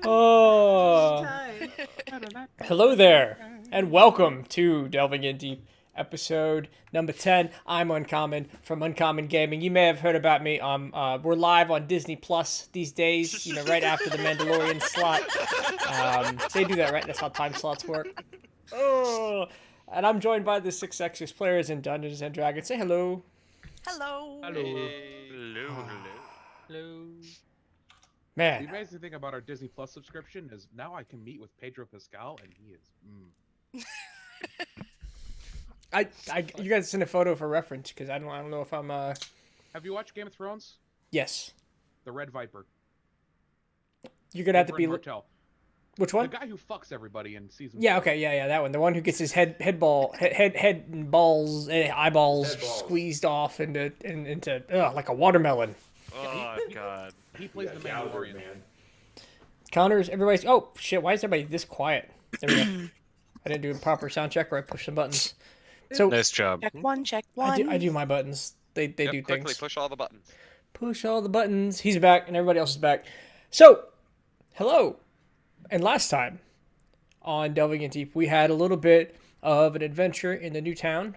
Oh, hello there, and welcome to Delving in Deep, episode number 10. I'm Uncommon from Uncommon Gaming. You may have heard about me. We're live on Disney Plus these days. You know, right after the Mandalorian slot. They do that, right? That's how time slots work. Oh, and I'm joined by the six Exodus players in Dungeons and Dragons. Say hello. Hello. Hello. Hello. Hello. Man, The amazing thing about our Disney Plus subscription is now I can meet with Pedro Pascal, and he is. you guys send a photo for reference because I don't know if I'm Have you watched Game of Thrones? Yes. The Red Viper. You're gonna have to Over be. in Martell. Which one? The guy who fucks everybody in season. Yeah. 4. Okay. Yeah. That one. The one who gets his head and balls, eyeballs squeezed off into like a watermelon. Oh God. He plays the Mandalorian. man. Counters. Everybody's. Oh shit! Why is everybody this quiet? There we go. I didn't do a proper sound check, or I pushed some buttons. So Nice job. Check one, check one. I do my buttons. They do Quickly things. push all the buttons. Push all the buttons. He's back, and everybody else is back. So, hello. And last time on Delving in Deep, we had a little bit of an adventure in the new town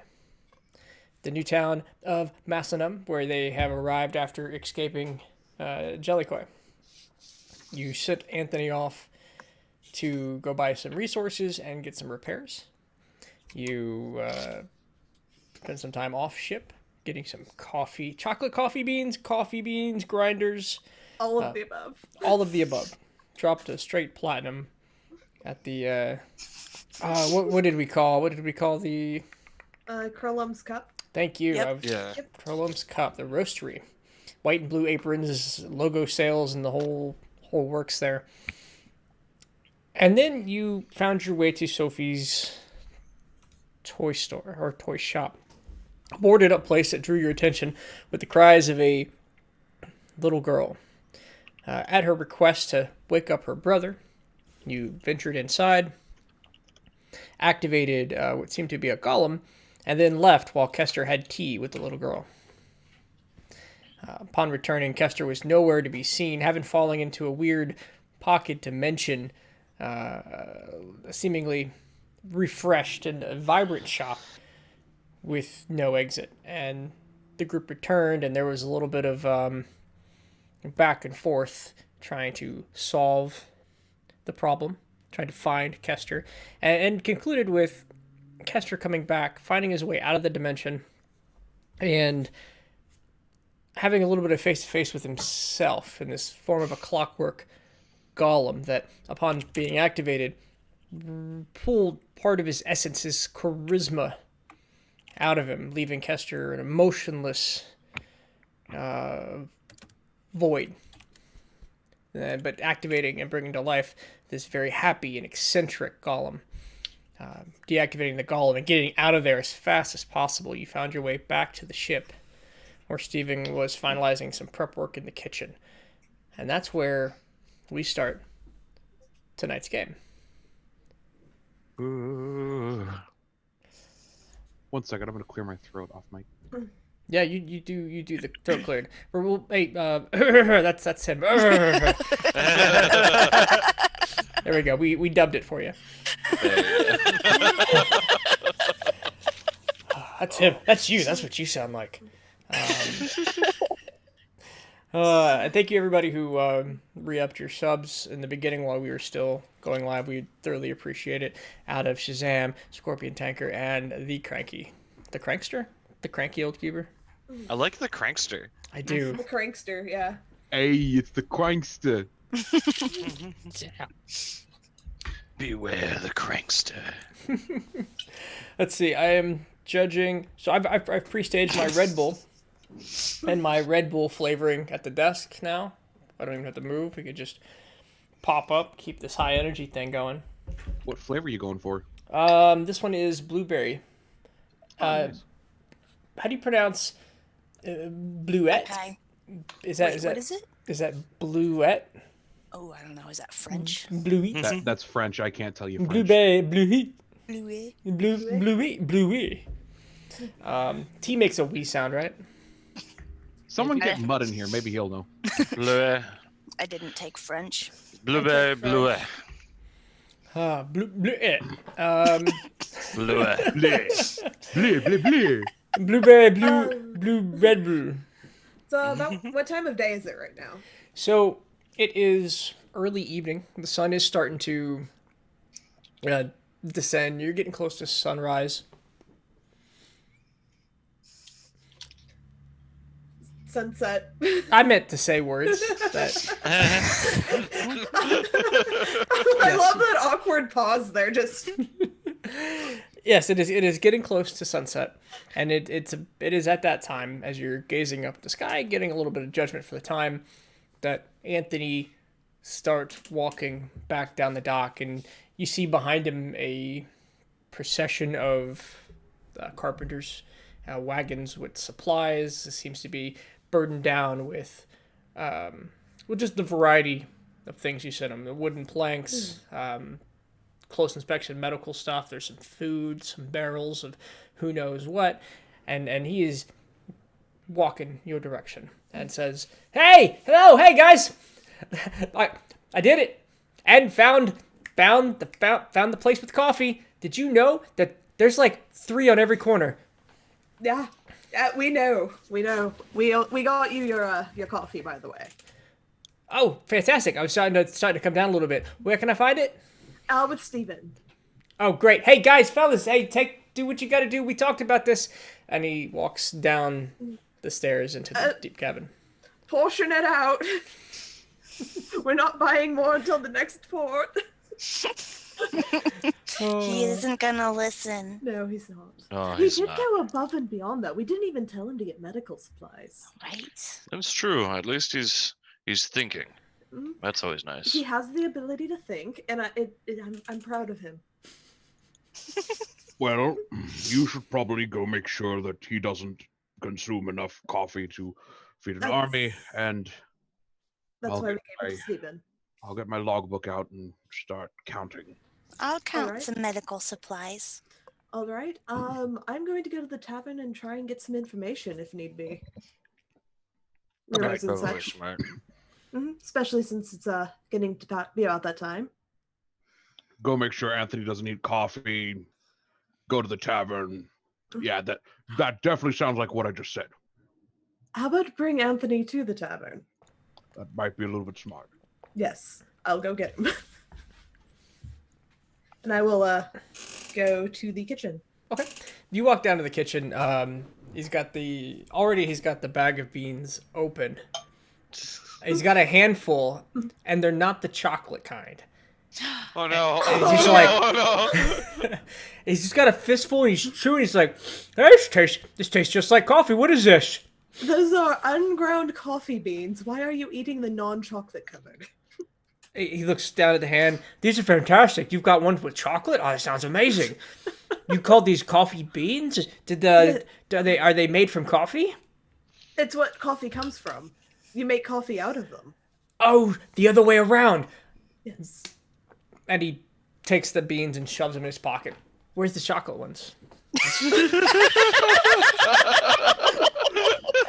of Massanum, where they have arrived after escaping Jellicoy. You sent Anthony off to go buy some resources and get some repairs. You spent some time off ship, getting some coffee, chocolate coffee beans, grinders, All of the above. all of the above. Dropped a straight platinum at the what did we call the Chrolome's cup. thank you Yep. Yeah. Chrolome's cup, the roastery, white and blue aprons, logo sales, and the whole works there. And then you found your way to Sophie's toy store or toy shop, boarded up place that drew your attention with the cries of a little girl. At her request to wake up her brother, you ventured inside, activated what seemed to be a golem, and then left while Kester had tea with the little girl. Upon returning, Kester was nowhere to be seen, having fallen into a weird pocket dimension, seemingly refreshed and a vibrant shop with no exit. And the group returned, and there was a little bit of back and forth trying to solve the problem, trying to find Kester, and concluded with Kester coming back, finding his way out of the dimension, and having a little bit of face-to-face with himself in this form of a clockwork golem that, upon being activated, pulled part of his essence, his charisma, out of him, leaving Kester an emotionless void, but activating and bringing to life this very happy and eccentric golem. Deactivating the golem and getting out of there as fast as possible, you found your way back to the ship, where Steven was finalizing some prep work in the kitchen. And that's where we start tonight's game. Ooh. 1 second, I'm gonna clear my throat off mic. Yeah, you do the throat cleared. Hey, that's him. There we go. We dubbed it for you. That's him. That's you. That's what you sound like. And thank you everybody who re-upped your subs in the beginning while we were still going live. We thoroughly appreciate it. Out of Shazam, Scorpion Tanker, and the Crankster, the cranky old cuber. I like the crankster. I do. The crankster, yeah. Hey, it's the Crankster. Beware the crankster. Let's see. I am judging. So I've pre-staged my Red Bull and my Red Bull flavoring at the desk now. I don't even have to move. We could just pop up, keep this high energy thing going. What flavor are you going for? This one is blueberry. Nice. How do you pronounce bluette? Okay. What is it? Is that bluette? Oh, I don't know. Is that French? Bluette? That's French. I can't tell you French. Blueberry, bluette. Louis. Bluette. T makes a wee sound, right? Someone get Mud in here. Maybe he'll know. Bleh. I didn't take French. Blueberry, bluey, Blue, blue, bluey. Bleh. Bleh, bleh, bleh. blueberry, blue, Um, blue, red, blue. So about what time of day is it right now? So it is early evening. The sun is starting to descend. You're getting close to sunrise. Sunset. I meant to say words that I love that awkward pause there. Just yes, it is. It is getting close to sunset, and it is at that time as you're gazing up at the sky, getting a little bit of judgment for the time, that Anthony starts walking back down the dock, and you see behind him a procession of carpenters' wagons with supplies. It seems to be burdened down with just the variety of things you sent him: the wooden planks. Close inspection medical stuff. There's some food, some barrels of who knows what, and he is walking your direction and says, "Hey, hello, hey guys, I did it, and found the place with coffee. Did you know that there's like 3 on every corner?" yeah, we know. We got you your coffee, by the way. Oh, fantastic! I was starting to come down a little bit. Where can I find it? With Steven. Oh, great. Hey, guys, fellas, hey, do what you gotta do. We talked about this. And he walks down the stairs into the deep cabin. Portion it out. We're not buying more until the next port. He isn't gonna listen. No, he's not. Oh, He he's did not. go above and beyond, though. We didn't even tell him to get medical supplies. Right? That's true. At least he's thinking. Mhm. That's always nice. He has the ability to think, and I'm proud of him. Well, you should probably go make sure that he doesn't consume enough coffee to feed an army, and That's I'll why we get gave it to Steven. I'll get my logbook out and start counting. I'll count Alright. some medical supplies. All right. I'm going to go to the tavern and try and get some information if need be. Mirrors and Probably such. smart. Especially since it's getting to be about that time. Go make sure Anthony doesn't eat coffee. Go to the tavern. Yeah, that definitely sounds like what I just said. How about bring Anthony to the tavern? That might be a little bit smart. Yes, I'll go get him. And I will go to the kitchen. Okay. You walk down to the kitchen. He's got the bag of beans open. He's got a handful, and they're not the chocolate kind. Oh no! And he's just like, oh no! he's just got a fistful, and he's chewing. He's like, hey, this tastes just like coffee. What is this? Those are unground coffee beans. Why are you eating the non-chocolate covered? He looks down at the hand. These are fantastic. You've got one with chocolate? Oh, that sounds amazing. You called these coffee beans? Are they made from coffee? It's what coffee comes from. You make coffee out of them. Oh, the other way around. Yes. And he takes the beans and shoves them in his pocket. Where's the chocolate ones?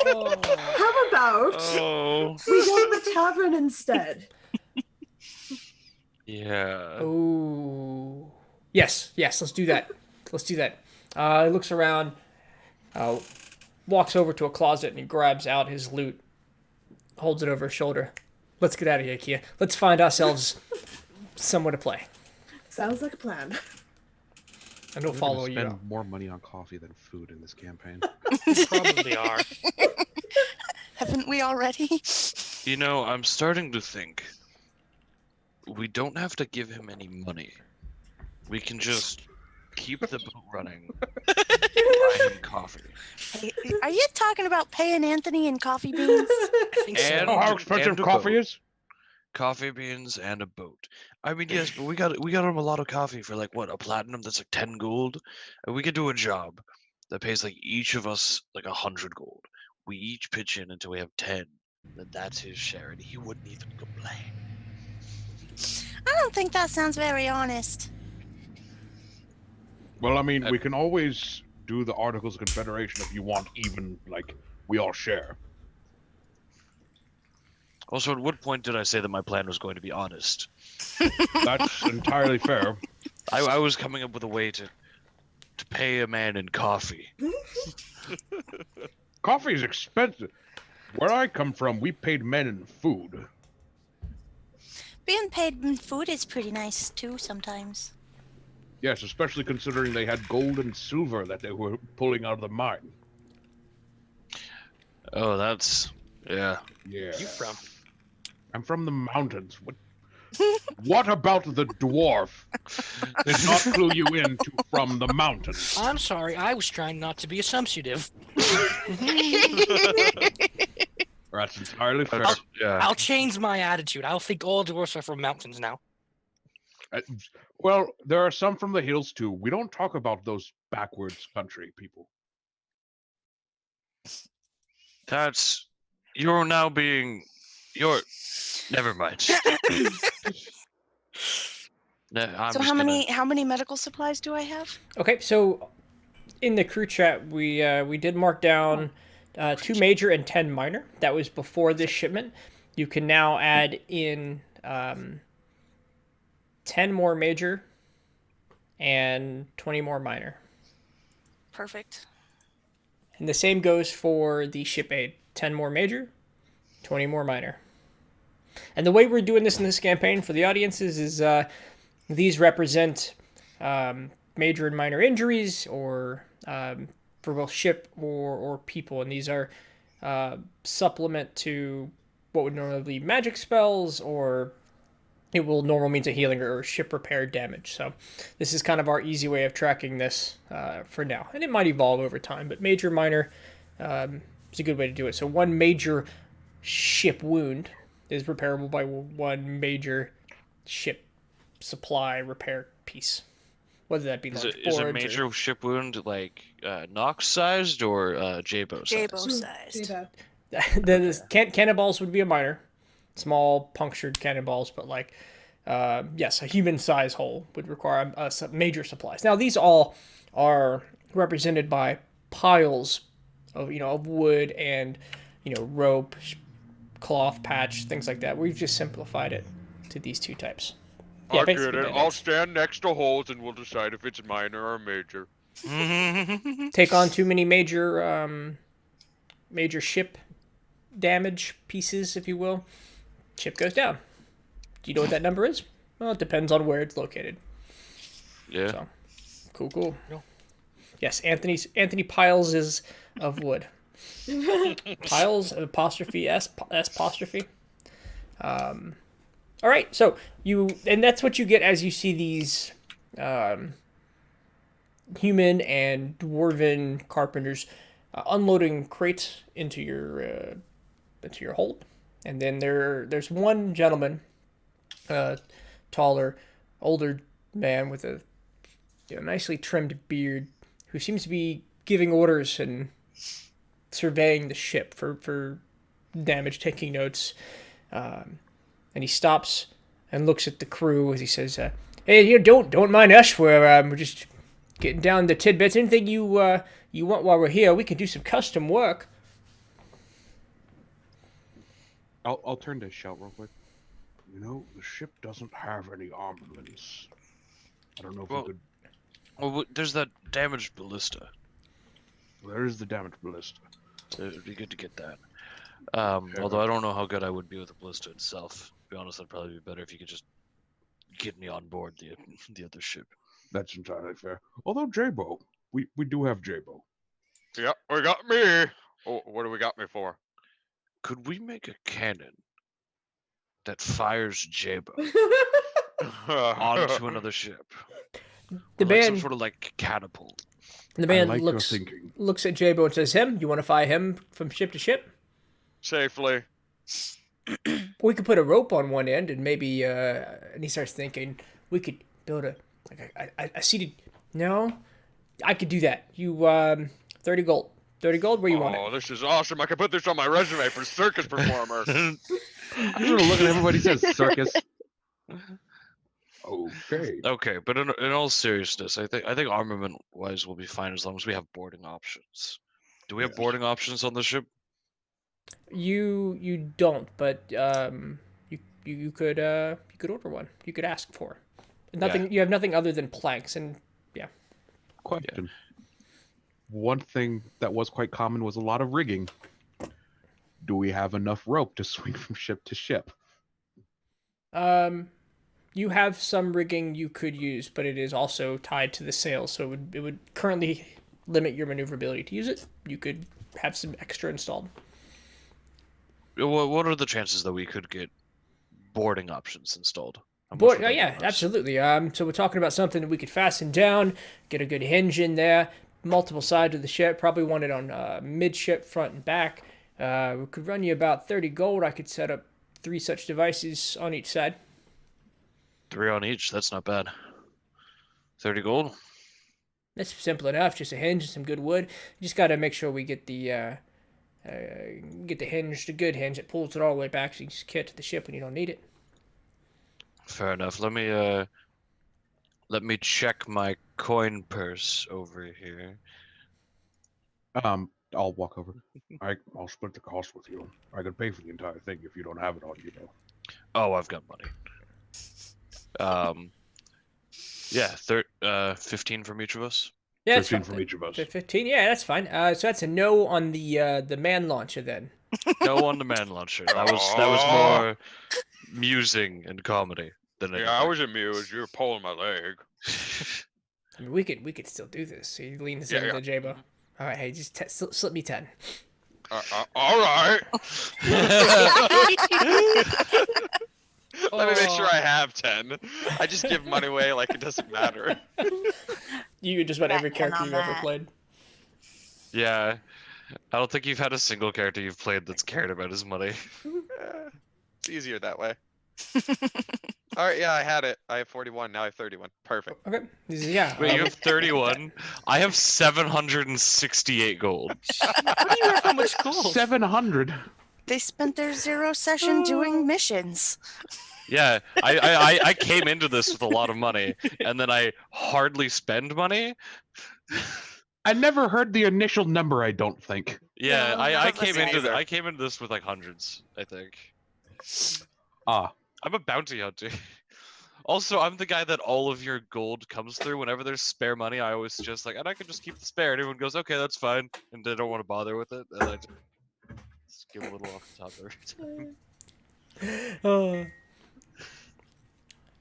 How about Oh we go to the tavern instead? yeah. Oh. Yes, let's do that. He looks around, walks over to a closet, and he grabs out his loot, holds it over his shoulder. Let's get out of here, Kia. Let's find ourselves somewhere to play. Sounds like a plan. And we'll follow you. Spend more money on coffee than food in this campaign. Probably are. Haven't we already? You know, I'm starting to think we don't have to give him any money. We can just keep the boat running. Buy him coffee. Hey, are you talking about paying Anthony in coffee beans? I think so. And- Oh, how expensive and a coffee boat. is? Coffee beans and a boat. I mean, yes, but we got him a lot of coffee for like what, a platinum that's like 10 gold. And we could do a job that pays like each of us like 100 gold. We each pitch in until we have 10. Then that's his share, and he wouldn't even complain. I don't think that sounds very honest. Well, I mean, we can always do the Articles of Confederation if you want even, like, we all share. Also, at what point did I say that my plan was going to be honest? That's entirely fair. I was coming up with a way to pay a man in coffee. Coffee is expensive. Where I come from, we paid men in food. Being paid in food is pretty nice too sometimes. Yes, especially considering they had gold and silver that they were pulling out of the mine. Oh, that's yeah. Yeah. You from? I'm from the mountains. What about the dwarf did not clue you into from the mountains? I'm sorry, I was trying not to be assumptive. That's entirely fair. Yeah. I'll change my attitude. I'll think all dwarfs are from mountains now. Well, there are some from the hills too. We don't talk about those backwards country people. That's you're now being you're never mind. No, I'm So just how many medical supplies do I have? Okay, so in the crew chat, we did mark down 2 major and 10 minor. That was before this shipment. You can now add in 10 more major and 20 more minor. Perfect. And the same goes for the ship aid. 10 more major, 20 more minor. And the way we're doing this in this campaign for the audiences is these represent major and minor injuries or for both ship or people. And these are supplement to what would normally be magic spells, or it will normal means a healing or ship repair damage. So this is kind of our easy way of tracking this for now. And it might evolve over time, but major, minor is a good way to do it. So 1 major ship wound is repairable by 1 major ship supply repair piece. Whether that be is large it a boards major ship wound like Nox sized or Jabo sized? Jabo sized. Jabo. Cannonballs would be a minor. Small punctured cannonballs, but like, yes, a human size hole would require major supplies. Now, these all are represented by piles of wood and, rope, cloth, patch, things like that. We've just simplified it to these 2 types. Yeah, I get basically it. band-aids. I'll stand next to holes and we'll decide if it's minor or major. Take on too many major ship damage pieces, if you will, ship goes down. Do you know what that number is? Well, it depends on where it's located. Yeah. So, cool. Yes, Anthony Piles is of wood. Piles apostrophe S apostrophe. All right, so and that's what you get as you see these human and dwarven carpenters unloading crates into your hold, and then there's one gentleman, taller, older man with a nicely trimmed beard, who seems to be giving orders and surveying the ship for damage, taking notes. And he stops and looks at the crew as he says, "Hey, don't mind us. We're just getting down the tidbits. Anything you want while we're here, we can do some custom work." I'll turn to Shout real quick. The ship doesn't have any armaments. I don't know if we could. Well, there's that damaged ballista. There is the damaged ballista. It'd be good to get that. Although I don't know how good I would be with the ballista itself. To be honest, that'd probably be better if you could just get me on board the other ship. That's entirely fair. Although Jabo, we do have Jabo. Yep, we got me. Oh, what do we got me for? Could we make a cannon that fires Jabo onto another ship? The Or like some man, sort of like catapult. the man I like looks your thinking. looks at Jabo and says, "Him, you want to fly him from ship to ship? Safely. We could put a rope on one end and maybe." And he starts thinking, "We could build a seated. No, I could do that. You 30 gold. 30 gold. Where you want it?" Oh, this is awesome. I can put this on my resume for circus performer. I'm just gonna look at everybody who says circus. Okay. Okay, but in all seriousness, I think armament wise we'll be fine as long as we have boarding options. Do we have Yes. boarding options on the ship? You don't, but you could order one. You could ask for. Nothing. You have nothing other than planks, and yeah. Question. One thing that was quite common was a lot of rigging. Do we have enough rope to swing from ship to ship? You have some rigging you could use, but it is also tied to the sails, so it would currently limit your maneuverability to use it. You could have some extra installed. What are the chances that we could get boarding options installed? How much Board, would that yeah, give us? absolutely. So we're talking about something that we could fasten down, get a good hinge in there, multiple sides of the ship. Probably want it on midship, front and back. We could run you about 30 gold. I could set up 3 such devices on each side. 3 on each. That's not bad. 30 gold. That's simple enough. Just a hinge and some good wood. You just got to make sure we get the hinge, the good hinge that pulls it all the way back, so you can just get to the ship when you don't need it. Fair enough. Let me check my coin purse over here. I'll walk over. I'll split the cost with you. I could pay for the entire thing if you don't have it on you, though. Oh, I've got money. Yeah, 15 from each of us. Yeah, that's 15 fine. from each of us. 15. Yeah, that's fine. So that's a no on the man launcher then. No on the man launcher. That was more musing and comedy than anything. Yeah, I was amused. You were pulling my leg. I mean, we could still do this. He leans Yeah, into Jabo. All right, hey, just slip me 10. All right. Let me make sure I have 10. I just give money away like it doesn't matter. You just about every Reckon character on you've ever that. played. Yeah. I don't think you've had a single character you've played that's cared about his money. It's easier that way. All right, yeah, I had it. I have 41. Now I have 31. Perfect. Okay. Yeah. Wait, you have 31? I have 768 gold. How do you have so much gold? 700. They spent their 0 session doing missions. Yeah, I came into this with a lot of money, and then I hardly spend money. I never heard the initial number, I don't think. Yeah, No, I none of came us into either. I came into this with like hundreds, I think. Ah, I'm a bounty hunter. Also, I'm the guy that all of your gold comes through. Whenever there's spare money, I always just like, and I can just keep the spare. And everyone goes, okay, that's fine, and they don't want to bother with it. And I just give a little off the top every time.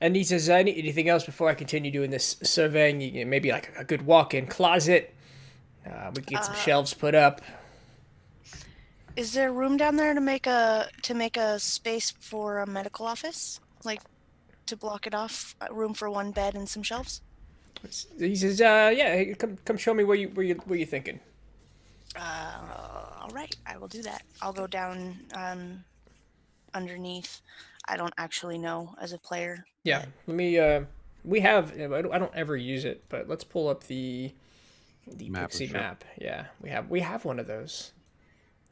And he says, anything else before I continue doing this surveying? Maybe like a good walk-in closet. We can get some shelves put up. Is there room down there to make a space for a medical office? Like to block it off? Room for one bed and some shelves? He says, yeah, come show me where you thinking. All right, I will do that. I'll go down underneath. I don't actually know as a player. Yeah, let me. We have. I don't ever use it, but let's pull up the Map of Pixie ship. map. Yeah, we have one of those.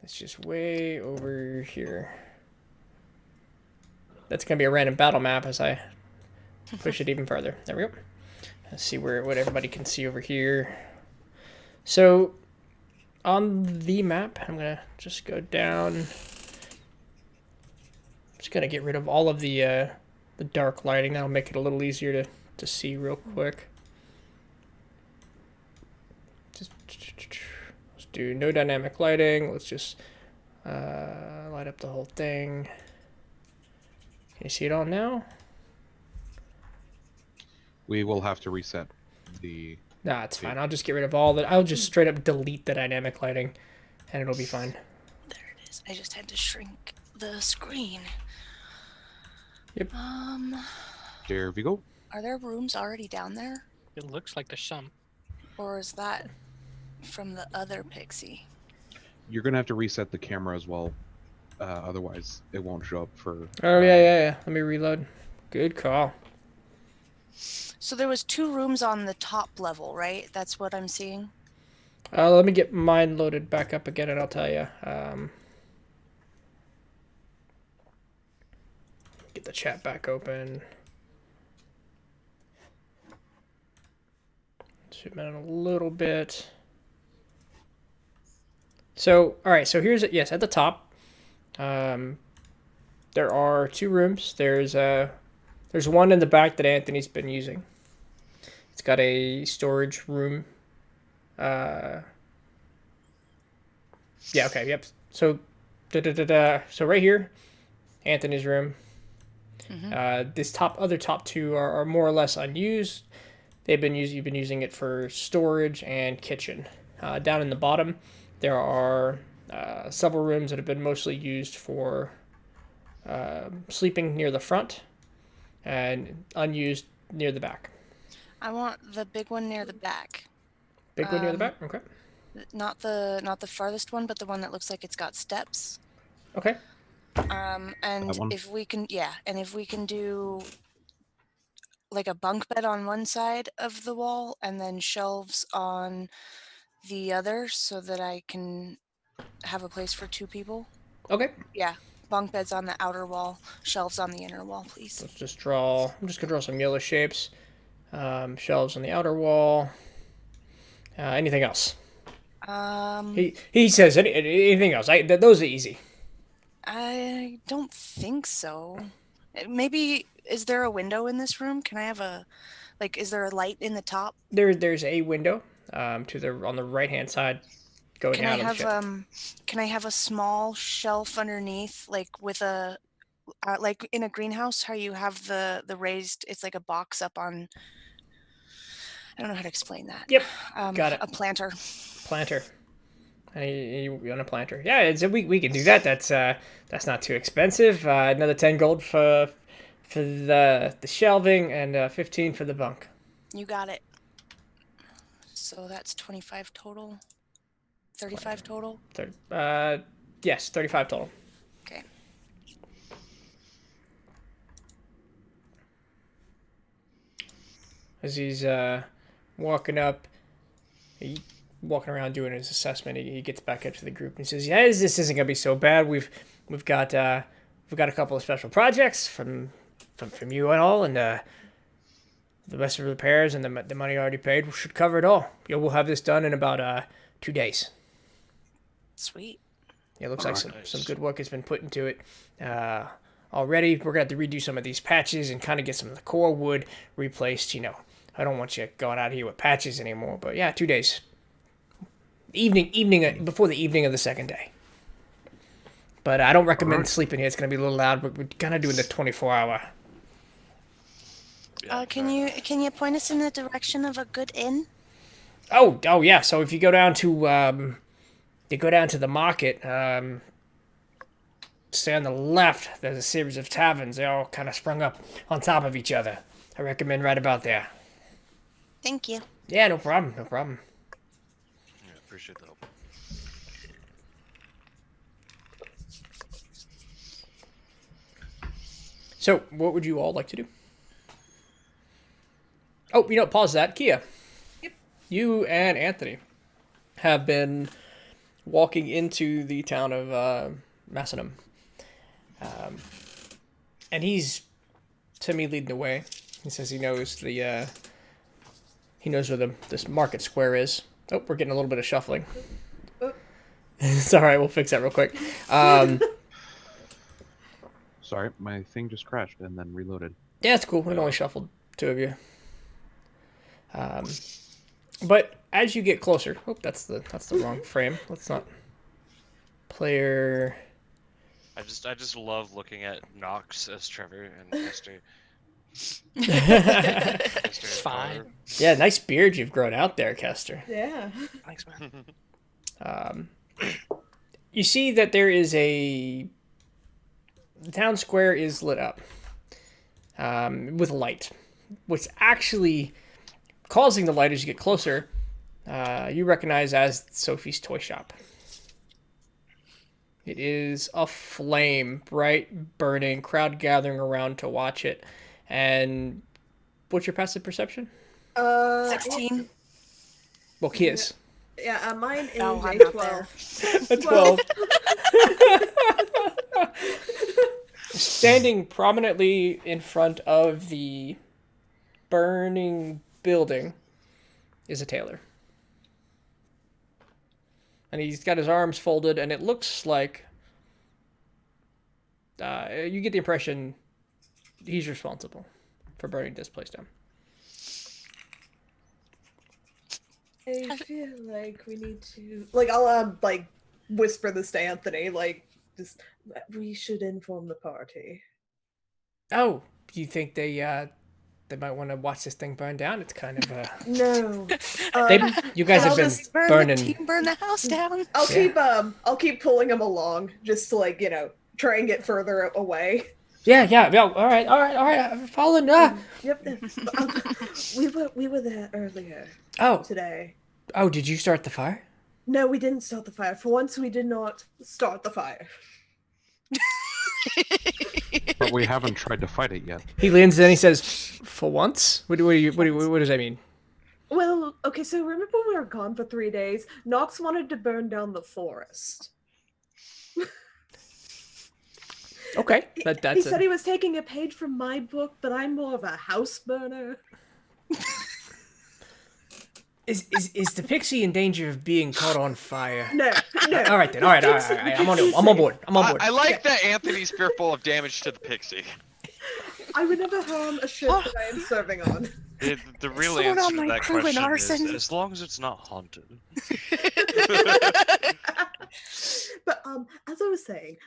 It's just way over here. That's gonna be a random battle map as I push it even further. There we go. Let's see what everybody can see over here. So on the map, I'm gonna just go down. Just gonna get rid of all of the dark lighting. That'll make it a little easier to see real quick. Just let's do no dynamic lighting. Let's just light up the whole thing. Can you see it all now? we will have to reset the... Nah, it's fine. I'll just get rid of all that. I'll just straight up delete the dynamic lighting, and it'll be fine. There it is. I just had to shrink the screen. Yep. There we go. Are there rooms already down there? It looks like there's some. Or is that from the other pixie? You're going to have to reset the camera as well. Otherwise, it won't show up for... Oh, yeah. Let me reload. Good call. So there was 2 rooms on the top level, right? That's what I'm seeing. Let me get mine loaded back up again, and I'll tell you. Get the chat back open. Zoom in a little bit. So, all right. So here's it. Yes, at the top, There are 2 rooms. There's one in the back that Anthony's been using. It's got a storage room. Yeah. Okay. Yep. So, so right here, Anthony's room. This other top 2 are more or less unused. You've been using it for storage and kitchen. Down in the bottom, there are several rooms that have been mostly used for sleeping near the front and unused near the back. I want the big one near the back. Big one near the back? Okay. Not the farthest one, but the one that looks like it's got steps. Okay. And That one? if we can do like a bunk bed on one side of the wall and then shelves on the other so that I can have a place for 2 people. Okay. Yeah. Bunk beds on the outer wall, shelves on the inner wall, please. Let's just draw. I'm just gonna draw some yellow shapes. Shelves on the outer wall. Anything else? He says anything else. Those are easy. I don't think so. Maybe is there a window in this room? Can I have is there a light in the top? There's a window on the right hand side going Can out I of the have ship. can I have a small shelf underneath, like with a like in a greenhouse, how you have the raised, it's like a box up on, I don't know how to explain that. Yep, got it. A planter. Planter. And you on a planter? Yeah, we can do that. That's not too expensive. Another 10 gold for the shelving and 15 for the bunk. You got it. So that's 25 total. 35 total. Yes, 35 total. Okay. As he's walking up, walking around doing his assessment, he gets back up to the group and he says, "Yeah, this isn't gonna be so bad. We've got a couple of special projects from you and all, and the rest of the repairs and the money already paid should cover it all. We'll have this done in about 2 days." Sweet. Yeah, it looks like Nice. some good work has been put into it already. We're gonna have to redo some of these patches and kind of get some of the core wood replaced. I don't want you going out here with patches anymore. But yeah, 2 days. Evening before the evening of the second day. But I don't recommend sleeping here. It's gonna be a little loud. But we're gonna do the 24-hour. Yeah, Can you point us in the direction of a good inn? Oh yeah. So if you go down to the market, stay on the left. There's a series of taverns. They all kind of sprung up on top of each other. I recommend right about there. Thank you. Yeah, no problem. No problem. Yeah, appreciate the help. So, what would you all like to do? Oh, pause that. Kia. Yep. You and Anthony have been walking into the town of Macedon. And he's, to me, leading the way. He says he knows where this market square is. Oh, we're getting a little bit of shuffling. Oh. It's all right. We'll fix that real quick. Sorry, my thing just crashed and then reloaded. Yeah, it's cool. It only shuffled 2 of you. But as you get closer, that's the wrong frame. Let's not. Player. I just love looking at Nox as Trevor and Esther. It's fine. Yeah, nice beard you've grown out there, Kester. Yeah. Thanks, man. You see that there is the town square is lit up with light. What's actually causing the light as you get closer, you recognize as Sophie's toy shop. It is aflame, bright, burning, crowd gathering around to watch it. And what's your passive perception? 16. Well, Kia's. Yeah, mine is No, a I'm not 12. A 12. Standing prominently in front of the burning building is a tailor. And he's got his arms folded, and it looks like you get the impression he's responsible for burning this place down. I feel like we need to I'll like whisper this to Anthony, like just we should inform the party. Oh, do you think they might want to watch this thing burn down? It's kind of No. you guys I'll have been just burning. burn the house down. I'll keep pulling him along just to try and get further away. Yeah. All right. I'm following. Yep. We were there earlier Oh, today. did you start the fire? No, we didn't start the fire. For once, we did not start the fire. But we haven't tried to fight it yet. He leans in and he says, "For once." What does that mean? Well, okay, so remember we were gone for 3 days? Nox wanted to burn down the forest. Okay, He said he was taking a page from my book, but I'm more of a house burner. Is the pixie in danger of being caught on fire? No. All right then. All right. I'm on board. I like that Anthony's fearful of damage to the pixie. I would never harm a ship that I am serving on. The real Sword answer on to my that crew in question arson. is as long as it's not haunted. But as I was saying,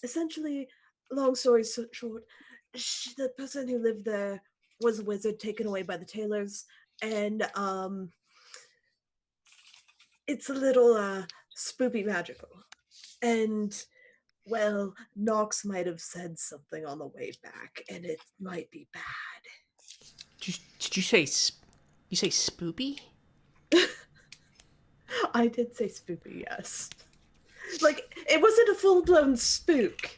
essentially, long story short, the person who lived there was a wizard taken away by the tailors, and it's a little spoopy magical. And well, Nox might have said something on the way back, and it might be bad. Did you say spoopy? I did say spoopy, yes. It wasn't a full-blown spook.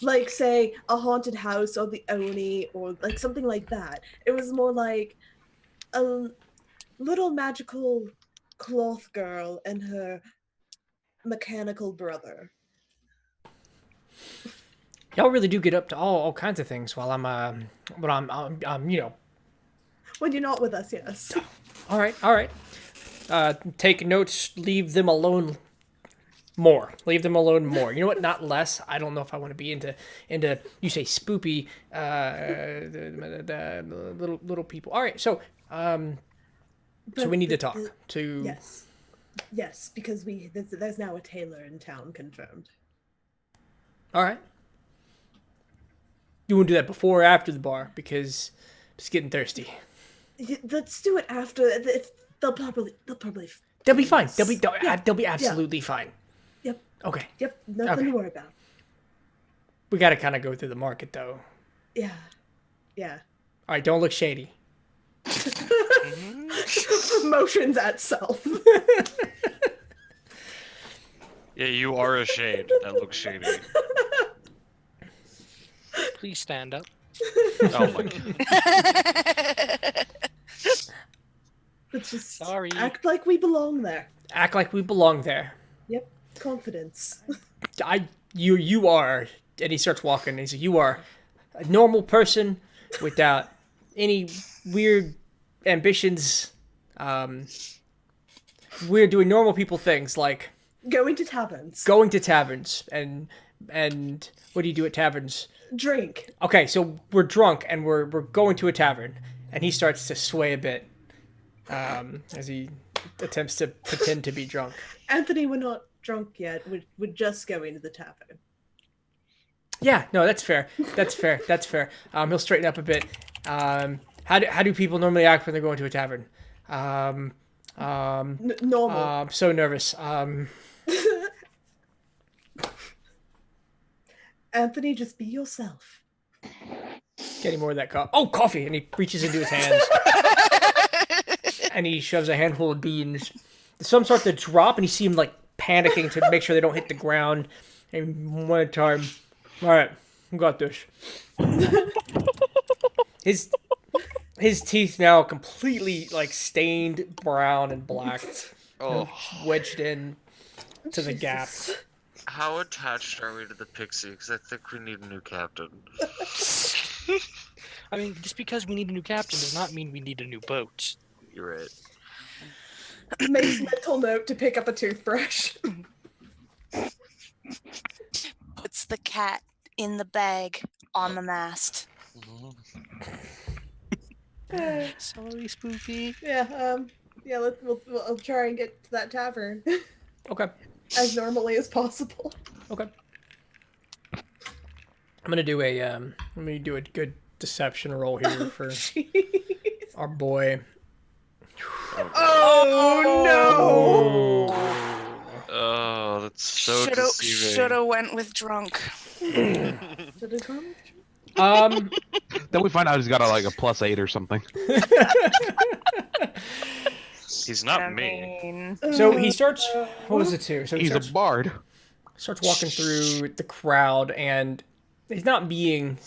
Like, say, a haunted house or the Oni or something like that. It was more like a little magical cloth girl and her mechanical brother. Y'all really do get up to all kinds of things while I'm When you're not with us, yes. All right. Take notes. Leave them alone. More. Leave them alone more. You know what? Not less. I don't know if I want to be into. You say spoopy. The little people. All right. So so we need to talk to. Yes, because there's now a tailor in town confirmed. All right. You want to do that before or after the bar? Because it's getting thirsty. Let's do it after. They'll probably. They'll be fine. They'll be absolutely fine. Yep. Okay. Yep. Nothing to worry about. We got to kind of go through the market though. Yeah. All right. Don't look shady. Motions at self. Yeah, you are a shade. That looks shady. Please stand up. Oh my god. Let's just Sorry. act like we belong there. Act like we belong there. Yep. Confidence. You are, and he starts walking. And he says, "You are a normal person without any weird ambitions. We're doing normal people things like Going to taverns. going to taverns and what do you do at taverns? Drink. Okay, so we're drunk and we're going to a tavern, and he starts to sway a bit as he attempts to pretend to be drunk. Anthony, we're not drunk yet. We're just going to the tavern. Yeah, no, that's fair. That's fair. He'll straighten up a bit. How do people normally act when they're going to a tavern? Normal. I'm so nervous. Anthony, just be yourself. Getting more of that coffee. Oh, coffee! And he reaches into his hands and he shoves a handful of beans. Some start to drop, and you see him panicking to make sure they don't hit the ground. And one at a time. All right, we got this. His teeth now completely stained brown and black, wedged in to the gap. How attached are we to the pixie? Because I think we need a new captain. I mean, just because we need a new captain does not mean we need a new boat. You're right. Makes mental note to pick up a toothbrush. Puts the cat in the bag on the mast. Mhm. Sorry, Spoopy. Yeah. Yeah. We'll try and get to that tavern Okay. as normally as possible. Okay. I'm gonna do a good deception roll here for Jeez. our boy. Oh Oh, that's so Shoulda deceiving. went with drunk. no! Should have gone with Um, Then we find out he's got a +8 or something. He's not me. mean, so he starts. What was it too? So he He's a starts, bard. starts walking through the crowd, and he's not being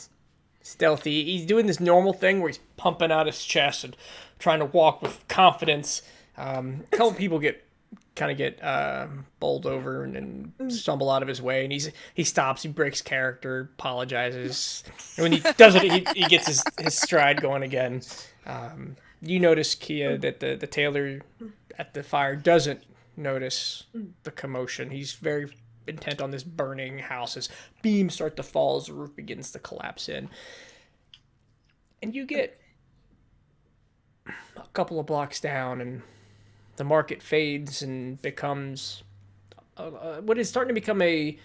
stealthy. He's doing this normal thing where he's pumping out his chest and trying to walk with confidence. A couple people get bowled over and stumble out of his way, and he stops, he breaks character, apologizes, and when he does it, he gets his stride going again. You notice, Kia, that the tailor at the fire doesn't notice the commotion. He's very intent on this burning house as beams start to fall as the roof begins to collapse in. And you get a couple of blocks down, and the market fades and becomes what is starting to become I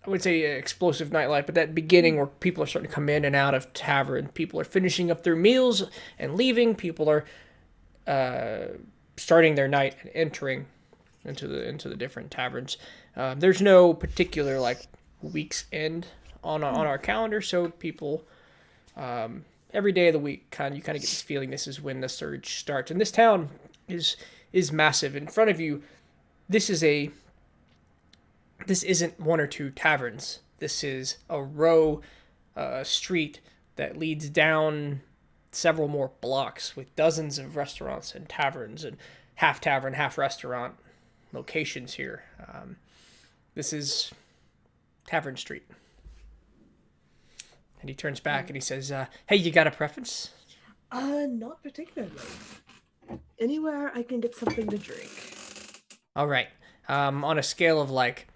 would say explosive nightlife, but that beginning where people are starting to come in and out of tavern. People are finishing up their meals and leaving. People are starting their night and entering into the different taverns. There's no particular like week's end on our calendar, so people every day of the week you kind of get this feeling this is when the surge starts. And this town is massive. In front of you, this isn't one or two taverns. This is a row street that leads down several more blocks with dozens of restaurants and taverns and half tavern, half restaurant locations here. This is Tavern Street. And he turns back and he says, hey, you got a preference? Not particularly. Anywhere I can get something to drink. All right. On a scale of like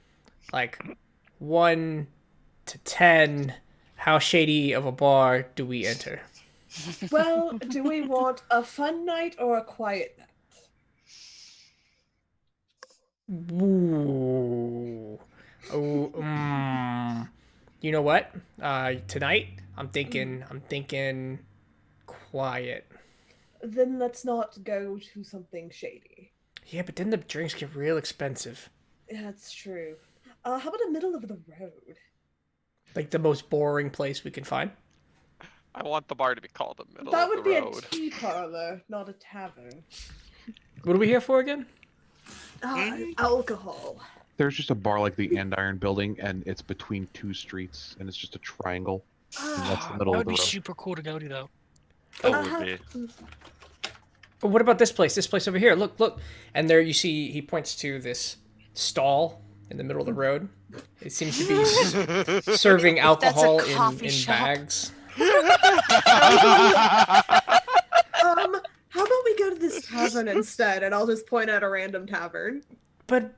1 to 10, how shady of a bar do we enter? Well, do we want a fun night or a quiet night? Ooh. Oh, You know what? Tonight I'm thinking quiet. Then let's not go to something shady. Yeah, but then the drinks get real expensive. Yeah, that's true. How about the middle of the road? Like the most boring place we can find. I want the bar to be called the middle That of would the be road. a tea parlor, not a tavern. What are we here for again? Alcohol. There's just a bar like the Andiron building, and it's between two streets, and it's just a triangle. And that's the middle That of would the be road. super cool to go to, though. That would be. Oh, what about this place? This place over here. Look. And there you see he points to this stall in the middle of the road. It seems to be serving alcohol coffee in shop. bags. How about we go to this tavern instead, and I'll just point out a random tavern. But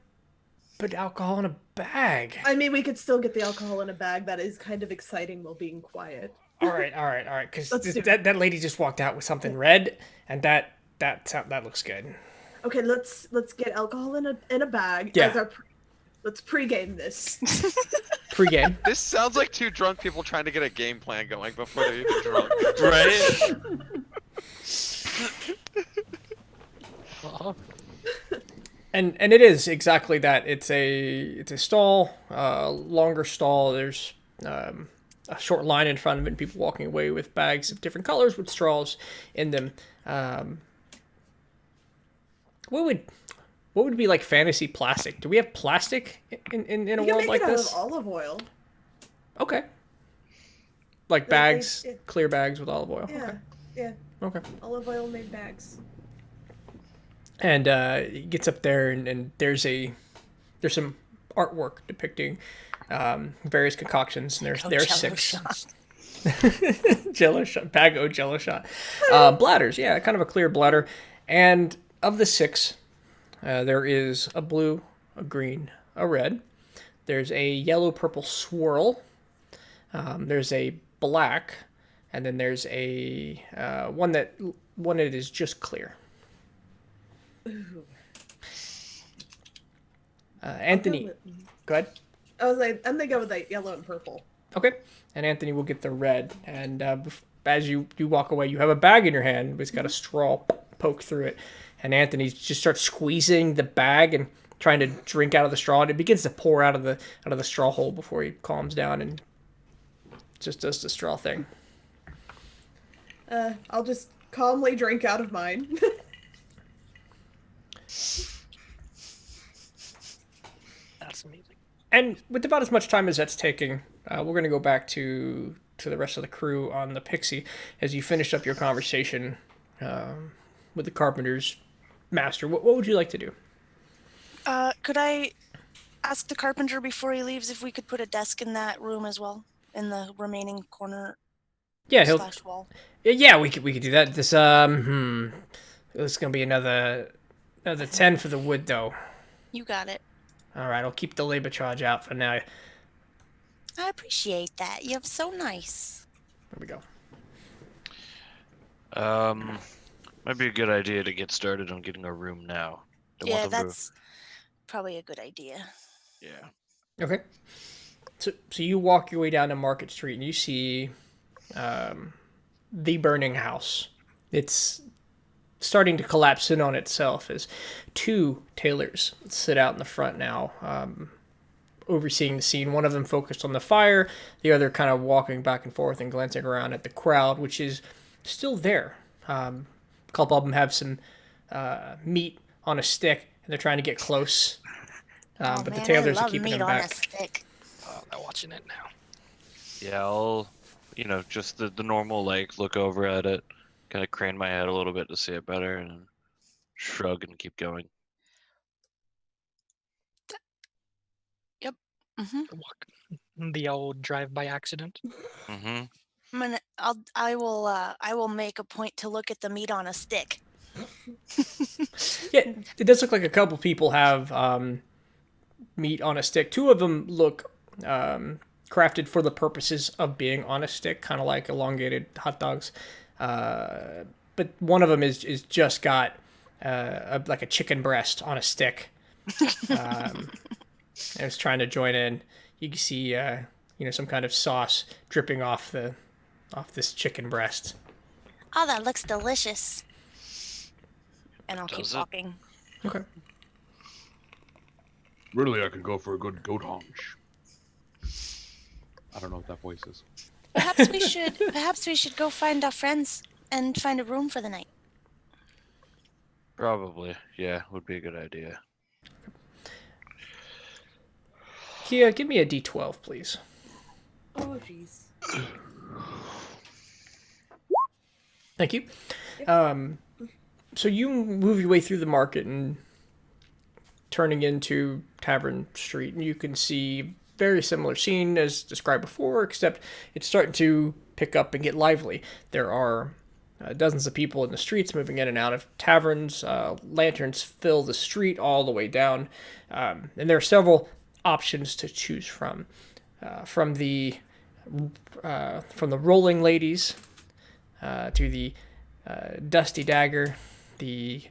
alcohol in a bag. I mean, we could still get the alcohol in a bag. That is kind of exciting while being quiet. All right. Because Let's do it. that lady just walked out with something red, and that looks good. Okay, let's get alcohol in a bag. Yeah. As our let's pregame this. Pre-game. This sounds like two drunk people trying to get a game plan going before they're even drunk. Right? And it is exactly that. It's a stall, longer stall. There's a short line in front of it, and people walking away with bags of different colors with straws in them. What would be like fantasy plastic? Do we have plastic in a You can world make like it out this? of olive oil. Okay. Like bags, clear bags with olive oil. Yeah, yeah. Okay. Olive oil made bags. And he gets up there, and there's some artwork depicting various concoctions, and there's Jello 6 shot. Jello shot, bag o Jello shot, bladders. Yeah, kind of a clear bladder. And of the 6, there is a blue, a green, a red. There's a yellow-purple swirl. There's a black, and then there's a one that is just clear. Ooh. Anthony, go ahead. I was like, I'm gonna go with that yellow and purple. Okay. And Anthony will get the red. And as you walk away, you have a bag in your hand. It's got a straw poke through it. And Anthony just starts squeezing the bag and trying to drink out of the straw. And it begins to pour out of the straw hole before he calms down and just does the straw thing. I'll just calmly drink out of mine. That's amazing. And with about as much time as that's taking, we're going to go back to the rest of the crew on the Pixie as you finish up your conversation with the Carpenter's master. What would you like to do? Could I ask the carpenter before he leaves if we could put a desk in that room as well, in the remaining corner Yeah, slash wall? Yeah, we could do that. This it's gonna be another 10 for the wood though. You got it. All right, I'll keep the labor charge out for now. I appreciate that. You're so nice. There we go. Might be a good idea to get started on getting a room now. Don't Yeah, want them that's probably a good idea. to... Yeah. Okay. So you walk your way down to Market Street and you see the burning house. It's starting to collapse in on itself as two tailors sit out in the front now, overseeing the scene. One of them focused on the fire, the other kind of walking back and forth and glancing around at the crowd, which is still there. A couple of them have some meat on a stick, and they're trying to get close. Oh, But man, the tailors I are love keeping meat them on back. a stick. I'm watching it now. Yeah, I'll, just the normal, look over at it, kind of crane my head a little bit to see it better, and shrug and keep going. Mm-hmm. Walk. The old drive-by accident. Mm-hmm. I will make a point to look at the meat on a stick. Yeah, it does look like a couple people have meat on a stick. Two of them look crafted for the purposes of being on a stick, kind of like elongated hot dogs. But one of them is just got like a chicken breast on a stick. And it's trying to join in. You can see some kind of sauce dripping off this chicken breast. Oh, that looks delicious. And I'll Does keep it? walking. Okay. Really, I could go for a good goat haunch. I don't know what that voice is. Perhaps we should go find our friends and find a room for the night. Probably, yeah, would be a good idea. Kia, give me a D12, please. Oh, jeez. Thank you. So you move your way through the market and turning into Tavern Street, and you can see very similar scene as described before, except it's starting to pick up and get lively. There are dozens of people in the streets moving in and out of taverns. Lanterns fill the street all the way down, and there are several options to choose from. From the rolling ladies to the dusty dagger, the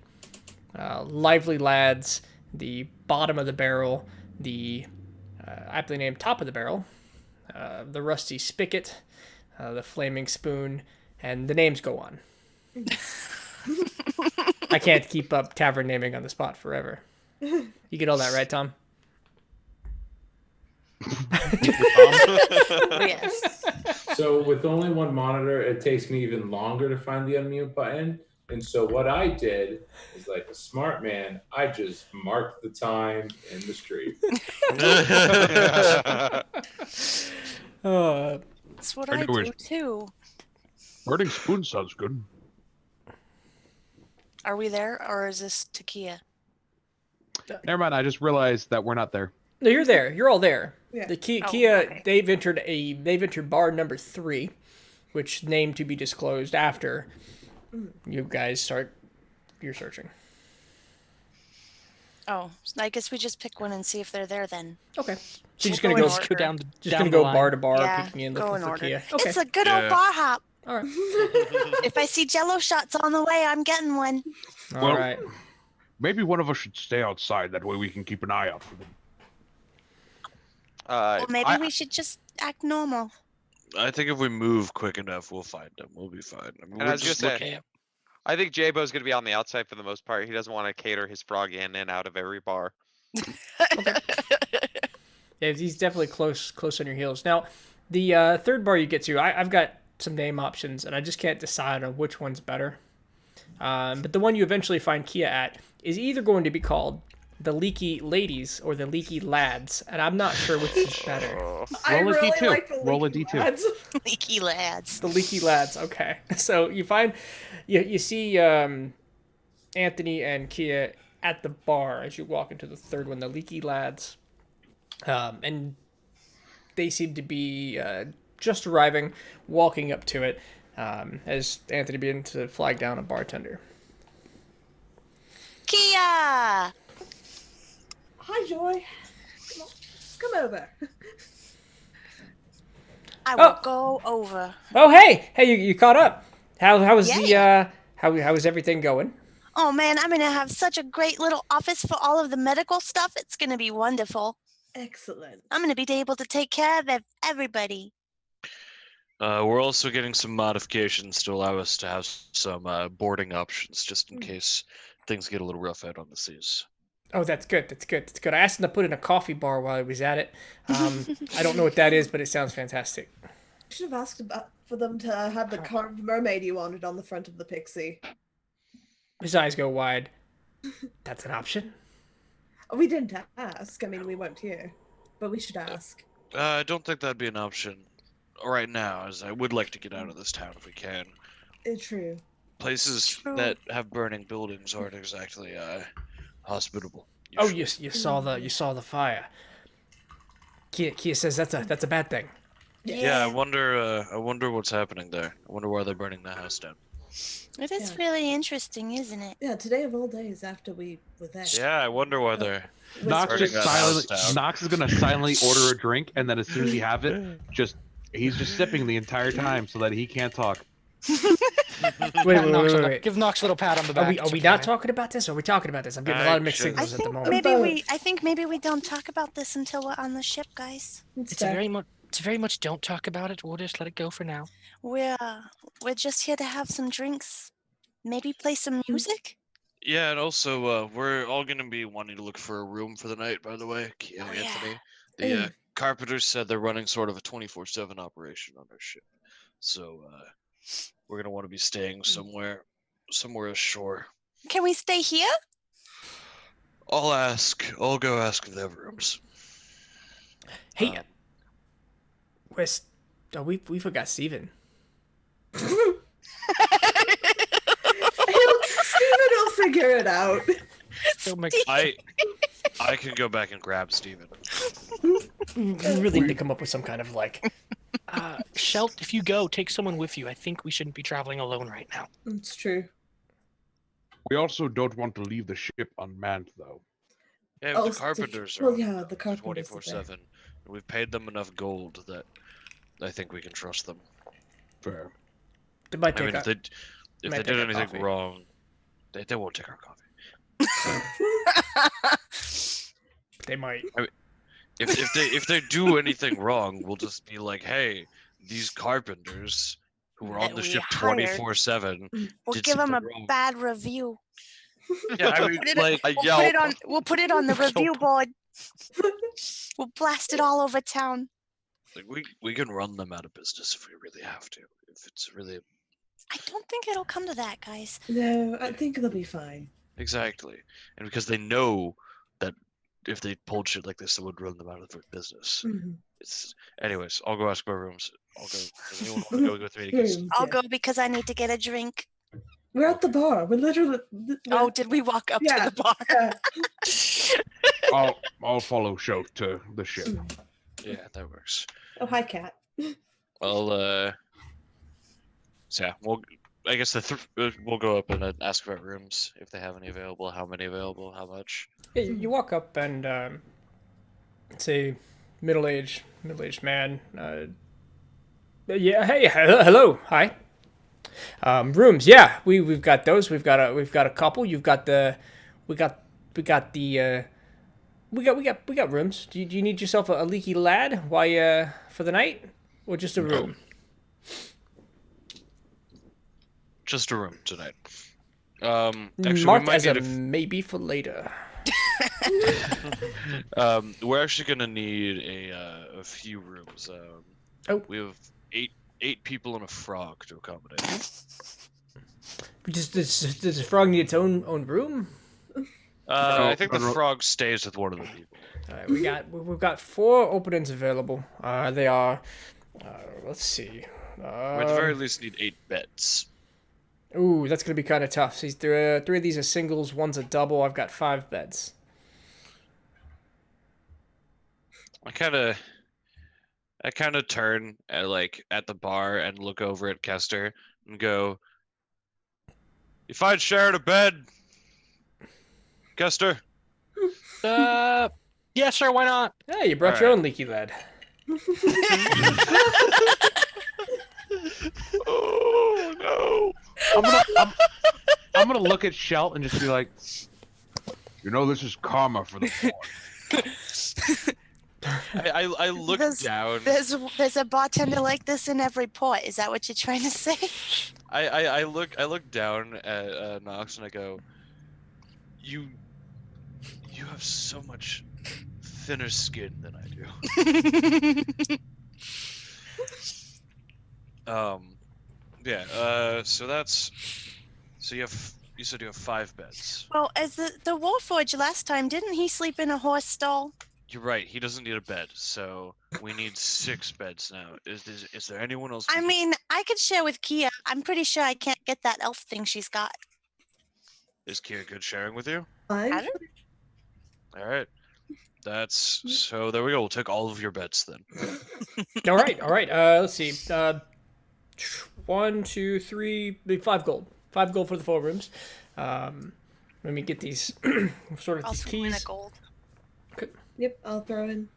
lively lads, the bottom of the barrel, the aptly named top of the barrel, the rusty spigot, the flaming spoon, and the names go on. I can't keep up tavern naming on the spot forever. You get all that right, Tom? Yes. So with only one monitor, it takes me even longer to find the unmute button. And so what I did is, like a smart man, I just marked the time in the street. That's what I I knew do it. too. Burning spoon sounds good. Are we there, or is this Takia? Never mind. I just realized that we're not there. No, you're there. You're all there. Yeah. The Oh, Kia, okay. they've entered bar number 3, which name to be disclosed after you guys start your searching. Oh, I guess we just pick one and see if they're there then. Okay. So We'll you're just gonna go in go, order. Go down the just down gonna the go line. bar to bar, Yeah, peeking in, go looking in for order. Kia. Okay. It's a good Yeah. old bar hop. All right. If I see Jello shots on the way, I'm getting one. All Well- right. Maybe one of us should stay outside. That way we can keep an eye out for them. Well, maybe I- we should just act normal. I think if we move quick enough, we'll find them. We'll be fine. I mean, And I we're was gonna just say- looking. I think J-Bo's gonna be on the outside for the most part. He doesn't want to cater his frog in and out of every bar. Yeah, he's definitely close on your heels. Now, the third bar you get to, I've got some name options, and I just can't decide on which one's better. But the one you eventually find Kia at is either going to be called the Leaky Ladies or the Leaky Lads, and I'm not sure which is better. I Roll a really D2. like the Roll a leaky D2. lads. Leaky lads. The Leaky Lads, okay. So you find, you see Anthony and Kia at the bar as you walk into the third one, the Leaky Lads. And they seem to be just arriving, walking up to it, as Anthony begins to flag down a bartender. Kia! Hi, Joy. Come over. I will go over. Oh, hey! Hey, you caught up. How was Yeah. how is everything going? Oh man, I'm gonna have such a great little office for all of the medical stuff. It's gonna be wonderful. Excellent. I'm gonna be able to take care of everybody. We're also getting some modifications to allow us to have some boarding options, just in case things get a little rough out on the seas. Oh, that's good. That's good. That's good. I asked him to put in a coffee bar while I was at it. I don't know what that is, but it sounds fantastic. Should have asked for them to have the carved mermaid you wanted on the front of the pixie. His eyes go wide. That's an option. We didn't ask. I mean, we weren't here, but we should ask. I don't think that'd be an option right now, as I would like to get out of this town if we can. True. Places True. that have burning buildings aren't exactly hospitable. Oh, usually. you saw the fire. Kia says that's a bad thing. Yeah, I wonder what's happening there. I wonder why they're burning that house down. It is Yeah. really interesting, isn't it? Yeah, today of all days after we were there. Yeah, I wonder why they're. Knox, Burning just that house silently, down. Knox is gonna silently order a drink, and then as soon as he have it, he's just sipping the entire time so that he can't talk. Wait. Give Knox a little pat on the Are back. we It's not okay. talking about this? Or are we talking about this? I'm getting a lot of mixed Actually- I signals at the think moment. I think maybe we don't talk about this until we're on the ship, guys. It's a very much don't talk about it. We'll just let it go for now. We're just here to have some drinks. Maybe play some music. Yeah, and also we're all gonna be wanting to look for a room for the night. By the way, Oh, yeah. Anthony, the carpenters said they're running sort of a 24/7 operation on their ship, so we're gonna want to be staying somewhere ashore. Can we stay here? I'll go ask if they have rooms. Hey, we forgot Steven. Steven will figure it out. Don't make- I can go back and grab Steven. We really need to come up with some kind of like. Shelt, if you go, take someone with you. I think we shouldn't be traveling alone right now. It's true. We also don't want to leave the ship unmanned, though. Yeah, Oh, the so- carpenters well, are yeah, the carpenters are there. 24/7. We've paid them enough gold that I think we can trust them. Fair. They might I take mean, a, if they might did take our anything coffee. wrong, they won't take our coffee. They might. If they do anything wrong, we'll just be like, hey, these carpenters who were on That the we ship hired. 24/7. We'll Did give them a something wrong. bad review. Yeah, I mean, Put it- like, We'll put it on the Kill review board. We'll blast it all over town. we can run them out of business if we really have to. If it's really I don't think it'll come to that, guys. No, I think they'll be fine. exactly, and because they know that if they pulled shit like this, it would run them out of their business. Mhm. Anyways, I'll go ask my rooms. I'll go. Does anyone want to go with me? To get Rooms, I'll yeah. go because I need to get a drink. We're at the bar. We're literally. Oh, did we walk up Yeah. to the bar? Yeah. I'll follow Shoke to the ship. Yeah, that works. Oh, hi, Cat. Well, so yeah, I guess we'll go up and ask about rooms if they have any available. How many available? How much? Yeah, you walk up and it's a middle-aged man. Yeah, hey, hello, hi. Rooms, yeah, we've got those. We've got a couple. You've got the, we got the. We got rooms. Do you need yourself a leaky lad? Why for the night, or just a room? Just a room tonight. Actually, Marked we might as a need maybe for later. we're actually gonna need a few rooms. Oh. We have eight people and a frog to accommodate. Does the frog need its own room? I think the frog stays with one of the people. All right, we've got 4 openings available. They are, let's see. We at the very least need 8 beds. Ooh, that's gonna be kind of tough. See, 3 of these are singles, one's a double. I've got 5 beds. I kind of turn at the bar and look over at Kester and go, "If I'd shared a bed, Kester." Yeah, sure, why not? Hey, you brought your own leaky lad. Oh no! I'm gonna look at Shelt and just be like, this is karma for the boy. I look down. There's a bartender like this in every port. Is that what you're trying to say? I look down at Nox and I go, you have so much thinner skin than I do. Yeah. So you said you have 5 beds. Well, as the Warforged last time, didn't he sleep in a horse stall? You're right. He doesn't need a bed, so we need 6 beds now. Is there anyone else? I mean, I could share with Kia. I'm pretty sure I can't get that elf thing she's got. Is Kia good sharing with you? Fine. All right. So there we go. We'll take all of your beds then. All right. Let's see. 1, 2, 3, 5 gold. 5 gold for the 4 rooms. Let me get these sort of I'll these throw in a keys. gold. Yep, I'll throw in.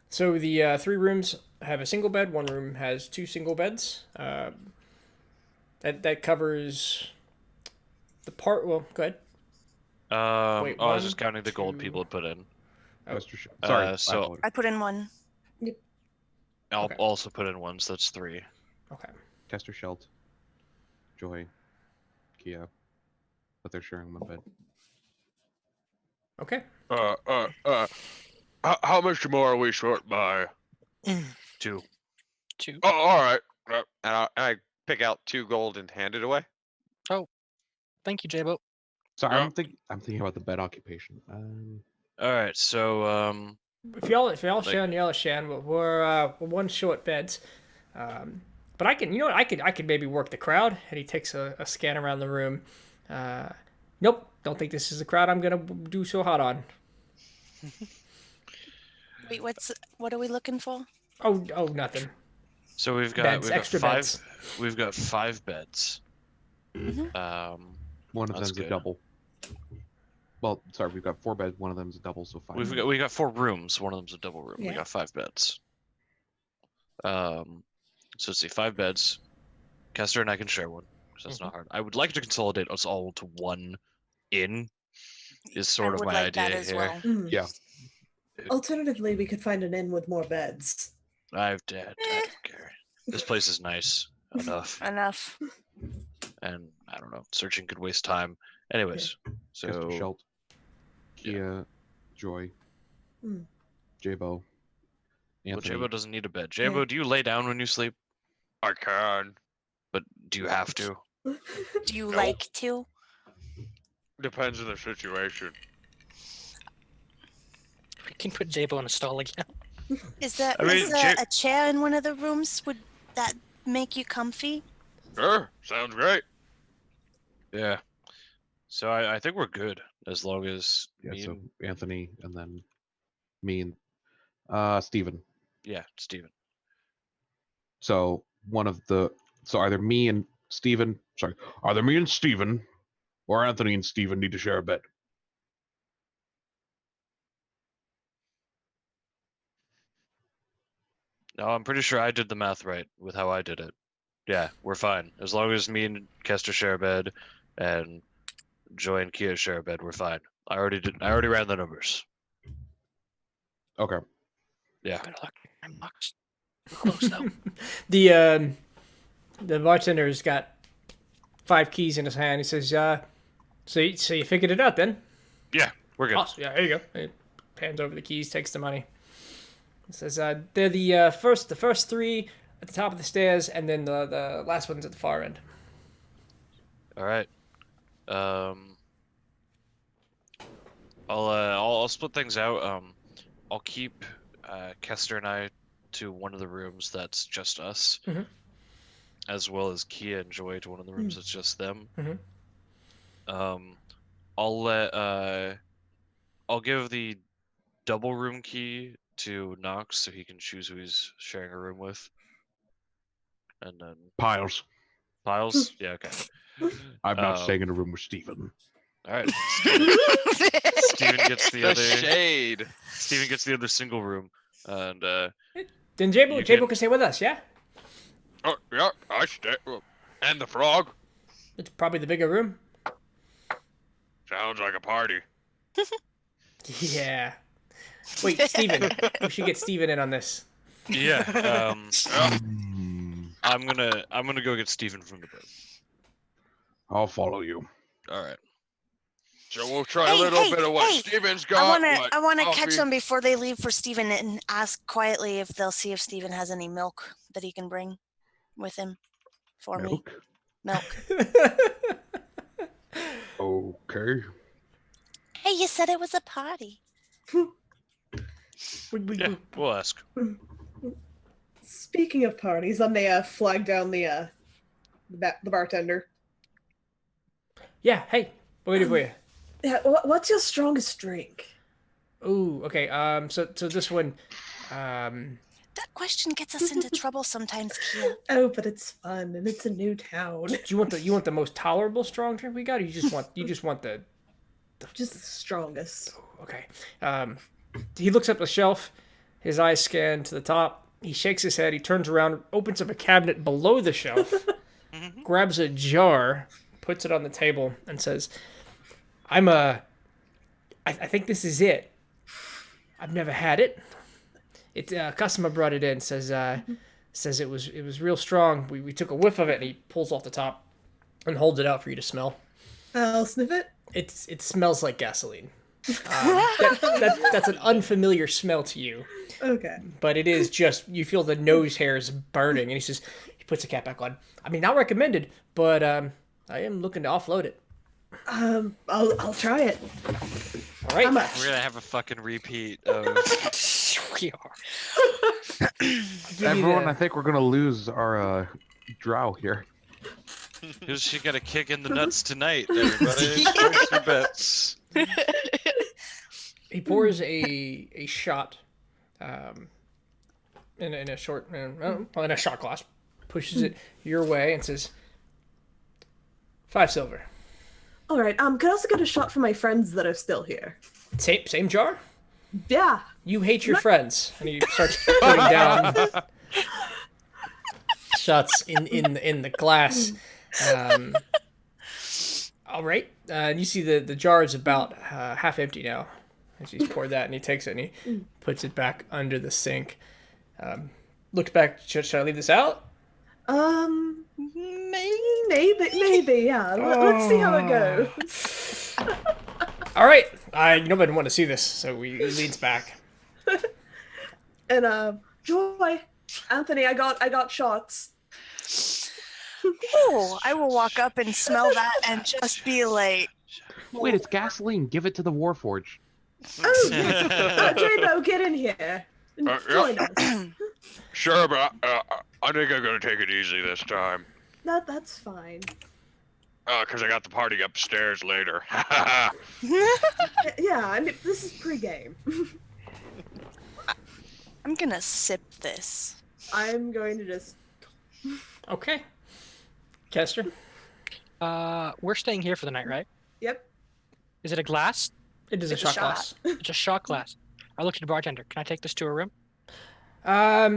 So the 3 rooms have a single bed. 1 room has 2 single beds. That covers the part. Well, go ahead. Wait, I was 1, just counting the gold 2. people had put in. Sorry. So I put in 1. I'll Okay. also put in 1, so that's 3. Okay. Kester, Shelt, Joy, Kia, but they're sharing one bed. Okay. How much more are we short by? 2. 2. Oh, all right. And I pick out 2 gold and hand it away. Thank you, J-Bo. Sorry, Yeah. I'm thinking about the bed occupation. All right. So If y'all share and y'all share, we're 1 short beds. But I can, I could maybe work the crowd. And he takes a scan around the room. Nope, don't think this is the crowd I'm gonna do so hot on. Wait, what are we looking for? Oh, nothing. So we've got Beds, extra 5. beds. We've got 5 beds. One of That's them's a good. double. Well, sorry, we've got 4 beds. One of them's a double, so 5. We got 4 rooms. One of them's a double room. We Yeah. got 5 beds. So let's see, 5 beds. Kester and I can share one. So that's not hard. I would like to consolidate us all to 1 inn. Is sort I of would my like idea that as here. well. Mm. Yeah. Alternatively, we could find an inn with more beds. I don't care. This place is nice enough, Enough. and I don't know. Searching could waste time. Anyways, Kester, so Shelt, Kia, Joy, Mm. J-Bo, well, Anthony. Jabo doesn't need a bed. Jabo, do you lay down when you sleep? I can. But do you have to? Do you Nope. like to? Depends on the situation. We can put J-Bo in a stall again. Is there I mean, a chair in one of the rooms? Would that make you comfy? Sure, sounds great. Yeah. So I think we're good as long as Yeah, me so and Anthony and then me and Steven. yeah, Steven. So either me and Steven, sorry, either me and Steven or Anthony and Steven need to share a bed. No, I'm pretty sure I did the math right with how I did it. Yeah, we're fine. As long as me and Kester share a bed and Joy and Kia share a bed, we're fine. I already ran the numbers. Okay. Yeah. Better luck. I'm boxed. We're close though. The bartender's got 5 keys in his hand. He says, so you figured it out then? Yeah, we're good. Awesome. Yeah, there you go. He hands over the keys, takes the money. He says, they're the first 3 at the top of the stairs, and then the last one's at the far end. All right. I'll split things out. I'll keep Kester and I to one of the rooms that's just us, Mhm. as well as Kia and Joy to one of the rooms that's just them. Mhm. I'll give the double room key to Knox so he can choose who he's sharing a room with. And then Piles. Piles? Yeah, okay. I'm not staying in a room with Steven. All right. Steven gets the The other. shade. Steven gets the other single room, and Then Jabo You can can- stay with us, yeah? Oh, yeah, I stay. And the frog. It's probably the bigger room. Sounds like a party. Yeah. Wait, Steven. We should get Steven in on this. yeah, Hmm. I'm gonna go get Steven from the bed. I'll follow you. All right. So we'll try Hey, a little hey, bit of what hey, Steven's got. I wanna catch coffee. them before they leave for Steven and ask quietly if they'll see if Steven has any milk that he can bring with him for me. Milk. Milk. Okay. Hey, you said it was a party. Yeah, we'll ask. Speaking of parties, I may flag down the bartender. Yeah, hey. Waiting for you. Yeah, what's your strongest drink? Ooh, okay. So this one, That question gets us into trouble sometimes, Kia. Oh, but it's fun and it's a new town. do you want the most tolerable strong drink we got, or you just want the Just the strongest. okay. He looks up the shelf, his eyes scan to the top. He shakes his head. He turns around, opens up a cabinet below the shelf, grabs a jar, puts it on the table, and says, I think this is it. I've never had it. A customer brought it in. Says it was real strong. We took a whiff of it, and he pulls off the top and holds it out for you to smell. I'll sniff it. It smells like gasoline. That's an unfamiliar smell to you, Okay. but it is just you feel the nose hairs burning. And he puts the cap back on. I mean, not recommended, but I am looking to offload it. I'll try it. All right. How much? We're gonna have a fucking repeat of. We are. Everyone, I think we're gonna lose our drow here. Who's she gonna kick in the nuts tonight, everybody? Place your bets. He pours a shot, in a shot glass, pushes it your way, and says, 5 silver. All right. Could I also get a shot for my friends that are still here? Same jar. Yeah. You hate your friends, and he starts putting down shots in the glass. All right. And you see the jar is about half empty now. As he's poured that, and he takes it and he puts it back under the sink. Looks back. Should I leave this out? Maybe. Yeah. Let's see how it goes. All right. Nobody want to see this, so he leans back. And Joy, Anthony, I got shots. Oh, I will walk up and smell that and just be like, Wait, it's gasoline. Give it to the Warforge. Oh, Jabo, get in here. And Yeah. join us. Sure, but I think I'm gonna take it easy this time. That's fine. Cause I got the party upstairs later. Yeah, I mean, this is pre-game. I'm gonna sip this. I'm going to just. Okay. Kester? We're staying here for the night, right? Yep. Is it a glass? It is a It's a shot shot. glass. It's a shot glass. I looked at the bartender. Can I take this to a room? I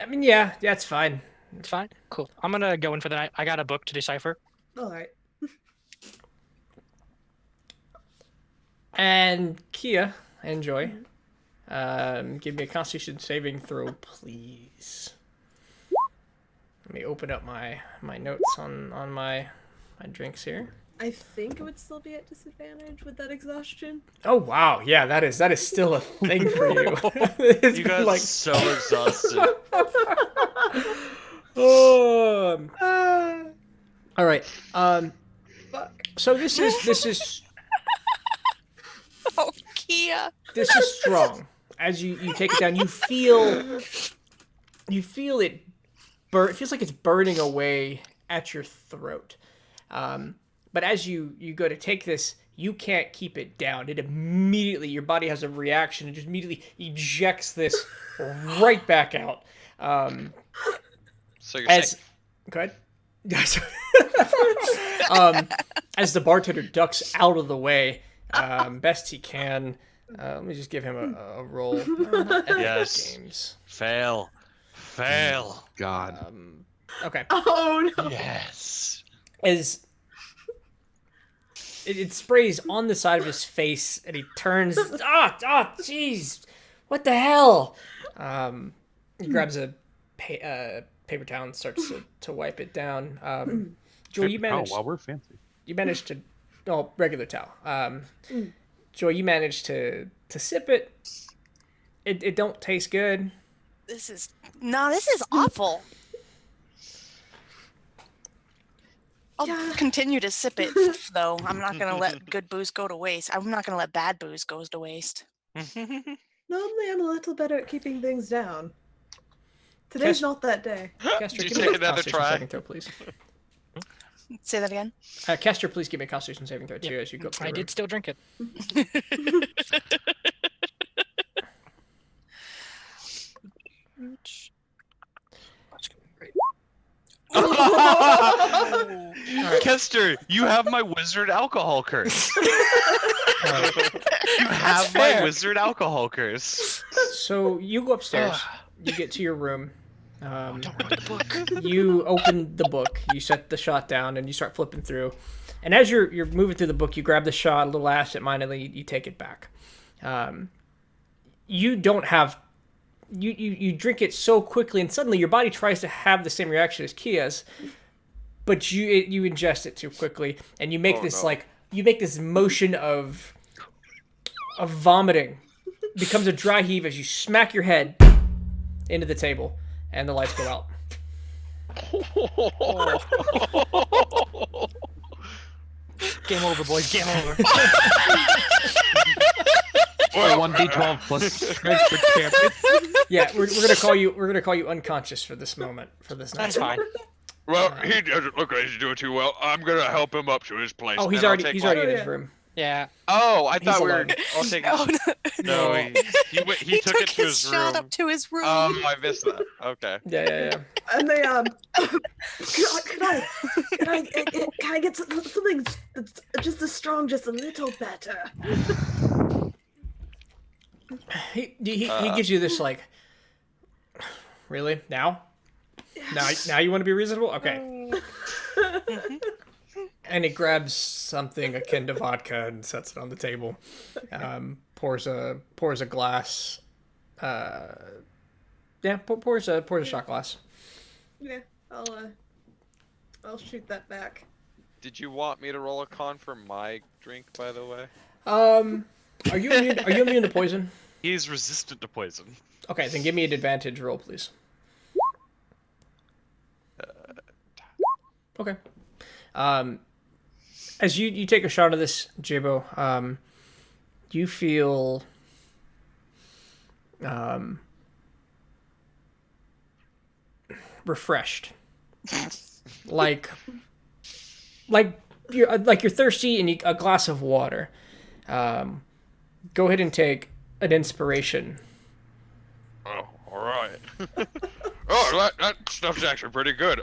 mean, yeah, it's fine. It's fine. Cool. I'm gonna go in for the night. I got a book to decipher. All right. And Kia and Joy, give me a Constitution saving throw, please. Let me open up my notes on my drinks here. I think it would still be at disadvantage with that exhaustion. Oh wow, yeah, that is still a thing for you. It's You been guys so exhausted. all right. Fuck. So this is Oh, Kia. this is strong. As you take it down, you feel it burn. It feels like it's burning away at your throat. But as you go to take this, you can't keep it down. It immediately, your body has a reaction and just immediately ejects this right back out. So you're As safe. go ahead. As the bartender ducks out of the way, best he can. Let me just give him a roll. Yes. Games. Fail. God. Okay. Oh no. Yes. As it sprays on the side of his face, and he turns. Jeez, what the hell? He grabs a paper towel and starts to wipe it down. Joy, you managed. Wow, we're fancy. You managed to, regular towel. Joy, you managed to sip it. It don't taste good. This is awful. I'll continue to sip it, though. I'm not gonna let good booze go to waste. I'm not gonna let bad booze go to waste. Normally, I'm a little better at keeping things down. Today's Kes- not that day. Kester, Did you give me take a another Constitution try? saving throw, please. Say that again. Kester, please give me a Constitution saving throw too as you go up to the I room. did still drink it. That's great. Kester, you have my wizard alcohol curse. Alright. You have my wizard alcohol curse. So you go upstairs. You get to your room. Don't ruin the book. You open the book. You set the shot down, and you start flipping through. And as you're moving through the book, you grab the shot, a little absentmindedly, you take it back. You don't have. You drink it so quickly, and suddenly your body tries to have the same reaction as Kia's, but you ingest it too quickly, and you make you make this motion of vomiting. It becomes a dry heave as you smack your head into the table, and the lights go out. Game over, boys. Game over. Or 1d12 plus strength for champion. Yeah, we're gonna call you unconscious for this moment, for this night. That's fine. Well, he doesn't look like he's doing too well. I'm gonna help him up to his place. Oh, he's And I'll already take he's one. already in his Yeah. room. Yeah. Oh, I He's thought we were alone. all taking. Oh, no. No, he took it to his shot room. up to his room. Oh, I missed that. Okay. Yeah. And they can I get something that's just as strong, just a little better? He gives you this like, really now you want to be reasonable? Okay. And he grabs something akin to vodka and sets it on the table. Pours a glass. Pours a shot glass. Yeah, I'll shoot that back. Did you want me to roll a con for my drink, by the way? Are you immune to poison? He's resistant to poison. Okay, then give me an advantage roll, please. Okay. As you take a shot of this, Jabo, you feel refreshed, like you're thirsty and a glass of water. Go ahead and take an inspiration. Oh, all right. Oh, that stuff's actually pretty good.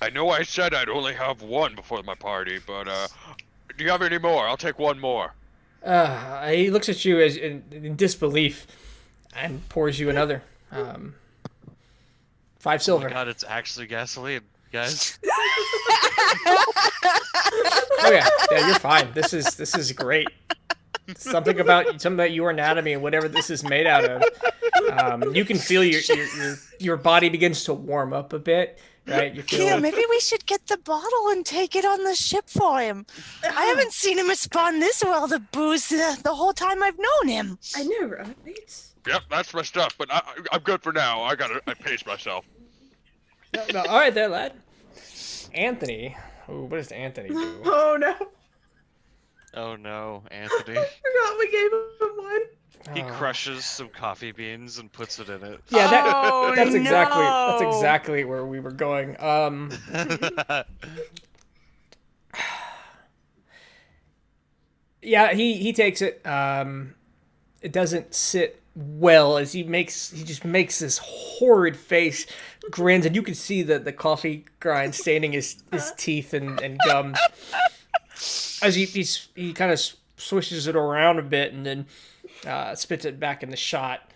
I know I said I'd only have one before my party, but do you have any more? I'll take one more. He looks at you as in disbelief and pours you another. 5 Oh silver. my god, it's actually gasoline, guys. Oh yeah, you're fine. This is great. Something about your anatomy and whatever this is made out of. You can feel your body begins to warm up a bit, right? You feel Yeah, maybe we should get the bottle and take it on the ship for him. I haven't seen him respond this well to booze the whole time I've known him. I know, right? Yep, that's my stuff, but I'm good for now. I paced myself. No, all right there, lad. Anthony. Ooh, what does Anthony do? Oh no! Oh no, Anthony. Forgot we gave him one. He Oh. crushes some coffee beans and puts it in it. Yeah, Oh, that's no. exactly where we were going. Yeah, he takes it. It doesn't sit well as he just makes this horrid face, grins, and you can see the coffee grind staining his teeth and gums. As he kind of swishes it around a bit and then spits it back in the shot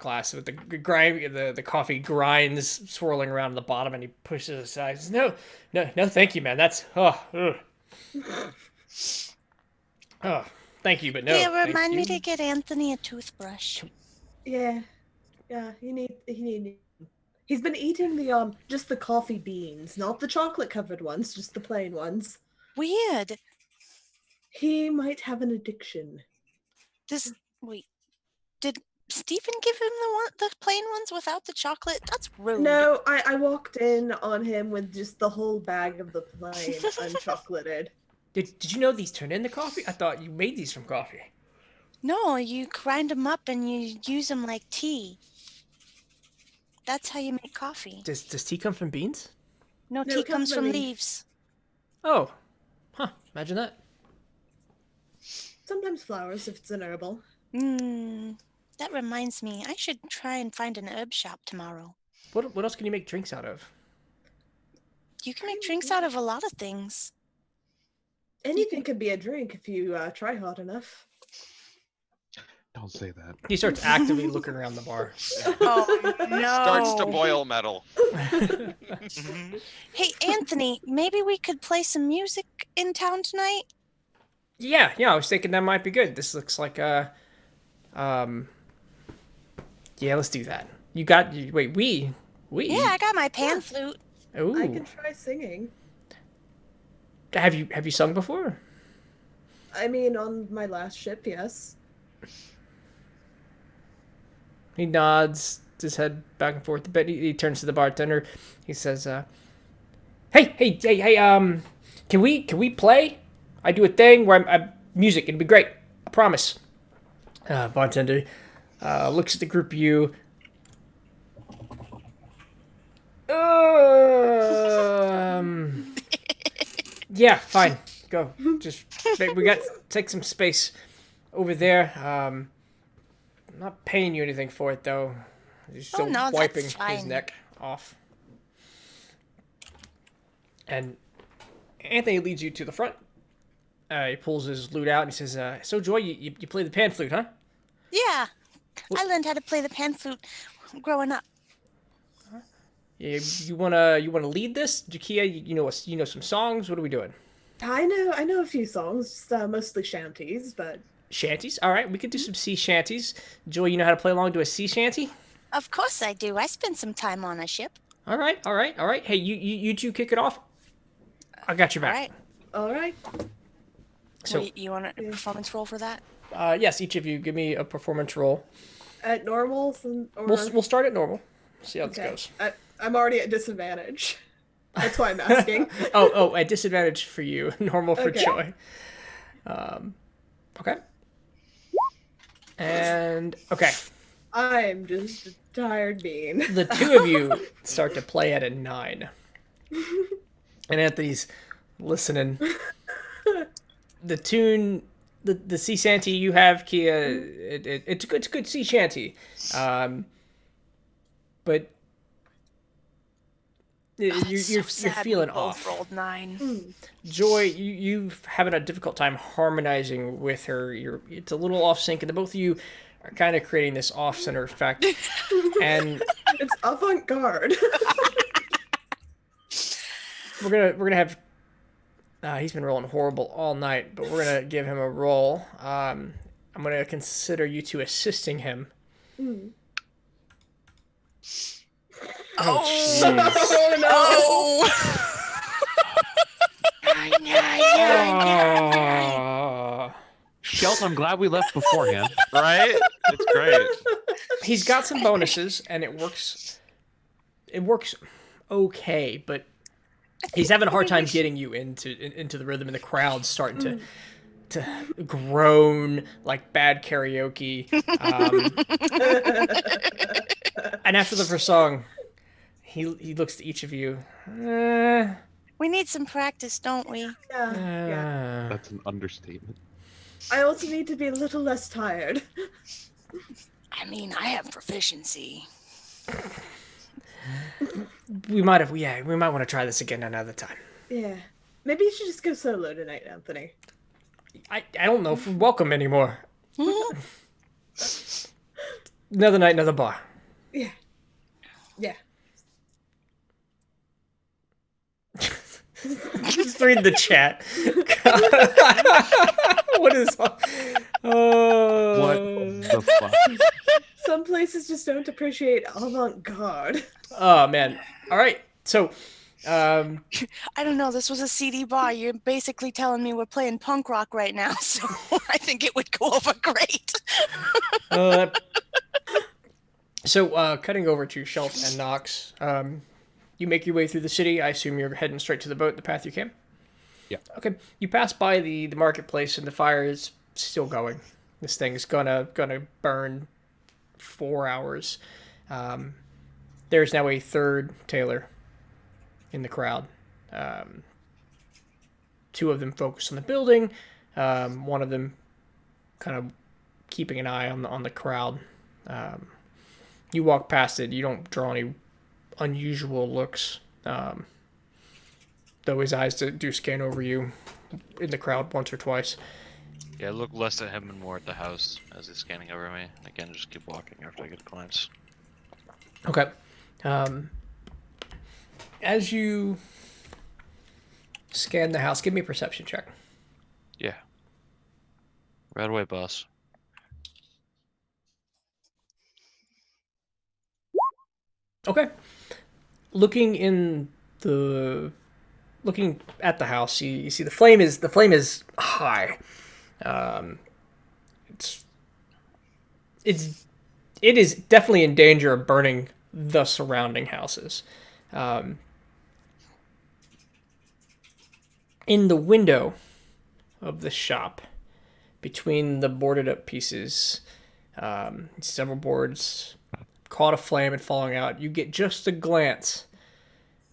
glass with the coffee grinds swirling around the bottom, and he pushes it aside. He says, no, thank you, man. That's thank you, but no. Yeah, thank remind me you. to get Anthony a toothbrush. Yeah, he need. He's been eating the just the coffee beans, not the chocolate covered ones, just the plain ones. Weird. He might have an addiction. Wait, did Stephen give him the plain ones without the chocolate? That's rude. No, I walked in on him with just the whole bag of the plain unchocolated. Did you know these turn into coffee? I thought you made these from coffee. No, you grind them up and you use them like tea. That's how you make coffee. Does tea come from beans? No, No, tea it comes comes from from leaves. leaves. Oh, imagine that. Sometimes flowers if it's an herbal. That reminds me, I should try and find an herb shop tomorrow. What else can you make drinks out of? You can make drinks out of a lot of things. Anything could be a drink if you try hard enough. Don't say that. He starts actively looking around the bar. Oh, no. Starts to boil metal. Hey, Anthony, maybe we could play some music in town tonight? Yeah, I was thinking that might be good. This looks like yeah, let's do that. You got we. Yeah, I got my pan flute. Ooh. I can try singing. Have you sung before? I mean, on my last ship, yes. He nods his head back and forth a bit. He turns to the bartender. He says, "Hey, can we play? I do a thing where I'm music. It'd be great. I promise." Bartender looks at the group of you. Yeah, fine. Go. Just we got take some space over there. I'm not paying you anything for it though. He's still no, that's wiping his fine. neck off. And Anthony leads you to the front. He pulls his lute out and he says, "So Joy, you play the pan flute, huh?" Yeah, I learned how to play the pan flute growing up. You wanna lead this, Jakia? You know some songs. What are we doing? I know a few songs, mostly shanties, but Shanties. All right, we could do some sea shanties. Joy, you know how to play along to a sea shanty? Of course I do. I spent some time on a ship. All right. Hey, you two kick it off. I got your All back. right. all right. So, You want a performance roll for that? yes, each of you give me a performance roll. At normal, or We'll start at normal. See how okay. this goes. I'm already at disadvantage. That's why I'm asking. Oh, a disadvantage for you. Normal for Okay. Joy. Okay. And okay, I'm just a tired bean. the two of you start to play at a 9, and Anthony's listening. The tune, the sea shanty you have, Kia, it's a good sea shanty, but You're sad feeling we both off. rolled 9. Mm. Joy, you having a difficult time harmonizing with her. It's a little off sync, and the both of you are kind of creating this off center effect. And It's avant-garde. we're gonna have. He's been rolling horrible all night, but we're gonna give him a roll. I'm gonna consider you two assisting him. Mm. Oh, Oh no! jeez. Shelt, I'm glad we left beforehand. Right? It's great. He's got some bonuses, and it works. It works okay, but he's having a hard time getting you into the rhythm, and the crowd's starting to groan like bad karaoke. And after the first song, he looks to each of you. We need some practice, don't we? Yeah. That's an understatement. I also need to be a little less tired. I mean, I have proficiency. We might want to try this again another time. Yeah. Maybe you should just go solo tonight, Anthony. I don't know if we're welcome anymore. Another night, another bar. Yeah. Yeah. Just read the chat. What is? What the fuck? Some places just don't appreciate avant-garde. Oh man! All right, so I don't know. This was a CD bar. You're basically telling me we're playing punk rock right now, so I think it would go over great. Cutting over to Shelt and Nox, you make your way through the city. I assume you're heading straight to the boat, the path you came? Yeah. Okay. You pass by the marketplace, and the fire is still going. This thing's gonna burn 4 hours. There's now a third tailor in the crowd. Two of them focused on the building. One of them kind of keeping an eye on the crowd. You walk past it. You don't draw any unusual looks. Though his eyes do scan over you in the crowd once or twice. Yeah, look less at him and more at the house as he's scanning over me. Again, just keep walking after I get a glance. Okay. As you scan the house, give me a perception check. Yeah. Right away, boss. Okay. Looking at the house, you see the flame is high. It is definitely in danger of burning the surrounding houses. In the window of the shop, between the boarded up pieces, several boards caught aflame and falling out. You get just a glance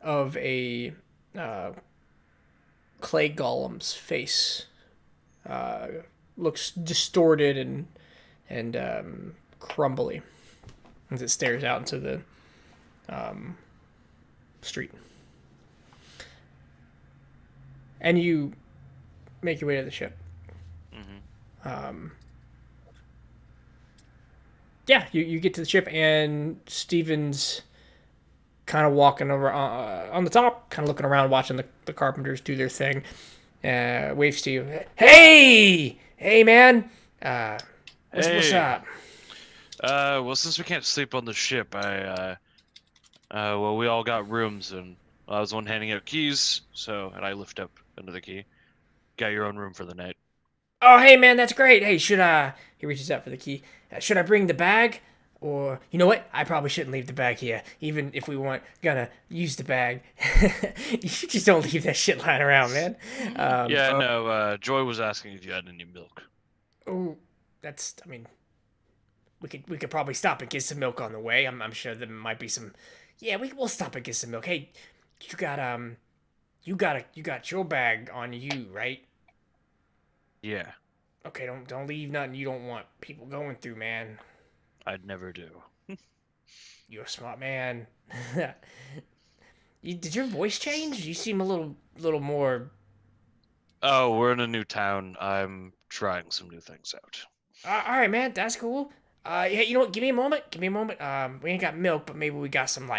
of a clay golem's face. Looks distorted and crumbly as it stares out into the street. And you make your way to the ship. Mm-hmm. Yeah, you get to the ship, and Steven's kind of walking over on the top, kind of looking around, watching the carpenters do their thing. Waves to you. Hey, man. What's up? Well, since we can't sleep on the ship, we all got rooms, and I was the one handing out keys, and I lift up another key. Got your own room for the night. Oh, hey, man, that's great. Hey, he reaches out for the key. Should I bring the bag? Or, you know what? I probably shouldn't leave the bag here, even if we weren't gonna use the bag. You just don't leave that shit lying around, man. Joy was asking if you had any milk. Oh, we could probably stop and get some milk on the way. I'm sure there might be some. Yeah, we'll stop and get some milk. Hey, you got your bag on you, right? Yeah. Okay, don't leave nothing you don't want people going through, man. I'd never do. You're a smart man. Did your voice change? You seem a little more. Oh, we're in a new town. I'm trying some new things out. All right, man. That's cool. Yeah. You know what? Give me a moment. Give me a moment. We ain't got milk, but maybe we got some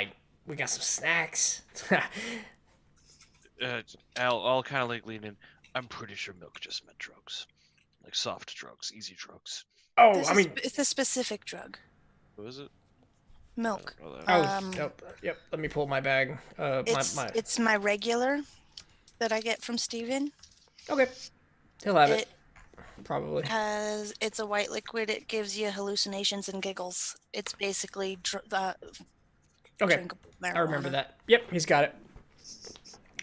snacks. I'll kind of like lean in. I'm pretty sure milk just meant drugs, like soft drugs, easy drugs. Oh, I mean. It's a specific drug. What is it? Milk. I don't know Oh, that. yep. Let me pull my bag. My. It's my regular that I get from Steven. Okay. He'll have it. Probably. It's a white liquid. It gives you hallucinations and giggles. It's basically Okay. drinkable marijuana. I remember that. Yep, he's got it.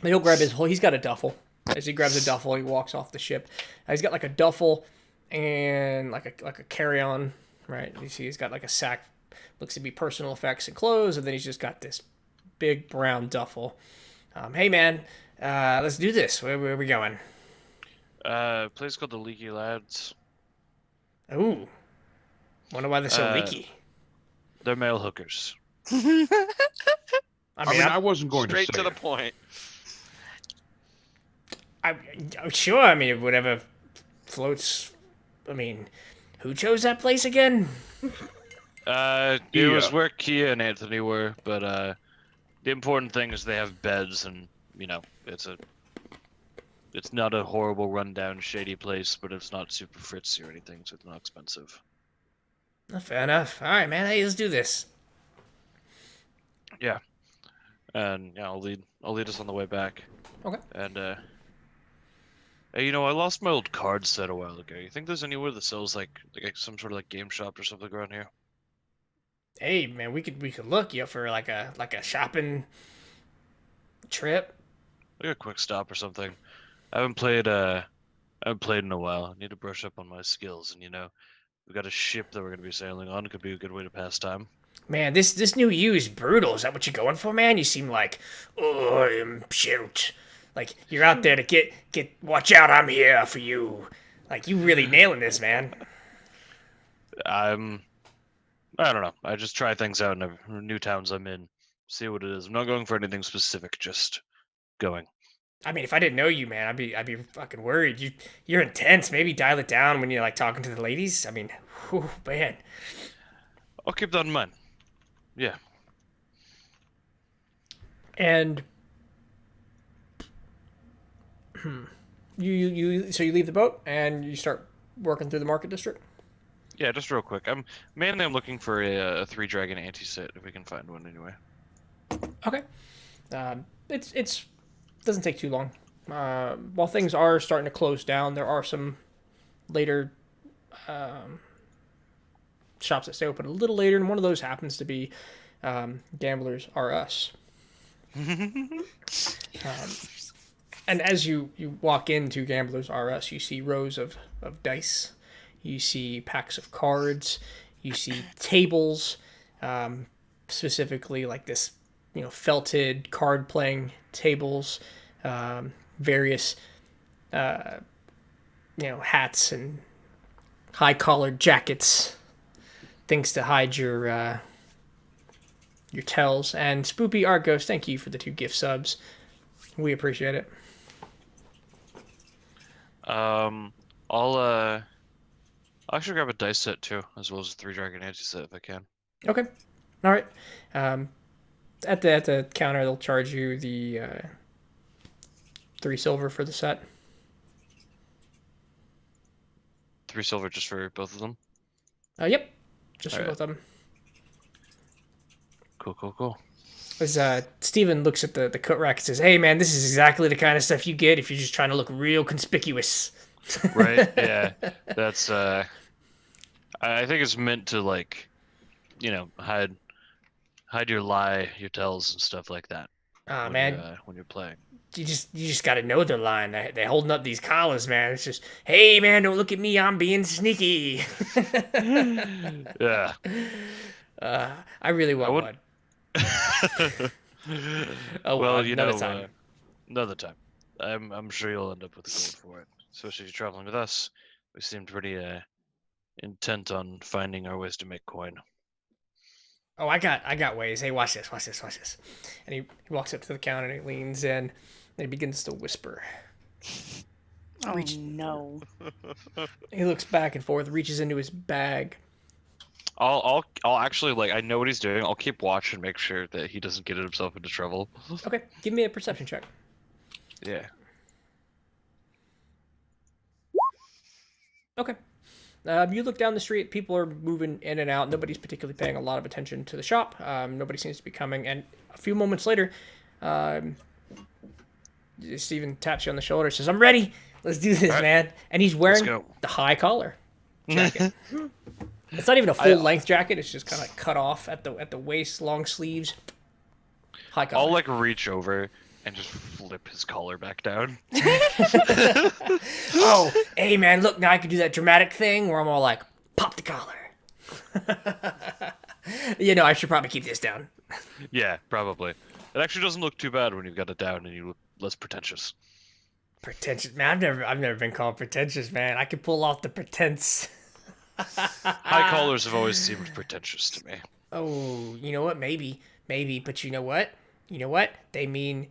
He'll grab he's got a duffel. As he grabs a duffel, he walks off the ship. He's got like a duffel and like a carry-on, right? You see he's got like a sack, looks to be personal effects and clothes, and then he's just got this big brown duffel. Hey man, let's do this. Where are we going? Place called the Leaky Lads. Ooh. Wonder why they're so leaky. They're male hookers. I mean, I wasn't going Straight to to say the it. point. Sure, I mean, whatever floats. I mean, who chose that place again? It was where Kia and Anthony were, but the important thing is they have beds, and you know, it's not a horrible, rundown, shady place, but it's not super fritzy or anything, so it's not expensive. Fair enough. All right, man. Hey, let's do this. Yeah, and yeah, I'll lead us on the way back. Okay. And hey, you know, I lost my old card set a while ago. You think there's anywhere that sells like some sort of like game shop or something around here? Hey, man, we could look you up for like a shopping trip. Like a quick stop or something. I haven't played in a while. I need to brush up on my skills, and you know, we've got a ship that we're gonna be sailing on. It could be a good way to pass time. Man, this new you is brutal. Is that what you're going for, man? You seem like, oh, shoot. Like you're out there to get watch out, I'm here for you. Like you really nailing this, man. I don't know. I just try things out in the new towns I'm in. See what it is. I'm not going for anything specific, just going. I mean, if I didn't know you, man, I'd be fucking worried. You're intense. Maybe dial it down when you're like talking to the ladies. I mean, whew, man. I'll keep that in mind. Yeah. And you so you leave the boat and you start working through the market district. Yeah, just real quick. I'm looking for a 3-dragon anti-set if we can find one anyway. Okay. It's doesn't take too long. While things are starting to close down, there are some later shops that stay open a little later, and one of those happens to be Gamblers R Us. And as you walk into Gamblers R Us, you see rows of dice. You see packs of cards. You see tables, specifically like this, felted card playing tables, various, hats and high collared jackets, things to hide your tells. And Spoopy Argos, thank you for the 2 gift subs. We appreciate it. I'll actually grab a dice set too, as well as a 3-dragon anti-set if I can. Okay. All right. At the counter, they'll charge you the 3 silver for the set. 3 silver just for both of them? Yep. Just for All right. both of them. Cool. As Steven looks at the coat rack and says, "Hey man, this is exactly the kind of stuff you get if you're just trying to look real conspicuous." Right? Yeah. That's I think it's meant to hide your tells and stuff like that. Ah, when man, when you're playing. you just got to know they're lying. They're holding up these collars, man. It's just, "Hey man, don't look at me. I'm being sneaky." Yeah. I really want would- one. Well, another time. Another time. I'm sure you'll end up with the gold for it. Especially if you're traveling with us. We seem pretty intent on finding our ways to make coin. Oh, I got ways. Hey, watch this, watch this, watch this. And he walks up to the counter and he leans in and he begins to whisper. Oh Reach- no. He looks back and forth, reaches into his bag. I'll actually like I know what he's doing. I'll keep watch and make sure that he doesn't get himself into trouble. Okay, give me a perception check. Yeah. Okay. You look down the street. People are moving in and out. Nobody's particularly paying a lot of attention to the shop. Nobody seems to be coming. And a few moments later, Steven taps you on the shoulder and says, I'm ready. Let's do this, man. And he's wearing go. the high collar jacket. It's not even a full length jacket. It's just kind of cut off at the waist, long sleeves. High collar. I'll like reach over and just flip his collar back down. Oh, hey man, look, now I can do that dramatic thing where I'm all like, pop the collar. I should probably keep this down. Yeah, probably. It actually doesn't look too bad when you've got it down and you look less pretentious. Pretentious, man. I've never been called pretentious, man. I can pull off the pretense. High collars have always seemed pretentious to me. Oh, you know what? Maybe, but you know what? They mean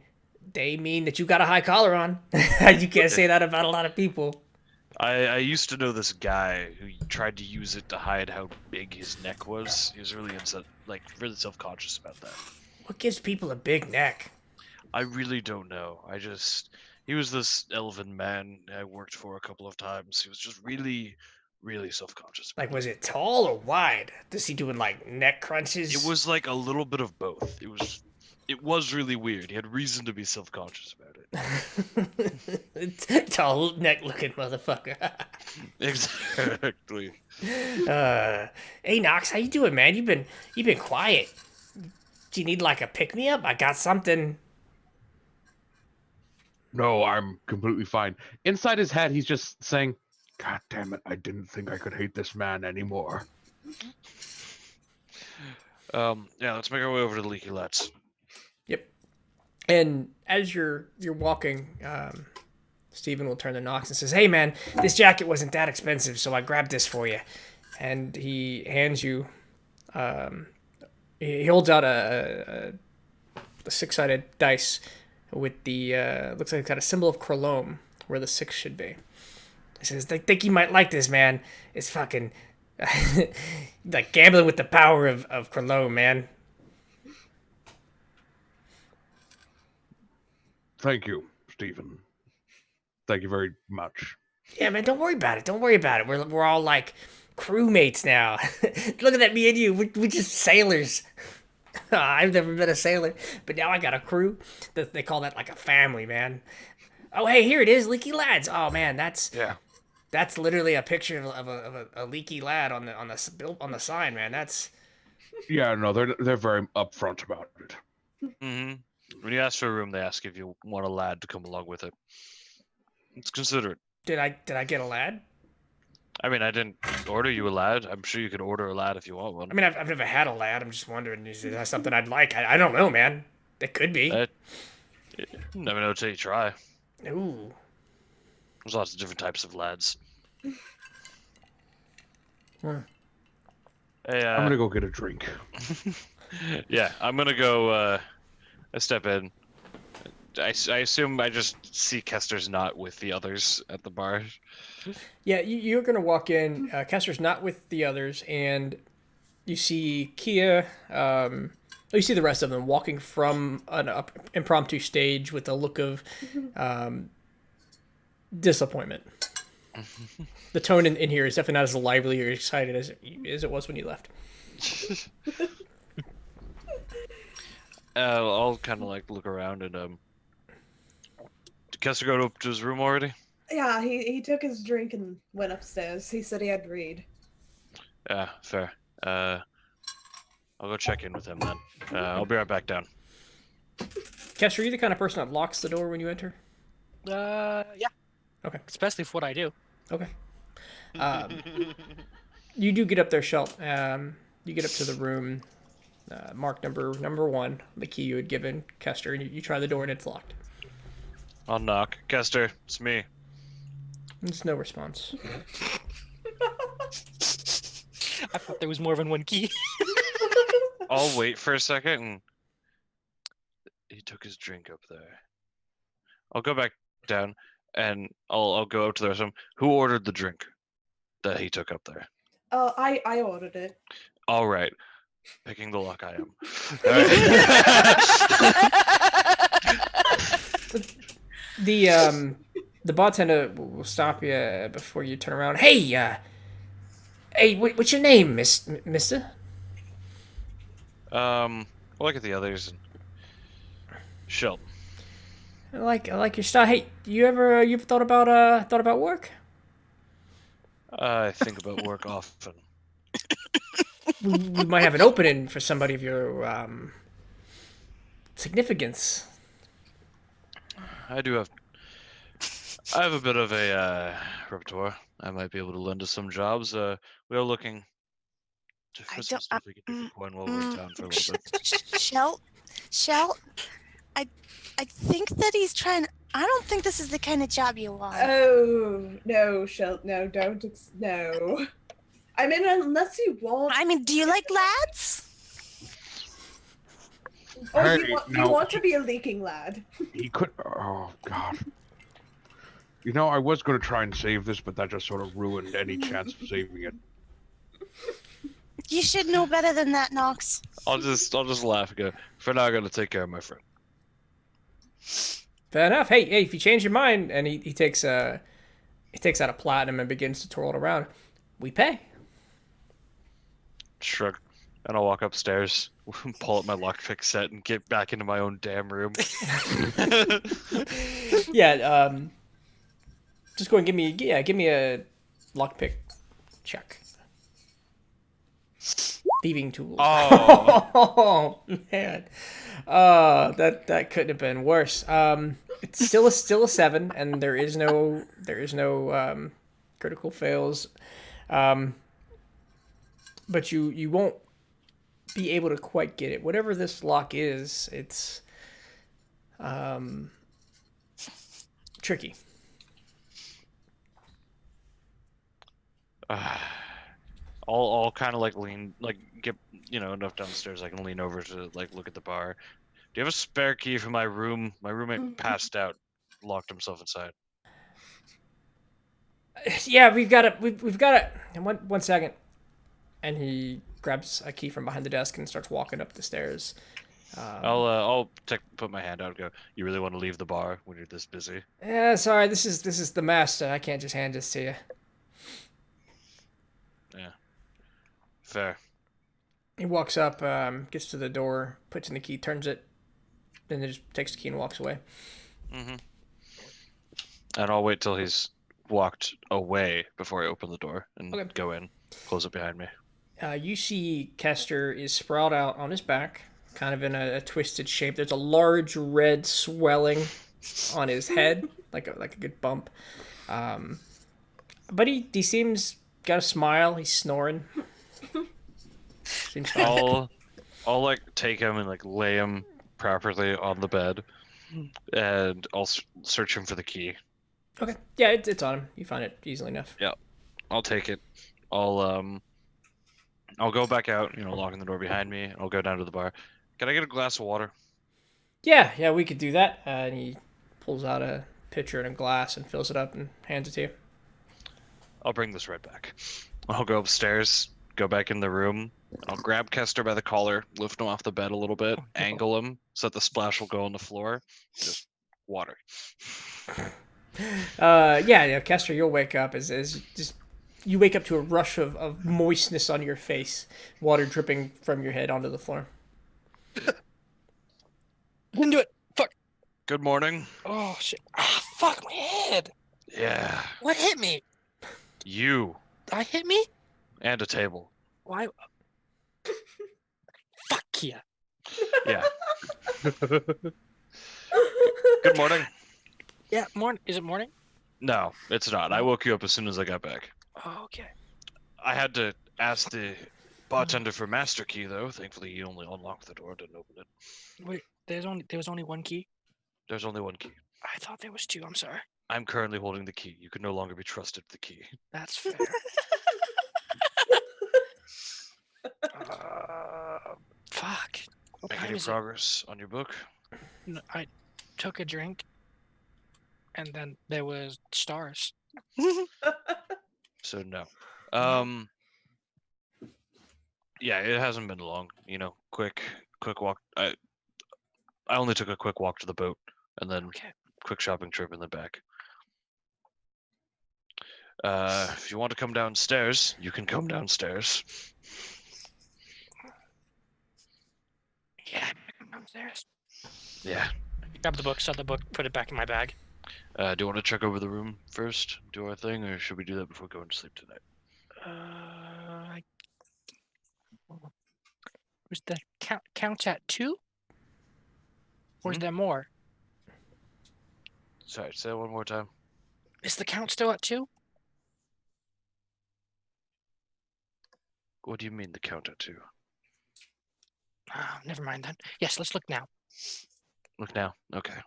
that you got a high collar on. You can't say that about a lot of people. I used to know this guy who tried to use it to hide how big his neck was. He was really really self-conscious about that. What gives people a big neck? I really don't know. He was this elven man I worked for a couple of times. He was just really, really self-conscious. Like, was it tall or wide? Is he doing like neck crunches? It was like a little bit of both. It was really weird. He had reason to be self-conscious about it. Tall neck looking motherfucker. Exactly. Hey Knox, how you doing, man? You've been quiet. Do you need like a pick me up? I got something. No, I'm completely fine. Inside his head, he's just saying, God damn it, I didn't think I could hate this man anymore. Yeah, let's make our way over to the Leaky Lats. Yep. And as you're walking, Steven will turn to Knox and says, hey man, this jacket wasn't that expensive, so I grabbed this for you. And he hands you, he holds out a six-sided dice with the, looks like it's got a symbol of Chrolome where the 6 should be. He says, I think you might like this, man. It's fucking, like gambling with the power of Chrolome, man. Thank you, Stephen. Thank you very much. Yeah, man, don't worry about it. We're all like crewmates now. Look at that, me and you. We're just sailors. I've never been a sailor, but now I got a crew. They call that like a family, man. Oh, hey, here it is, Leaky Lads. Oh man, that's literally a picture of a leaky lad on the sign, man. That's Yeah, no, they're very upfront about it. Mm-hmm. When you ask for a room, they ask if you want a lad to come along with it. It's considerate. Did I get a lad? I mean, I didn't order you a lad. I'm sure you could order a lad if you want one. I mean, I've never had a lad. I'm just wondering, is that something I'd like? I don't know, man. It could be. Never know till you try. Ooh. There's lots of different types of lads. Hmm. Hey, I'm gonna go get a drink. Yeah, I'm gonna go. I step in. I assume I just see Kester's not with the others at the bar. Yeah, you're gonna walk in. Kester's not with the others, and you see Kia. You see the rest of them walking from an impromptu stage with a look of disappointment. The tone in here is definitely not as lively or excited as it was when you left. I'll kind of like look around and Did Kester go up to his room already? Yeah, he took his drink and went upstairs. He said he had to read. Yeah, fair. I'll go check in with him then. I'll be right back down. Kester, are you the kind of person that locks the door when you enter? Yeah. Okay. Especially for what I do. Okay. You do get up there, Shelt. You get up to the room marked number 1, the key you had given Kester, and you try the door and it's locked. I'll knock. Kester, it's me. There's no response. I thought there was more than one key. I'll wait for a second. And he took his drink up there. I'll go back down, and I'll go up to the rest of them. Who ordered the drink that he took up there? I ordered it. All right, picking the lock I am. The bartender will stop you before you turn around. Hey, what's your name, Mister? I'll look at the others. And... Shelton. I like your style. Hey, you ever thought about work? I think about work often. We might have an opening for somebody of your significance. I have a bit of a repertoire. I might be able to lend us some jobs. We are looking for some stuff we can do for coin while we're in town for a little bit. Shell, I think that he's trying. I don't think this is the kind of job you want. Oh no, no, don't. No. I mean, unless you want. I mean, do you like lads? Oh, Hey, you want to be a leaking lad? He could. Oh God. You know, I was going to try and save this, but that just sort of ruined any chance of saving it. You should know better than that, Knox. I'll just laugh and go. For now, I gotta take care of my friend. Fair enough. Hey, if you change your mind, and he takes out a platinum and begins to twirl it around, we pay. Shrug. And I'll walk upstairs, pull up my lockpick set, and get back into my own damn room. Yeah. Just go and give me a lockpick check. Thieving tools. Oh. Oh man. That couldn't have been worse. It's still a 7, and there is no critical fails. But you won't be able to quite get it. Whatever this lock is, it's tricky. I'll kind of like lean, like get enough downstairs I can lean over to like look at the bar. Do you have a spare key for my room? My roommate passed out, locked himself inside. Yeah, we've got it. And one second. And he grabs a key from behind the desk and starts walking up the stairs. I'll put my hand out and go. You really want to leave the bar when you're this busy? Yeah, sorry. This is the master. I can't just hand this to you. Yeah. Fair. He walks up, gets to the door, puts in the key, turns it, then just takes the key and walks away. Mm-hmm. And I'll wait till he's walked away before I open the door and go in, close it behind me. You see Kester is sprawled out on his back, kind of in a twisted shape. There's a large red swelling on his head, like a good bump. But he seems got a smile. He's snoring. Seems fine. I'll like take him and like lay him properly on the bed, and I'll search him for the key. Okay. Yeah, it's on him. You find it easily enough. Yeah, I'll take it. I'll go back out, locking the door behind me, and I'll go down to the bar. Can I get a glass of water? Yeah, we could do that. And he pulls out a pitcher and a glass and fills it up and hands it to you. I'll bring this right back. I'll go upstairs, go back in the room. I'll grab Kester by the collar, lift him off the bed a little bit, angle him so that the splash will go on the floor. Just water. Yeah, Kester, you'll wake up as just you wake up to a rush of moistness on your face, water dripping from your head onto the floor. Didn't do it. Fuck. Good morning. Oh shit. Ah, fuck my head. Yeah. What hit me? You. I hit me? And a table. Why? Fuck yeah. Yeah. Good morning. Yeah, morning. Is it morning? No, it's not. I woke you up as soon as I got back. Oh, okay. I had to ask the bartender for master key, though. Thankfully, he only unlocked the door, didn't open it. Wait, there was only one key? There's only one key. I thought there was 2. I'm sorry. I'm currently holding the key. You can no longer be trusted with the key. That's fair. Fuck. any was it? progress on your book? I took a drink, and then there was stars. So no. No. Yeah, it hasn't been long. You know, quick walk. I only took a quick walk to the boat, and then Okay. quick shopping trip in the back. If you want to come downstairs, you can come downstairs. Yeah, I'm downstairs. Yeah. Grab the book, shut the book, put it back in my bag. Do you want to check over the room first, do our thing, or should we do that before going to sleep tonight? Was the count at 2? Or is Hmm? there more? Sorry, say that one more time. Is the count still at 2? What do you mean the count at 2? Never mind then. Yes, let's look now. Look now. Okay.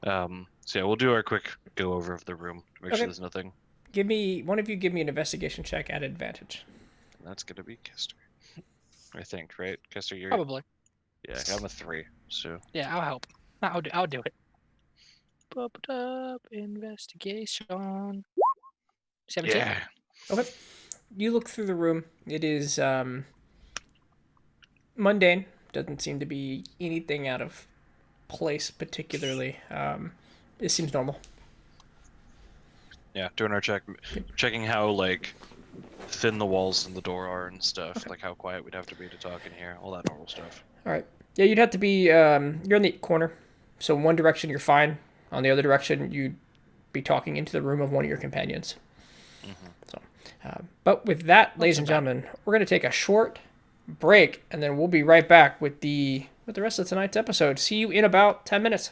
So yeah, we'll do our quick go over of the room. Make Okay. sure there's nothing. One of you give me an investigation check at advantage. That's gonna be Kester. I think, right? Kester, you're Probably. yeah. I'm a 3. So Yeah, I'll help. I'll do it. Popped up investigation. 17. yeah. Okay. You look through the room. It is mundane. Doesn't seem to be anything out of place particularly. It seems normal. Yeah, doing our checking how like thin the walls and the door are and stuff, like how quiet we'd have to be to talk in here, all that normal stuff. All right. Yeah, you'd have to be. You're in the corner, so in one direction you're fine. On the other direction, you'd be talking into the room of one of your companions. Mm-hmm. So, but with that, ladies so and bad. gentlemen, we're gonna take a short break, and then we'll be right back with the rest of tonight's episode. See you in about 10 minutes.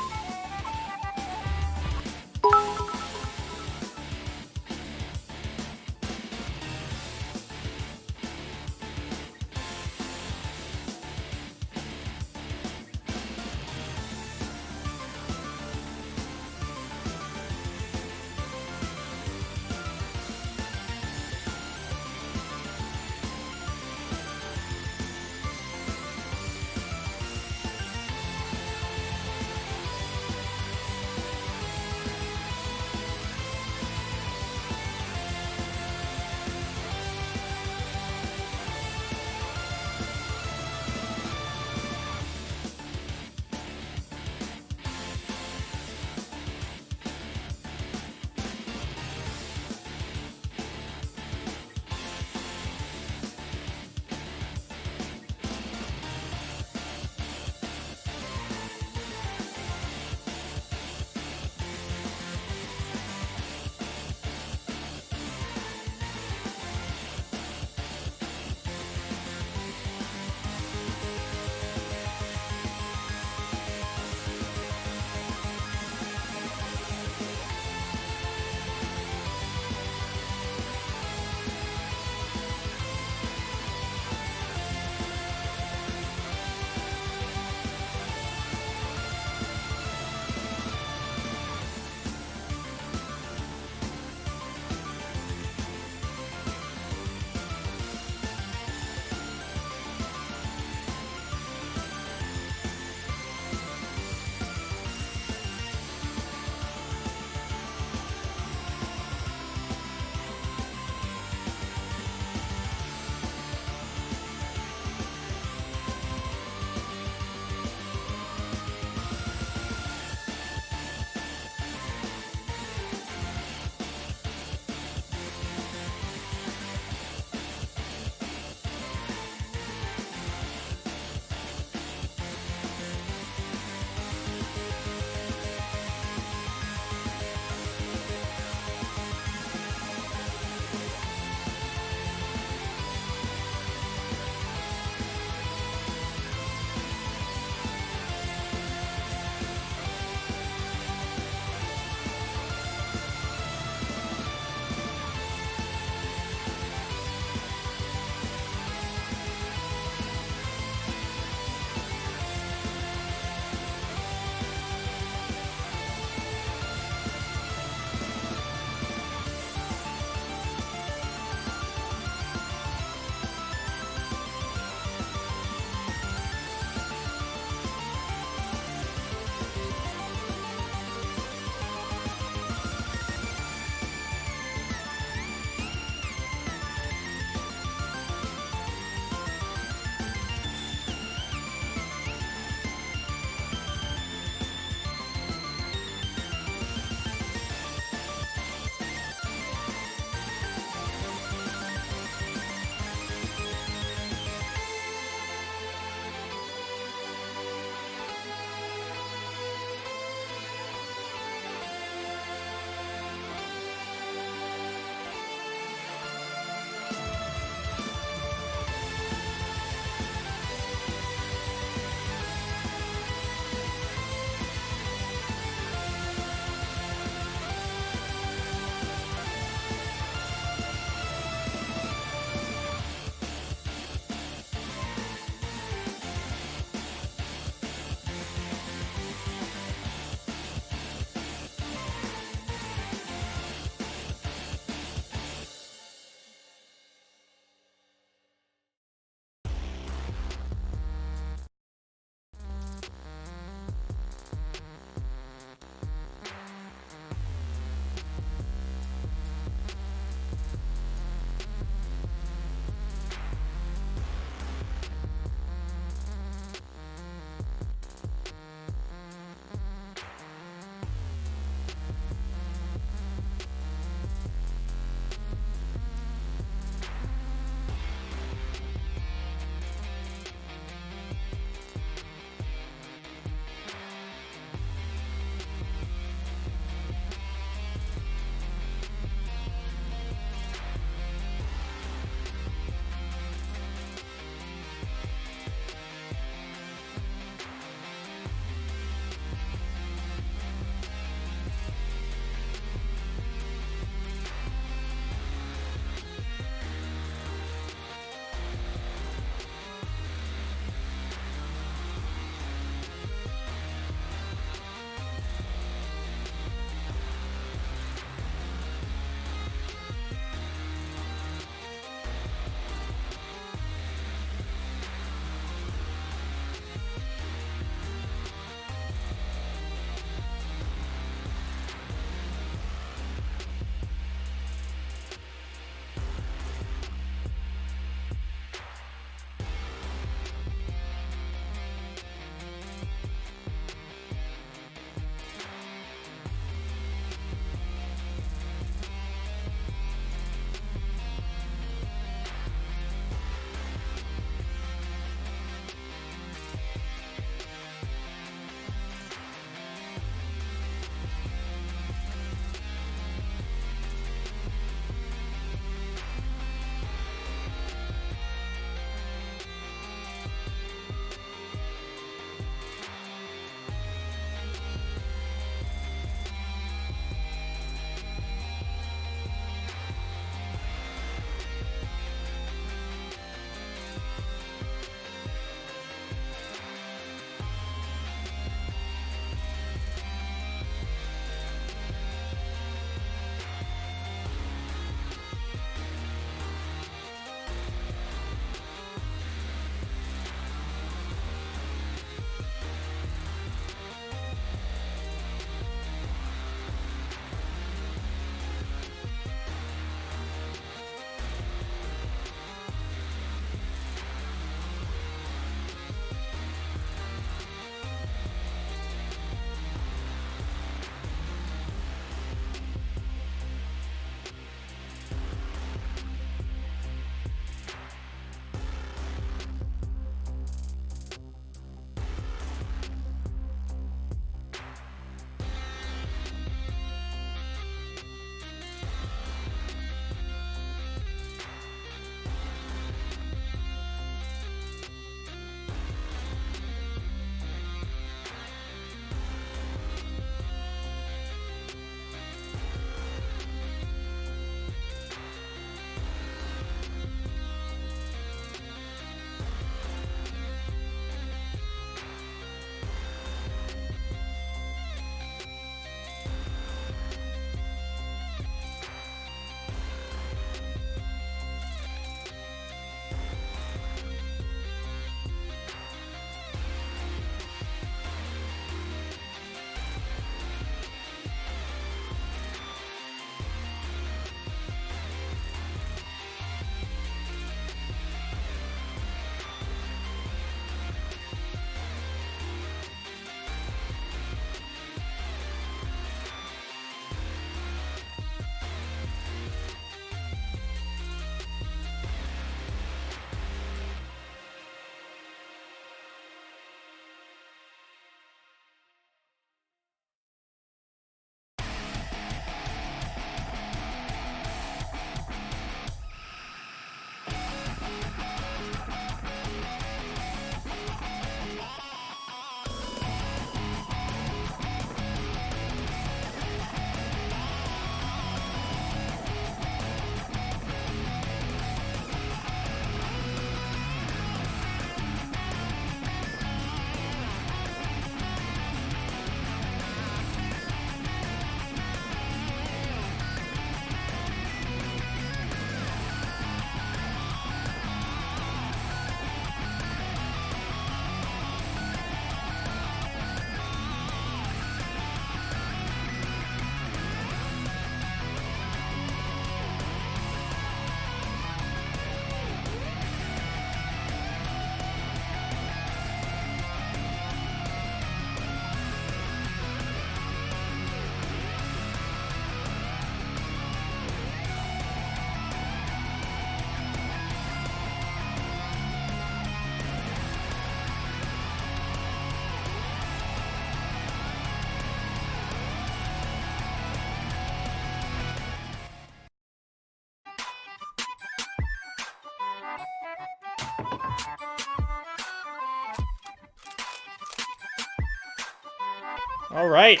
All right,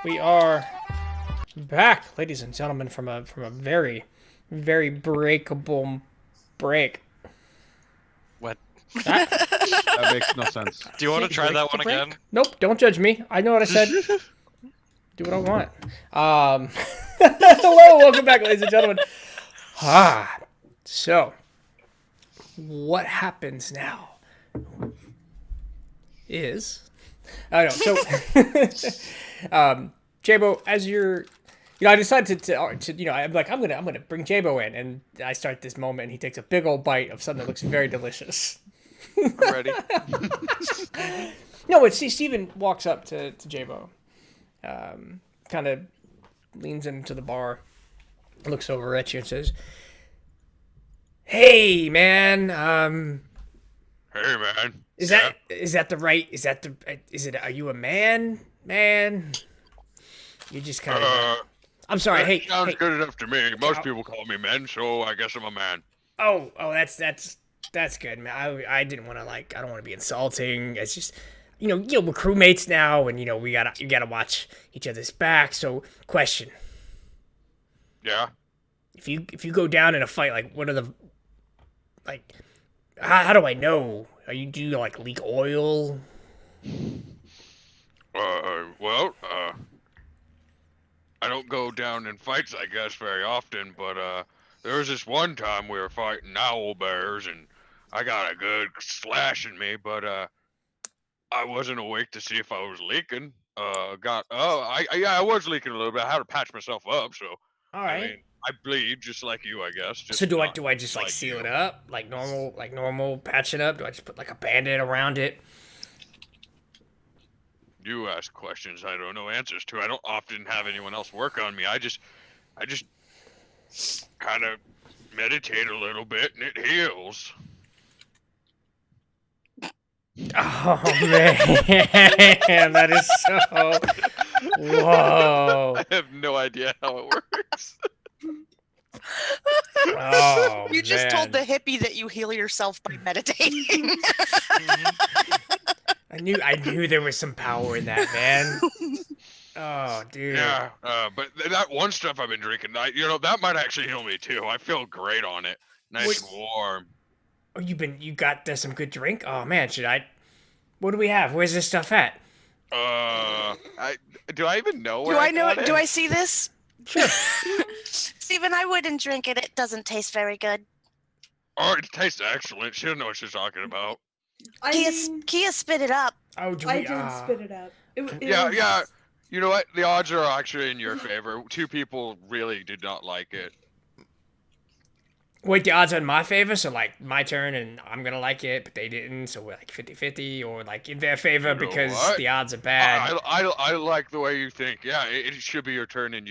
we are back, ladies and gentlemen, from a very, very breakable break. What? That makes no sense. Do you want to Can't try break that the one break? again? Nope, don't judge me. I know what I said. Do what I want. Hello, welcome back, ladies and gentlemen. So, what happens now is, I don't know. So, Jabo, as you're, I decided to, I'm like, I'm gonna bring Jabo in, and I start this moment, and he takes a big old bite of something that looks very delicious. I'm ready. No, it's Steven walks up to Jabo, kind of leans into the bar, looks over at you and says, "Hey, man, Hey, man. is that the right? Is it? Are you a man? Man, you just kind of. I'm sorry. That Hey, sounds hey. good enough to me. Most Cow- people call me men, so I guess I'm a man. Oh, that's good, man. I didn't want to I don't want to be insulting. It's just, we're crewmates now, and you gotta watch each other's back. So, question: Yeah. if you go down in a fight, what are the how do I know? Do you leak oil? Well, I don't go down in fights, I guess, very often, but there was this one time we were fighting owl bears, and I got a good slash in me, but I wasn't awake to see if I was leaking. I was leaking a little bit. I had to patch myself up, so All I right. mean, I bleed just like you, I guess. So do not I just like seal you. it up like normal patching up? Do I just put a band-aid around it? You ask questions I don't know answers to. I don't often have anyone else work on me. I just kind of meditate a little bit and it heals. Oh man, that is so. Whoa. I have no idea how it works. Oh You just told the man. hippie that you heal yourself by meditating. I knew there was some power in that, man. Oh, dude. Yeah, but that one stuff I've been drinking, that might actually heal me too. I feel great on it, nice and warm. Oh, you got there's some good drink? Oh man, should I? What do we have? Where's this stuff at? Do I even know where Do I know got it? it? Do I see this? Sure. Steven, I wouldn't drink it. It doesn't taste very good. Oh, it tastes excellent. She doesn't know what she's talking about. Kia spit it up. Oh, do I we? did spit it up. It Yeah, was- yeah. You know what? The odds are actually in your favor. 2 people really did not like it. Wait, the odds are in my favor, so my turn and I'm gonna like it, but they didn't, so we're 50-50, or in their favor You know because what? the odds are bad. I like the way you think. Yeah, it should be your turn, and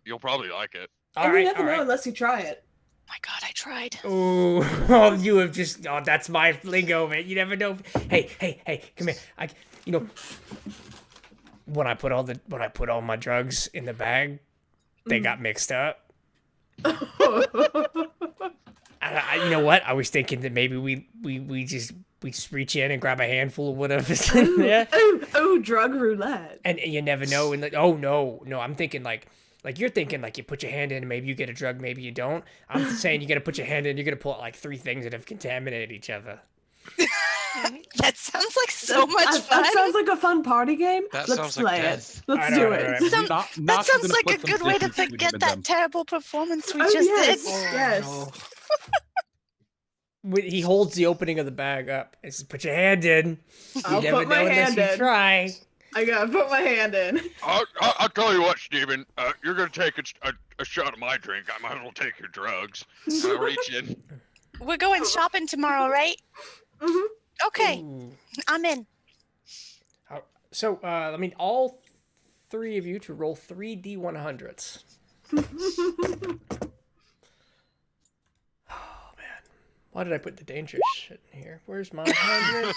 you'll probably like it. All and you right, never all know right. unless you try it. My God, I tried. Ooh, oh, you have just. Oh, that's my lingo, man. You never know. Hey, come here. When I put all my drugs in the bag, they got mixed up. You know what? I was thinking that maybe we just reach in and grab a handful of whatever's in there, oh, drug roulette. and you never know. And oh no, I'm thinking like you're thinking you put your hand in and maybe you get a drug, maybe you don't. I'm saying you gotta put your hand in, you're gonna pull out 3 things that have contaminated each other. That sounds like so much fun. That sounds like a fun party game. That Let's sounds like play it. death. Let's Alright, do alright, it. alright. That sounds like a good way to forget that terrible performance we Oh, just yes. did. Yes. He holds the opening of the bag up and says, "Put your hand in. You I'll never put my know unless hand you in. try." I gotta put my hand in. I'll tell you what, Steven. You're gonna take a shot of my drink. I might as well take your drugs. I'll reach in. We're going shopping tomorrow, right? Mhm. Okay, Ooh. I'm in. So, all 3 of you to roll 3 D100s. Oh, man. Why did I put the dangerous shit in here? Where's my 100?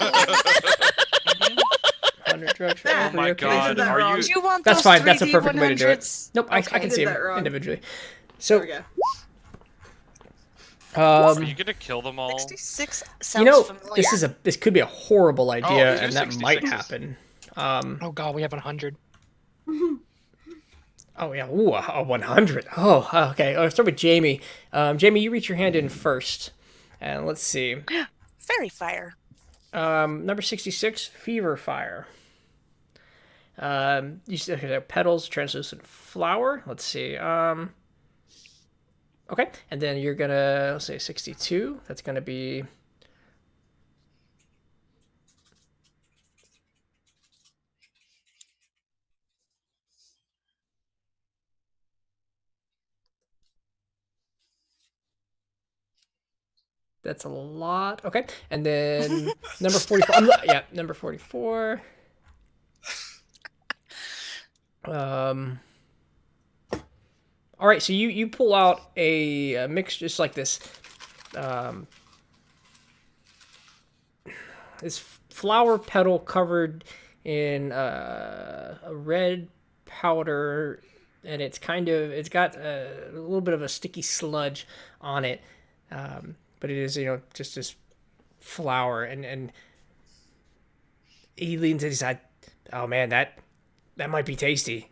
100 drugs for Oh every my occasion. God, that are wrong. you? Do you want That's those fine. That's a 3D perfect way to do it. 100s? Nope, I Okay. can I see did them that wrong. individually. There So, we go. Are you gonna kill them all? 66 sounds familiar. this could be a horrible idea, we do and that might 66s. happen. Oh god, we have 100. Oh yeah, ooh, a 100. Oh, okay. I'll start with Jamie. Jamie, you reach your hand in first, and let's see. Fairy fire. Number 66, fever fire. You see okay, petals, translucent flower. Let's see. Okay, and then you're gonna let's say 62. That's gonna be. That's a lot. Okay, and then number 44. Yeah, number 44. All right, so you pull out a mix just like this. This flower petal covered in a red powder, and it's got a little bit of a sticky sludge on it, but it is just this flower, and he leans in his side. Oh man, that might be tasty.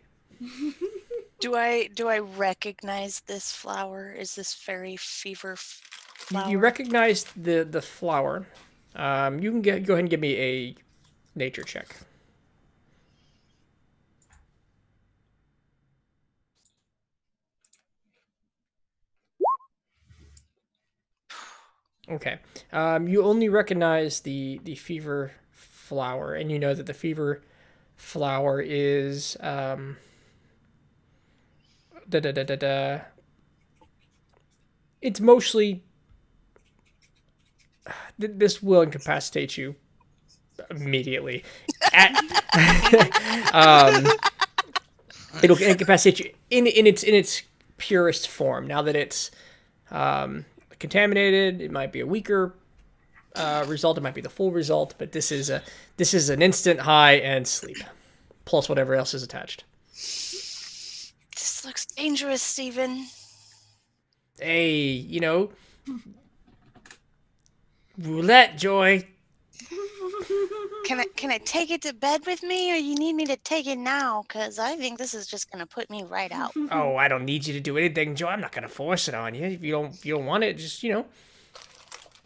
Do I recognize this flower? Is this fairy fever flower? You recognize the flower. You can go ahead and give me a nature check. Okay. You only recognize the fever flower, and you know that the fever flower is It's mostly this will incapacitate you immediately. It'll incapacitate you in its purest form. Now that it's contaminated, it might be a weaker result. It might be the full result, but this is an instant high and sleep, plus whatever else is attached. This looks dangerous, Steven. Hey, roulette, Joy. Can I take it to bed with me, or you need me to take it now? Cause I think this is just gonna put me right out. Oh, I don't need you to do anything, Joy. I'm not gonna force it on you. If you don't want it, just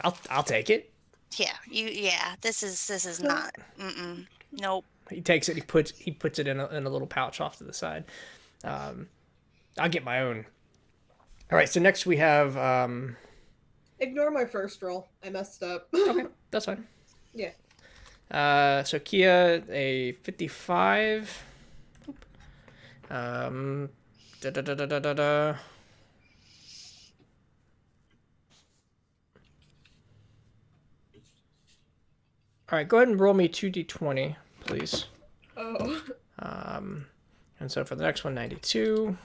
I'll take it. Yeah. This is not. Nope. He takes it. He puts it in a little pouch off to the side. I'll get my own. All right. So next we have. Ignore my first roll. I messed up. Okay, that's fine. Yeah. So Kia, a 55. All right, go ahead and roll me 2d20, please. Oh. And so for the next one, 92.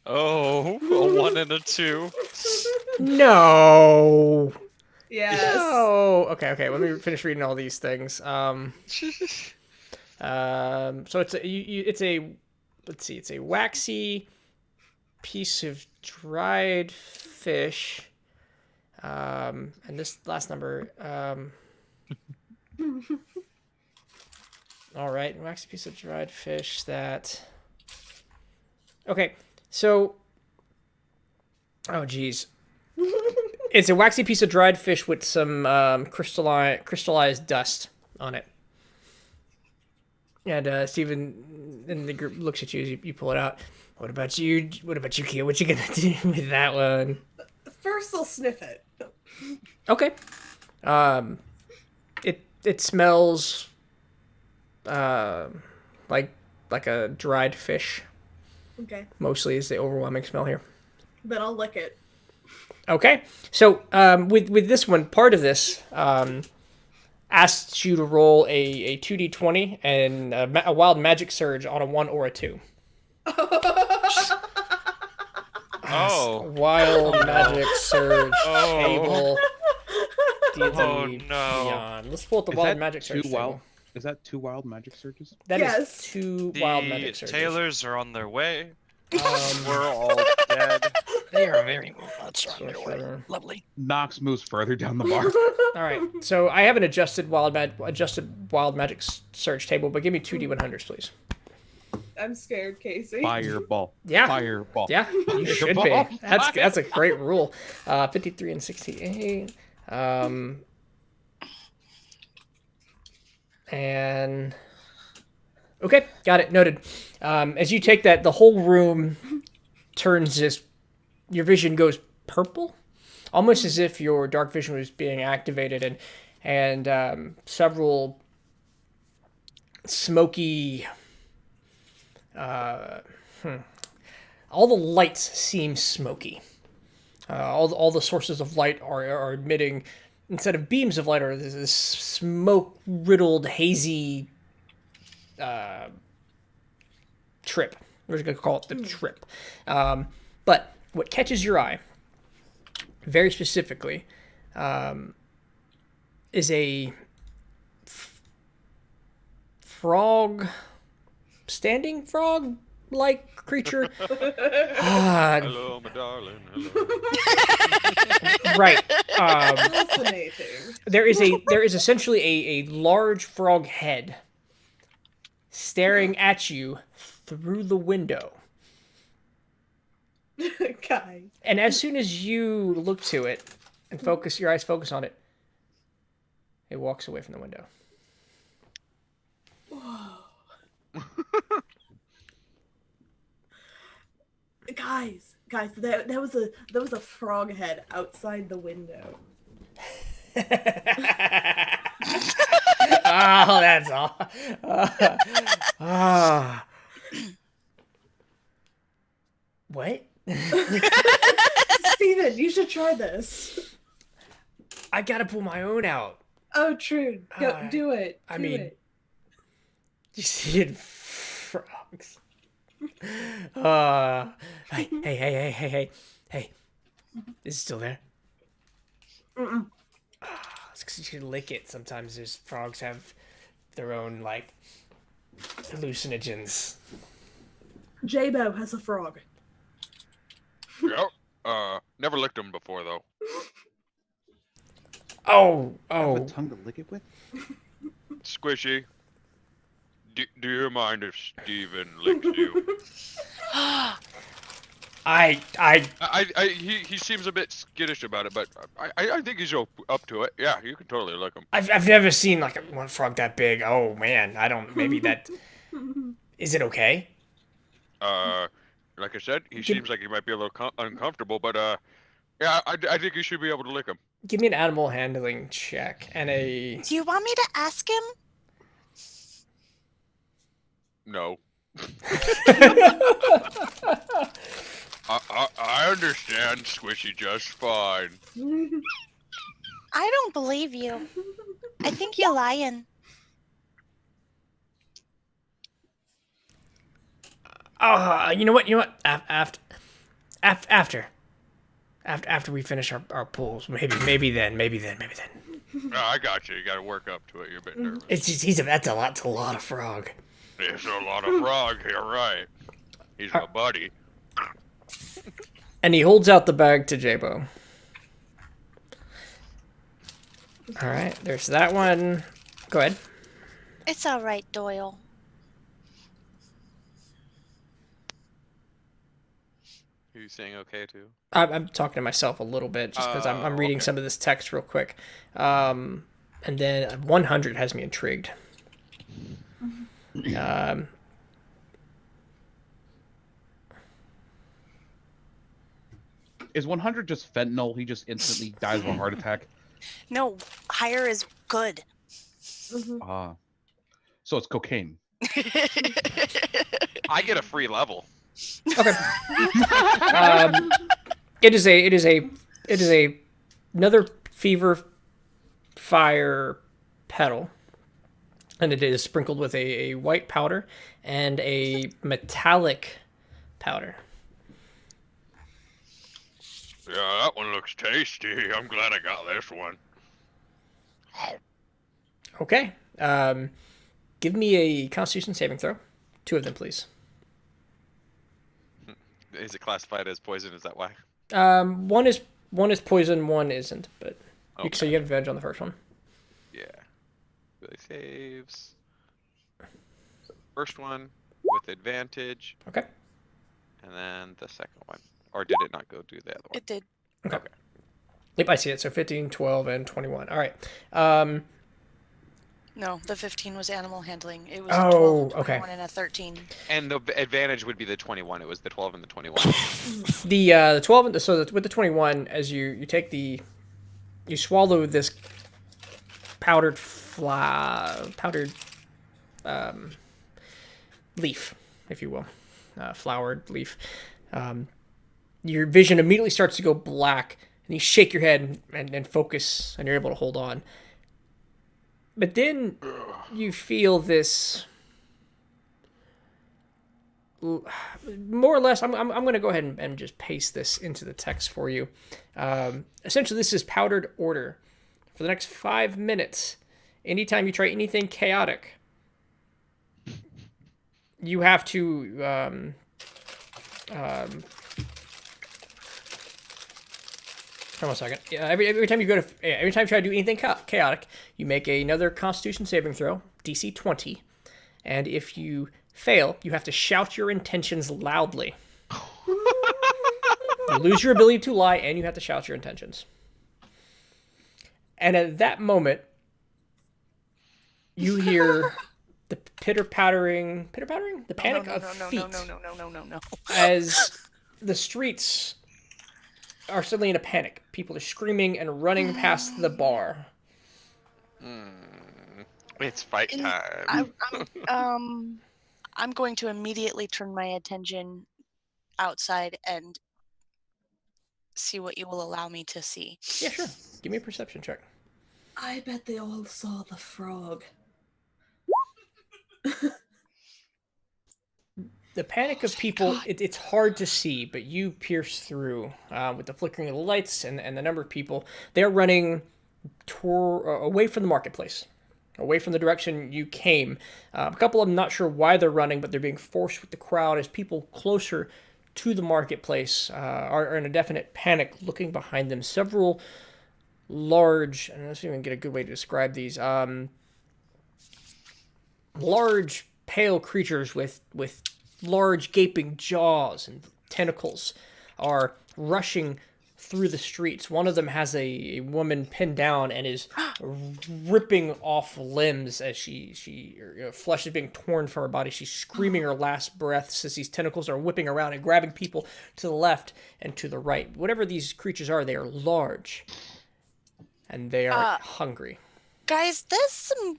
Oh, a 1 and a 2. No. Yes. No. Okay. Let me finish reading all these things. So it's a waxy piece of dried fish. And this last number. All right, waxy piece of dried fish that. Okay, so. Oh, geez. It's a waxy piece of dried fish with some crystallized dust on it. And Steven in the group looks at you as you pull it out. What about you? What about you, Kia? What you gonna do with that one? First, I'll sniff it. Okay. It smells like a dried fish. Okay. Mostly is the overwhelming smell here. Then I'll lick it. Okay. So with this one, part of this asks you to roll a 2d20 and a wild magic surge on a 1 or a 2. Oh. Wild magic surge Oh. table. D&D Oh, no. Beyond. Let's pull up the Is wild that magic surge two wild? table. Is that 2 wild magic surges? That is Yes. 2 wild magic The surges. tailors are on their way. We're all dead. They are very well on their way. Sorcerer. Lovely. Nox moves further down the bar. All right. So I have an adjusted wild magic search table, but give me 2d100s, please. I'm scared, Casey. Fireball. Yeah. Fireball. Yeah, you should be. Fireball. That's a great rule. 53 and 68. And okay, got it. Noted. As you take that, the whole room turns this. Your vision goes purple, almost as if your dark vision was being activated, and several smoky. All the lights seem smoky. All the sources of light are emitting, instead of beams of light, are this smoke riddled hazy trip. We're just gonna call it the trip. But what catches your eye, very specifically, is a frog, standing frog like creature. Hello, my darling. Hello. Right. Fascinating. There is essentially a large frog head staring at you through the window. Guys. And as soon as you look to it and your eyes focus on it, it walks away from the window. Guys, there was a frog head outside the window. Oh, that's all. What? Steven, you should try this. I gotta pull my own out. Oh, true. Go, do it. I Do mean- it. You see it, frogs. Hey. Is it still there? Mm-mm. It's 'cause you should lick it. Sometimes there's frogs have their own, like, hallucinogens. J-Bo has a frog. Yep. Never licked them before though. Oh. Have a tongue to lick it with? Squishy. Do you mind if Steven licks you? He seems a bit skittish about it, but I think he's up to it. Yeah, you can totally lick him. I've never seen like one frog that big. Oh man, I don't. Maybe that. Is it okay? Like I said, he seems like he might be a little uncomfortable, but yeah, I think you should be able to lick him. Give me an animal handling check and a. Do you want me to ask him? No. I understand Squishy just fine. I don't believe you. I think you're lying. You know what? After we finish our pools, maybe then. I got you. You got to work up to it. You're a bit nervous. It's just that's a lot of frog. There's a lot of frog. You're right. He's my buddy. And he holds out the bag to J-Bo. All right, there's that one. Go ahead. It's all right, Doyle. Are you saying okay too? I'm talking to myself a little bit just because I'm reading some of this text real quick. And then 100 has me intrigued. Is 100 just fentanyl? He just instantly dies of a heart attack? No, higher is good. Ah. So it's cocaine. I get a free level. Okay. It is another fever fire petal, and it is sprinkled with a white powder and a metallic powder. Yeah, that one looks tasty. I'm glad I got this one. Okay. Give me a Constitution saving throw. 2 of them, please. Is it classified as poison? Is that why? One is poison, one isn't. But so Okay. you have advantage on the first one. Yeah. Really saves. So first one with advantage, Okay. and then the second one. Or did it not go do the other one? It did. Okay. Okay. Yep, I see it. So 15, 12, and 21. All right. No, the 15 was animal handling. It was a 12, Oh, a okay. 21, and a 13. And the advantage would be the 21. It was the 12 and the 21. The 12 and with the 21, as you take you swallow this powdered leaf, if you will, flowered leaf. Your vision immediately starts to go black, and you shake your head and focus, and you're able to hold on. But then you feel this, more or less. I'm going to go ahead and just paste this into the text for you. Essentially, this is powdered order. For the next 5 minutes, anytime you try anything chaotic, you have to hold on a second. Yeah, every time you every time you try to do anything chaotic, you make another Constitution saving throw, DC 20, and if you fail, you have to shout your intentions loudly. You lose your ability to lie, and you have to shout your intentions. And at that moment, you hear the pitter-pattering, the panic of feet. No. As the streets are suddenly in a panic. People are screaming and running past the bar. It's fight time. I'm going to immediately turn my attention outside and see what you will allow me to see. Yeah, sure. Give me a perception check. I bet they all saw the frog. The panic of people, it's hard to see, but you pierce through with the flickering of the lights and the number of people. They're running away from the marketplace, away from the direction you came. A couple of them not sure why they're running, but they're being forced with the crowd as people closer to the marketplace are in a definite panic looking behind them. Several large, and let's even get a good way to describe these, large pale creatures with large gaping jaws and tentacles are rushing through the streets. One of them has a woman pinned down and is ripping off limbs as her flesh is being torn from her body. She's screaming her last breaths as these tentacles are whipping around and grabbing people to the left and to the right. Whatever these creatures are, they are large and they are hungry. Guys, there's some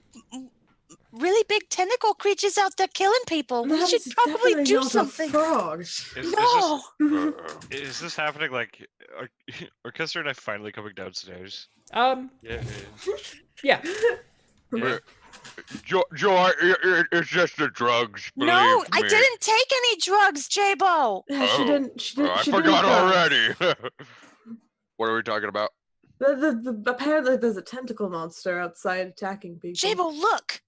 really big tentacle creatures out there killing people. We should probably do something. Frog. No. Is this happening? Like, Orchestra and I finally coming downstairs? Yeah. Yeah. Joe, it's just the drugs. No, believe I me. didn't take any drugs, J-Bo. She didn't. She didn't. I she forgot didn't already. What are we talking about? Apparently, there's a tentacle monster outside attacking people. J-Bo, look.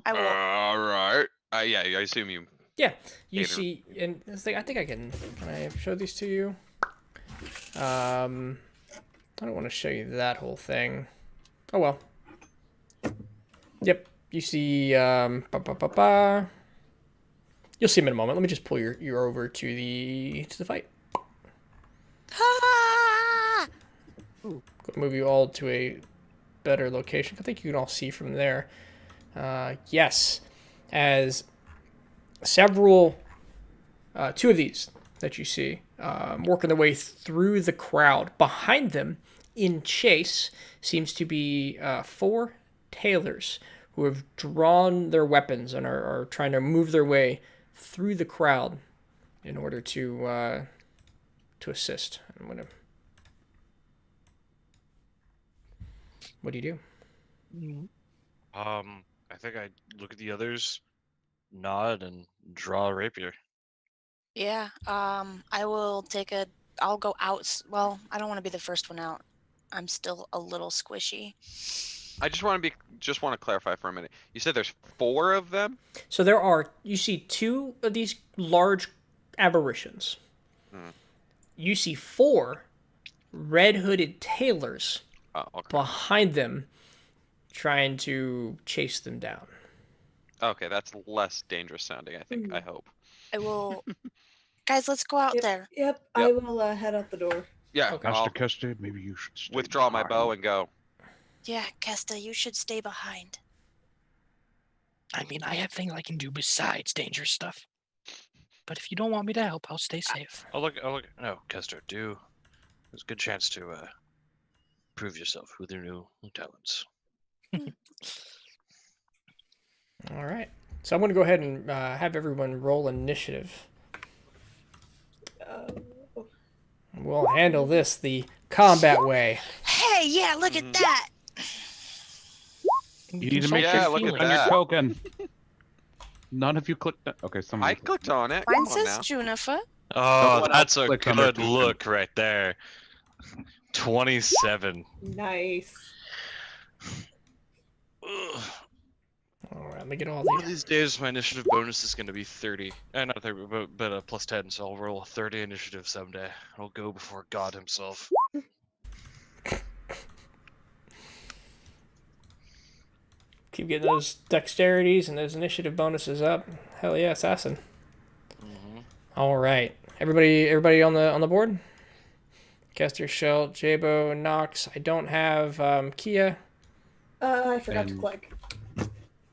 I will. All right. Yeah, I assume you. Yeah, you Gator. see, and it's like, I think I can I show these to you? I don't want to show you that whole thing. Oh well. Yep, you see, you'll see him in a moment. Let me just pull you over to the fight. Ah! Go move you all to a better location. I think you can all see from there. Yes, as several, two of these that you see, working their way through the crowd. Behind them, in chase, seems to be 4 tailors who have drawn their weapons and are trying to move their way through the crowd in order to assist. I'm gonna. What do you do? I think I look at the others, nod, and draw a rapier. Yeah, I will take I'll go out. Well, I don't want to be the first one out. I'm still a little squishy. I just want to clarify for a minute. You said there's 4 of them? So you see 2 of these large aberrations. Hmm. You see 4 red hooded tailors Oh, okay. behind them trying to chase them down. Okay, that's less dangerous sounding, I think. I hope. I will. Guys, let's go out there. Yep. I will head out the door. Yeah, Okay. I'll Kester, maybe you should stay withdraw my bow behind. and go. Yeah, Kesta, you should stay behind. I mean, I have things I can do besides dangerous stuff. But if you don't want me to help, I'll stay safe. Oh look. No, Kester, there's a good chance to prove yourself with your new talents. All right. So I'm going to go ahead and have everyone roll initiative. We'll handle this the combat way. Hey, yeah, look at that. You need to make Yeah, sure look you at click on your that. token. None of you clicked. Okay, someone. I clicked on it. Mine Come on says now. Junifer. Oh, Someone that's else a clicked on their good token. look right there. 27. Nice. Ugh. All right, let me get all One of these. these days, my initiative bonus is going to be 30. Not 30, but plus 10, so I'll roll a 30 initiative someday. I'll go before God himself. Keep getting those dexterities and those initiative bonuses up. Hell yeah, assassin. Mm-hmm. All right, everybody on the board. Kester, Shell, Jabo, Nox. I don't have Kia. I forgot to And- click.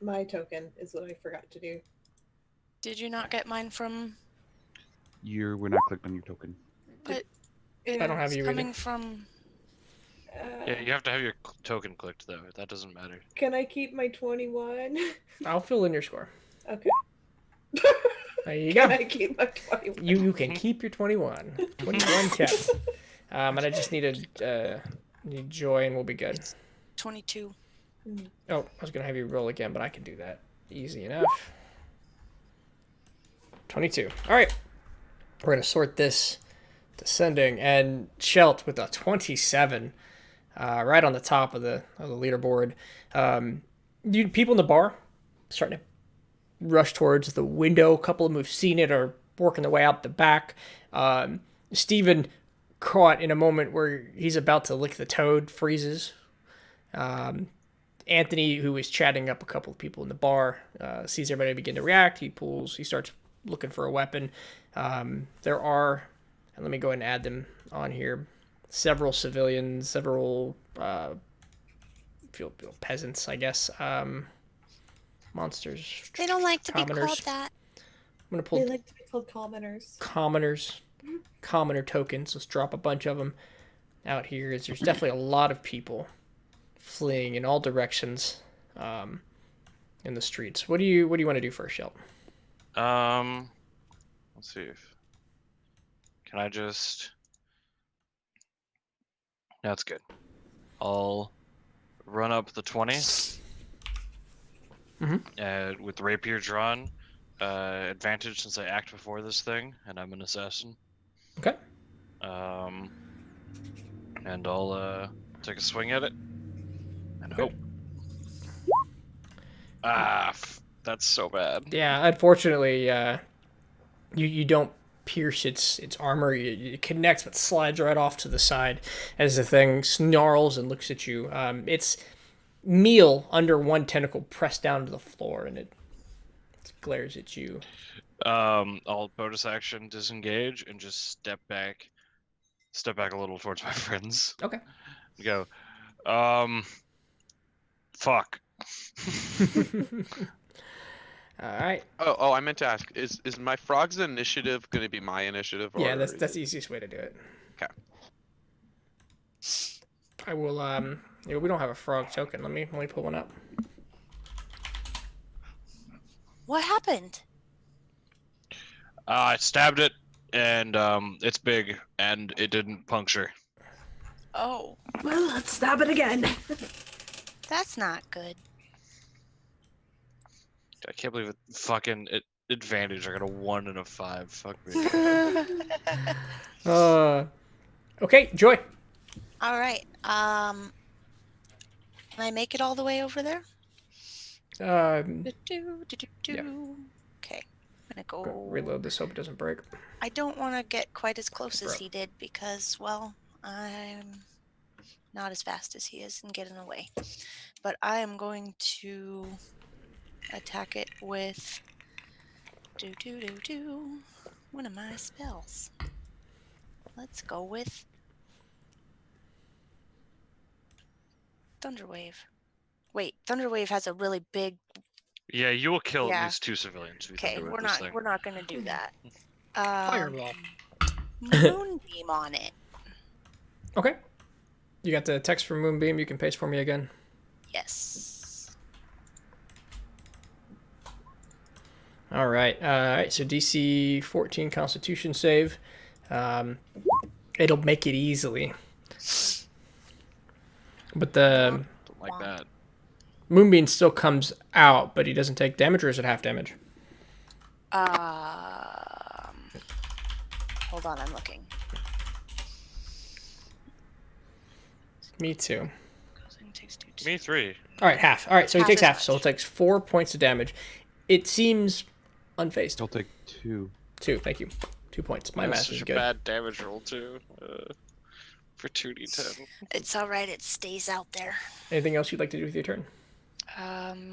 My token is what I forgot to do. Did you not get mine from? We're not clicked on your token. But I don't have it's you coming either. from. Yeah, you have to have your token clicked, though. That doesn't matter. Can I keep my 21? I'll fill in your score. Okay. There you Can go. I keep my 21? You can keep your 21. 21 kept. And I just need Joy and we'll be good. 22. Oh, I was gonna have you roll again, but I can do that easy enough. 22. All right, we're gonna sort this descending, and Shelt with a 27, right on the top of the leaderboard. People in the bar starting to rush towards the window. A couple of them who've seen it are working their way out the back. Steven, caught in a moment where he's about to lick the toad, freezes. Anthony, who is chatting up a couple of people in the bar, sees everybody begin to react. He starts looking for a weapon. There are, and let me go ahead and add them on here, several civilians, several peasants, I guess, monsters. They don't like to be Commoners. called that. I'm going to They pull like to be called commoners. commoner tokens. Let's drop a bunch of them out here. There's definitely a lot of people fleeing in all directions in the streets. What do you want to do first, Shelton? Let's see if can I just. That's good. I'll run up the 20. With rapier drawn, advantage since I act before this thing, and I'm an assassin. Okay. And I'll take a swing at it, and Okay. hope. That's so bad. Yeah, unfortunately, you don't pierce its armor. It connects, but slides right off to the side as the thing snarls and looks at you. It's meal under one tentacle pressed down to the floor, and it glares at you. I'll bonus action disengage and just step back a little towards my friends. Okay. Go. Fuck. All right. Oh, I meant to ask: is my frog's initiative going to be my initiative? Or Yeah, that's is the it- easiest way to do it. Okay. I will. We don't have a frog token. Let me pull one up. What happened? I stabbed it, and it's big, and it didn't puncture. Oh, Well, let's stab it again. that's not good. I can't believe it. Fucking advantage. I got a 1 and a 5. Fuck me. Okay, Joy. All right. Can I make it all the way over there? Um, Okay, I'm gonna go. reload this, hope it doesn't break. I don't want to get quite as close as Bro. he did because, well, I'm not as fast as he is and get in the way. But I am going to attack it with one of my spells. Let's go with Thunderwave. Wait, Thunderwave has a really big. Yeah, you will kill at Yeah. least 2 civilians if you Okay, thunder we're with this not thing. we're not gonna do that. Fireball. Moonbeam on it. Okay. You got the text from Moonbeam. You can paste for me again. Yes. All right. All right. So DC 14 Constitution save. It'll make it easily. But the Don't like that. Moonbeam still comes out, but he doesn't take damage, or is it half damage? Hold on, I'm looking. Me too. Me 3. All right, half. All right, so he Half takes as half. So it much. takes 4 points of damage. It seems unfazed. He'll take 2. 2. Thank you. 2 points. My That's math such is a good. bad damage roll too. For 2d10. It's all right. It stays out there. Anything else you'd like to do with your turn? Oh,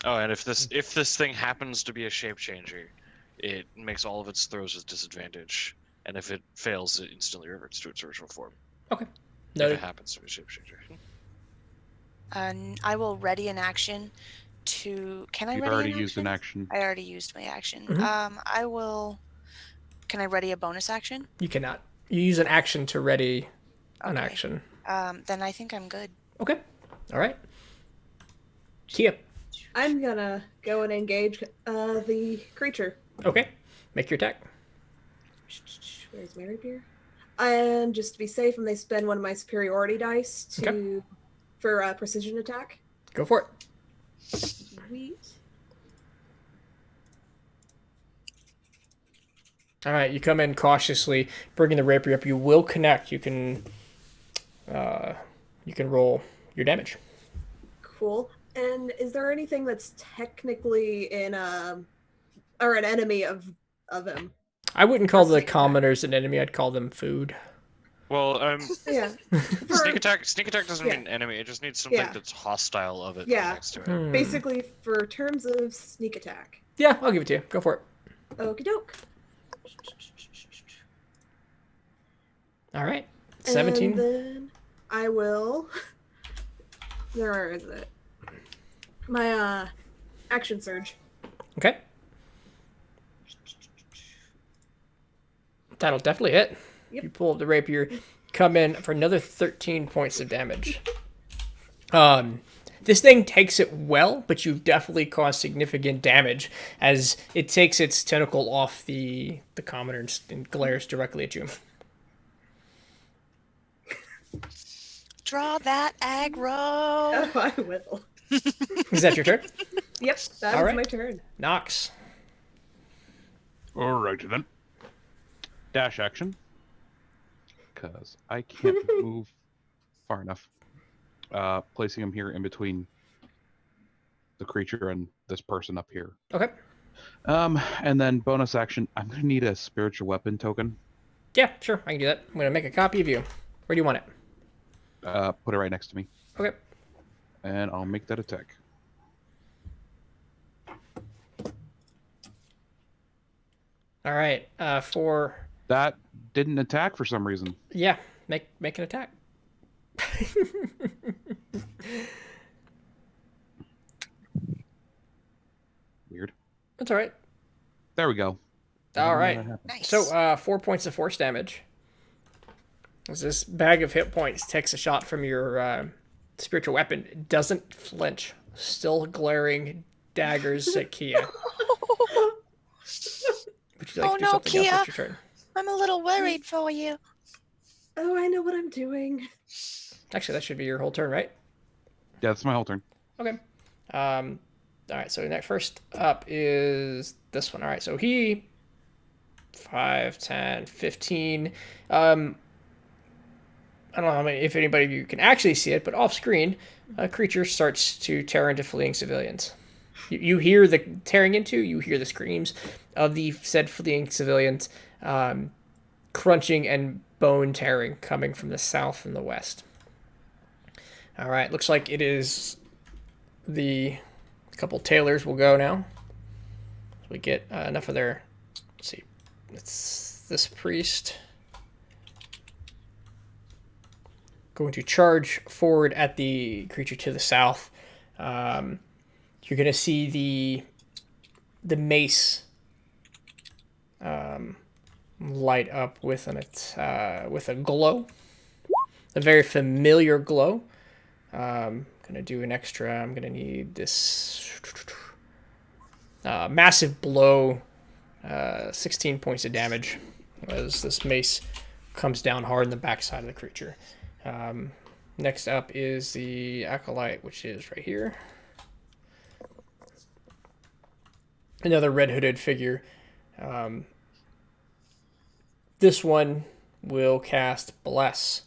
and if this thing happens to be a shape changer, it makes all of its throws with disadvantage, and if it fails, it instantly reverts to its original form. Okay. If Noted. it happens to be a shape changer. I will ready an action to. Can I You've ready already an used action? an action. I already used my action. Mhm. I will. Can I ready a bonus action? You cannot. You use an action to ready an Okay. action. Then I think I'm good. Okay. All right. Kia. I'm gonna go and engage the creature. Okay. Make your attack. Where's Mary Beer? And just to be safe, I'm going to spend one of my superiority dice for a precision attack. Go for it. Sweet. All right. You come in cautiously, bringing the rapier up. You will connect. You can roll your damage. Cool. And is there anything that's technically in or an enemy of him? I wouldn't call the Sneak attack. commoners an enemy. I'd call them food. Well, Yeah. sneak attack doesn't Yeah. mean enemy. It just needs something Yeah. that's hostile of it Yeah. next to it. Hmm. Basically, for terms of sneak attack. Yeah, I'll give it to you. Go for it. Okie doke. All right. 17. And then I will. Where is it? My action surge. Okay. That'll definitely hit. Yep. You pull up the rapier, come in for another 13 points of damage. This thing takes it well, but you've definitely caused significant damage as it takes its tentacle off the commoner and glares directly at you. Draw that aggro. Oh, I will. Is that your turn? Yep, that All is right. my turn. Nox. Alrighty then. Dash action. Because I can't move far enough. Placing him here in between the creature and this person up here. Okay. And then bonus action, I'm going to need a spiritual weapon token. Yeah, sure. I can do that. I'm going to make a copy of you. Where do you want it? Put it right next to me. Okay. And I'll make that attack. All right. For... That didn't attack for some reason. Yeah, make an attack. Weird. That's all right. There we go. All right. Nice. So, 4 points of force damage. As this bag of hit points takes a shot from your spiritual weapon, it doesn't flinch. Still glaring daggers at Kia. Would you like Oh to do no, something else Kia. with your turn? I'm a little worried for you. Oh, I know what I'm doing. Actually, that should be your whole turn, right? Yeah, that's my whole turn. Okay. All right, so next first up is this one. All right, so he 5, 10, 15. I don't know if anybody of you can actually see it, but off screen, a creature starts to tear into fleeing civilians. You hear the tearing into, you hear the screams of the said fleeing civilians, crunching and bone tearing coming from the south and the west. All right, looks like it is the couple tailors will go now. We get enough of their. Let's see, it's this priest going to charge forward at the creature to the south. You're gonna see the mace light up with a glow, a very familiar glow. Gonna do an extra. I'm gonna need this massive blow, 16 points of damage as this mace comes down hard in the backside of the creature. Next up is the acolyte, which is right here. Another red hooded figure. This one will cast Bless.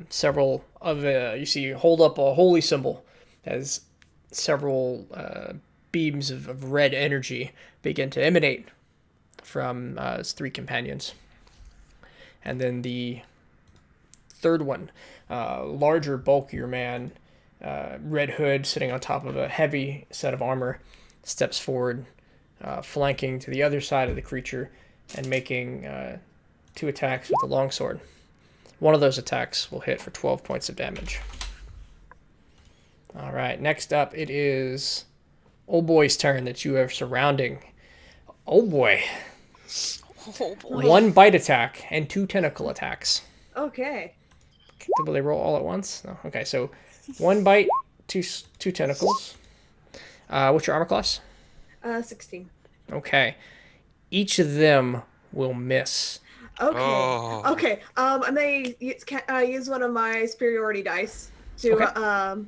Several of you see hold up a holy symbol as several beams of red energy begin to emanate from his three companions. And then the third one, larger, bulkier man, red hood sitting on top of a heavy set of armor, steps forward, flanking to the other side of the creature and making 2 attacks with the longsword. One of those attacks will hit for 12 points of damage. All right, next up it is Old Boy's turn that you are surrounding. Old Boy. Oh boy. 1 bite attack and 2 tentacle attacks. Okay. Will they roll all at once? No. Okay, so 1 bite, two tentacles. What's your armor class? 16. Okay. Each of them will miss. Okay. Oh. Okay. I may use one of my superiority dice to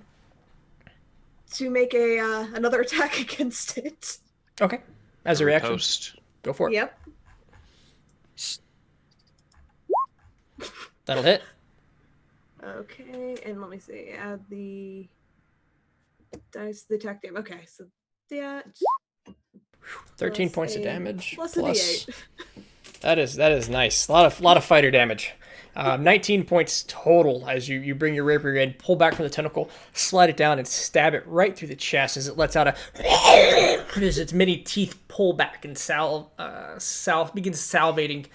make another attack against it. Okay. As a reaction, Toast. go for it. Yep. That'll hit. Okay, and let me see. Add the dice, the attack damage. Okay, so that 13 plus points of a- damage. plus a D8. That is nice. A lot of fighter damage. 19 points total as you bring your rapier in, pull back from the tentacle, slide it down, and stab it right through the chest as it lets out a as its many teeth pull back and begins salivating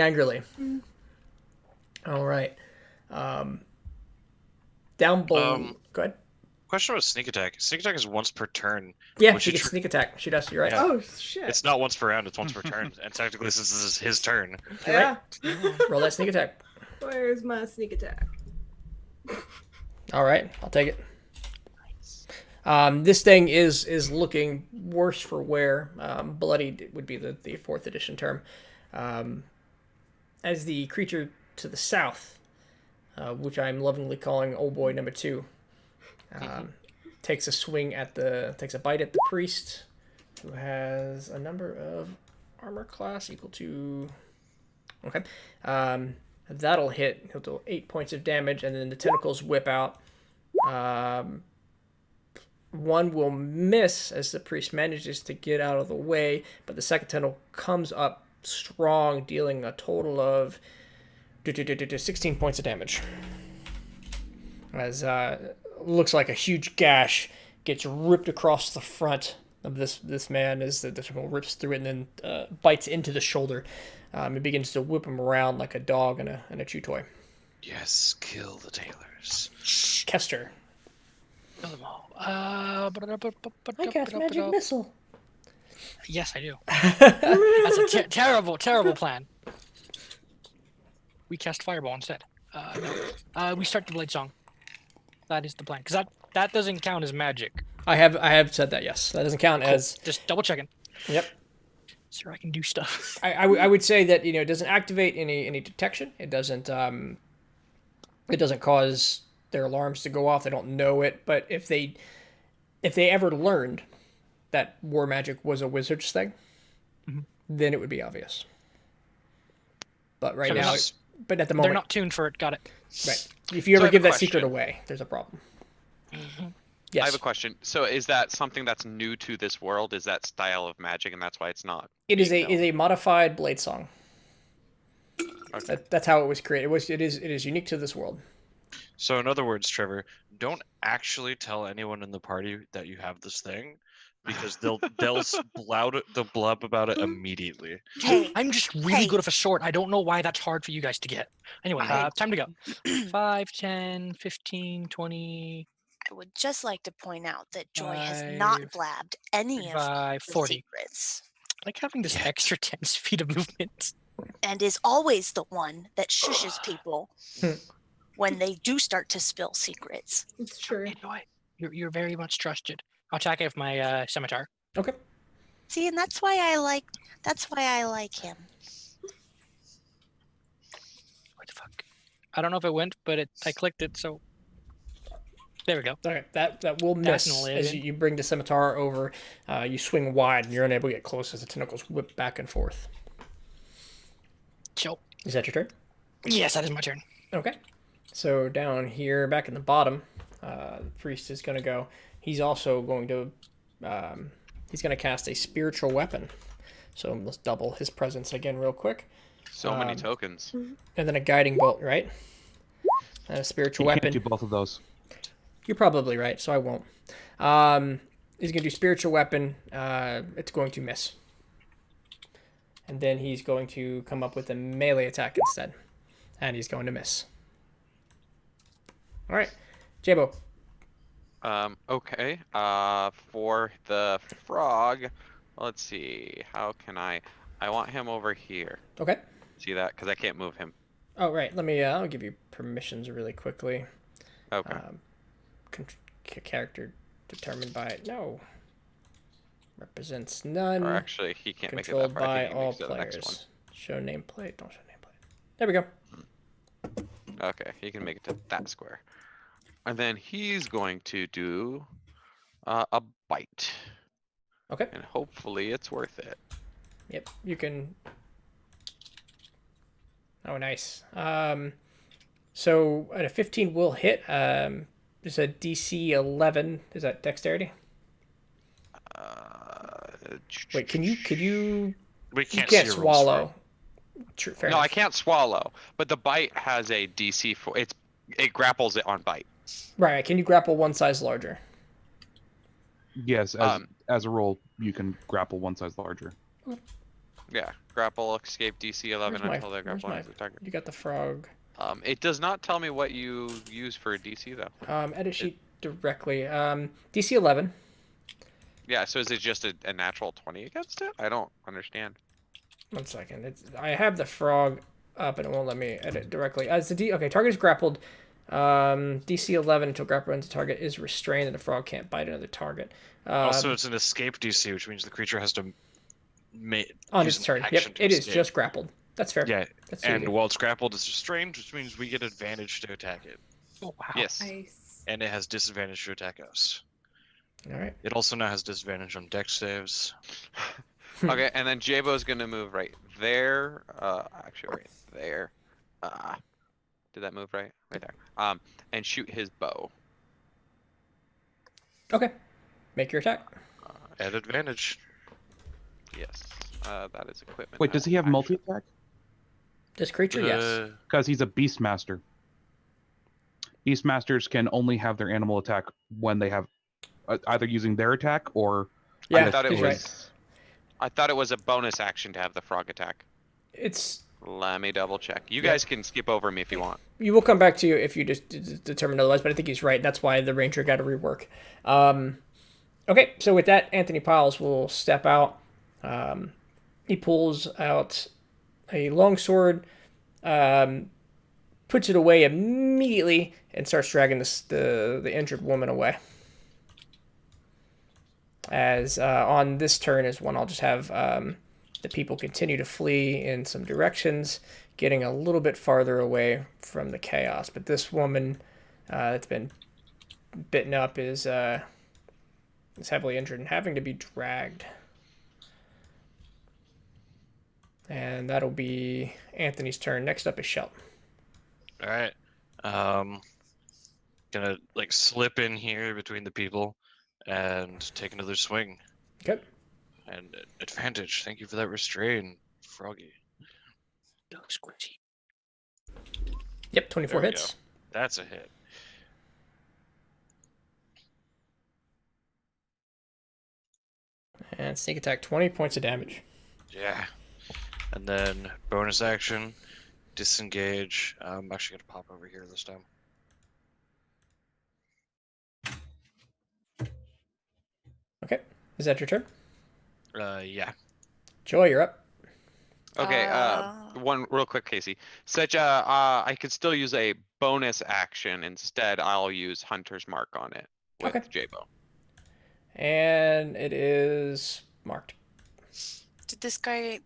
angrily. All right. Down below. Go ahead. Question about sneak attack. Sneak attack is once per turn. Yeah, Would she you gets sneak attack. She does. You're right. Yeah. Oh shit. It's not once per round, it's once per turn. And technically, since this is his turn. You're right. Roll that sneak attack. Where's my sneak attack? All right, I'll take it. This thing is looking worse for wear. Bloodied would be the 4th edition term. As the creature to the south, which I'm lovingly calling Old Boy number 2, takes a bite at the priest, who has a number of armor class equal to. Okay, that'll hit. He'll do 8 points of damage, and then the tentacles whip out. One will miss as the priest manages to get out of the way, but the second tentacle comes up strong, dealing a total of 16 points of damage. As looks like a huge gash gets ripped across the front of this man as the tentacle rips through it and then bites into the shoulder. It begins to whip him around like a dog in a chew toy. Yes, kill the tailors. Kester. Kill them all. I cast magic missile. Yes, I do. That's a terrible plan. We cast fireball instead. No. We start the blade song. That is the plan. Because that doesn't count as magic. I have said that, yes. That doesn't count as. Just double checking. Yep. So I can do stuff. I would say that it doesn't activate any detection. It doesn't cause their alarms to go off. They don't know it. But if they ever learned that war magic was a wizard's thing, then it would be obvious. But right now, But at the They're moment, not tuned for it. Got it. right. If you So I ever have give a that secret question. away, there's a problem. Mhm. Yes. I have a question. So is that something that's new to this world? Is that style of magic, and that's why it's not? It is being a known? modified blade song. Okay. That's how it was created. It is unique to this world. So in other words, Trevor, don't actually tell anyone in the party that you have this thing, because they'll blab about it immediately. Hey, I'm just really Hey. good with a sword. I don't know why that's hard for you guys to get. Anyway, I- time to go. 5, 10, 15, 20, I would just like to point out that Joy has not 5, blabbed any of 35, the 40. secrets I like having this Yet. extra 10 speed of movement. and is always the one that shushes people Hmm. when they do start to spill secrets. It's true. Hey, Joy, you're very much trusted. I'll attack it with my scimitar. Okay. See, and that's why I like him. What the fuck? I don't know if it went, but I clicked it, so there we go. Okay. That will miss Definitely as did. you bring the scimitar over. You swing wide, and you're unable to get close as the tentacles whip back and forth. Chill. Is that your turn? Yes, that is my turn. Okay. So down here, back in the bottom, the priest is going to go. He's also going to, he's going to cast a spiritual weapon. So let's double his presence again real quick. So many tokens. And then a guiding bolt, right? And a spiritual You weapon. can't do both of those. You're probably right, so I won't. He's going to do spiritual weapon. It's going to miss. And then he's going to come up with a melee attack instead. And he's going to miss. All right. Jabo. Okay. For the frog, let's see. How can I want him over here. Okay. See that? Because I can't move him. Oh, right. Let me, I'll give you permissions really quickly. Okay. Character determined by, no. Represents none. Or actually, he can't make it Controlled that far. I by think he all makes it to the next one. players. Show nameplate. Don't show nameplate. There we go. Okay, he can make it to that square. And then he's going to do a bite. Okay. And hopefully it's worth it. Yep. You can. Oh, nice. So at a 15 will hit. There's a DC 11. Is that dexterity? Wait, could you? We You can't, can't see your rolls for swallow. it. True. Fair No, enough. I can't swallow, but the bite has a DC for it grapples it on bite. Right. Can you grapple one size larger? Yes, as a roll, you can grapple one size larger. Yeah, grapple escape DC 11 Where's my- until they where's grapple my- into the target. You got the frog. It does not tell me what you use for a DC though. Edit sheet directly. DC 11. Yeah, so is it just a natural 20 against it? I don't understand. 1 second. I have the frog up and it won't let me edit directly. As the okay, target is grappled. DC 11 until grapple into target is restrained and the frog can't bite another target. Also, it's an escape DC, which means the creature has to on use its an turn. Yep, action to it is escape. just grappled. That's fair. Yeah, That's and easy. while it's grappled, it's restrained, which means we get advantage to attack it, Oh, wow. Yes. Nice. and it has disadvantage to attack us. All right. It also now has disadvantage on dex saves. Okay, and then Jabo's gonna move right there. Actually right there. Did that move right? Right there. And shoot his bow. Okay. Make your attack. At advantage. Yes. That is equipment. Wait, does he have multi attack? This creature, yes. Because he's a Beastmaster. Beastmasters can only have their animal attack when they have either using their attack or. Yeah, I thought it he's was. right. I thought it was a bonus action to have the frog attack. It's Let me double check. You Yeah. guys can skip over me if you want. you will come back to you if you just determine otherwise, but I think he's right. That's why the ranger got to rework. Okay, so with that, Anthony Piles will step out. He pulls out a longsword, puts it away immediately, and starts dragging the injured woman away. As on this turn is one, I'll just have the people continue to flee in some directions, getting a little bit farther away from the chaos. But this woman that's been bitten up is heavily injured and having to be dragged. And that'll be Anthony's turn. Next up is Shelton. All right. Gonna like slip in here between the people and take another swing. Okay. And advantage. Thank you for that restrain, Froggy. Go squishy. Yep, 24 There we hits. go. That's a hit. And sneak attack, 20 points of damage. Yeah. And then bonus action, disengage. I'm actually gonna pop over here this time. Okay. Is that your turn? Yeah. Joy, you're up. Okay, one real quick, Casey. I could still use a bonus action. Instead, I'll use Hunter's Mark on it with Okay. J-Bow. And it is marked. Did this guy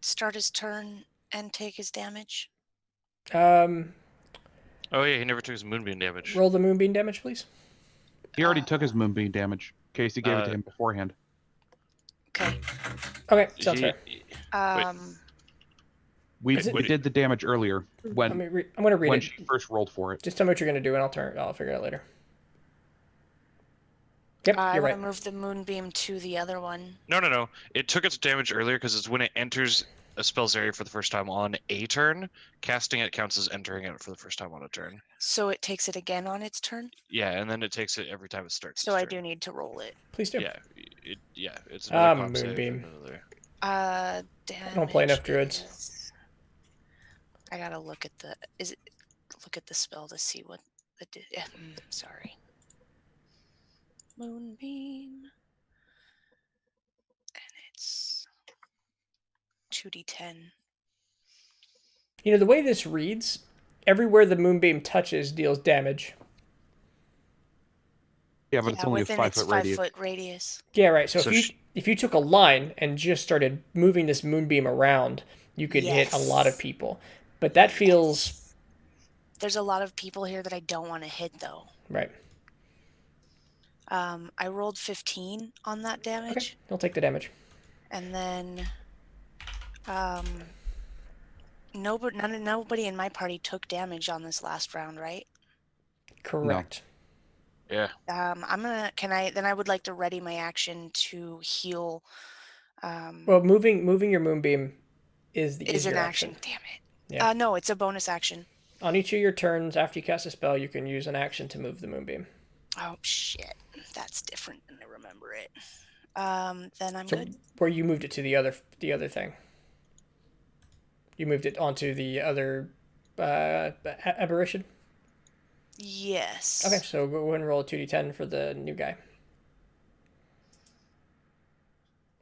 start his turn and take his damage? Um, Oh yeah, he never took his moonbeam damage. roll the moonbeam damage, please. He already took his moonbeam damage. Casey gave it to Uh, him beforehand. Okay. Okay, sounds He- fair. We Is it- did the damage earlier I'm when going to read when it. she first rolled for it. Just tell me what you're going to do, and I'll figure it out later. Yep, I you're want right. to move the moonbeam to the other one. No. It took its damage earlier because it's when it enters a spell's area for the first time on a turn. Casting it counts as entering it for the first time on a turn. So it takes it again on its turn? Yeah, and then it takes it every time it starts. So its I turn. do need to roll it. Please do. Yeah, it's another con moonbeam. save. Another... Damage. I don't play enough druids. is- I gotta look at the spell to see what sorry. Moonbeam. And it's 2d10. You know, the way this reads, everywhere the moonbeam touches deals damage. Yeah, but it's only a within 5 its foot radius. 5 foot radius. Yeah, right. So, So if you took a line and just started moving this moonbeam around, you could hit a lot of Yes. people. But that feels There's a lot of people here that I don't want to hit though. right. I rolled 15 on that Okay, damage. I'll take the damage. And then nobody in my party took damage on this last round, right? Correct. Yeah. I would like to ready my action to heal. Well, moving your moonbeam is an your action. Damn it. Yeah. No, it's a bonus action. On each of your turns after you cast a spell, you can use an action to move the moonbeam. Oh shit. That's different than I remember it. Then I'm So good. where you moved it to the other thing. You moved it onto the other aberration. Yes. Okay, so go ahead and roll a 2d10 for the new guy.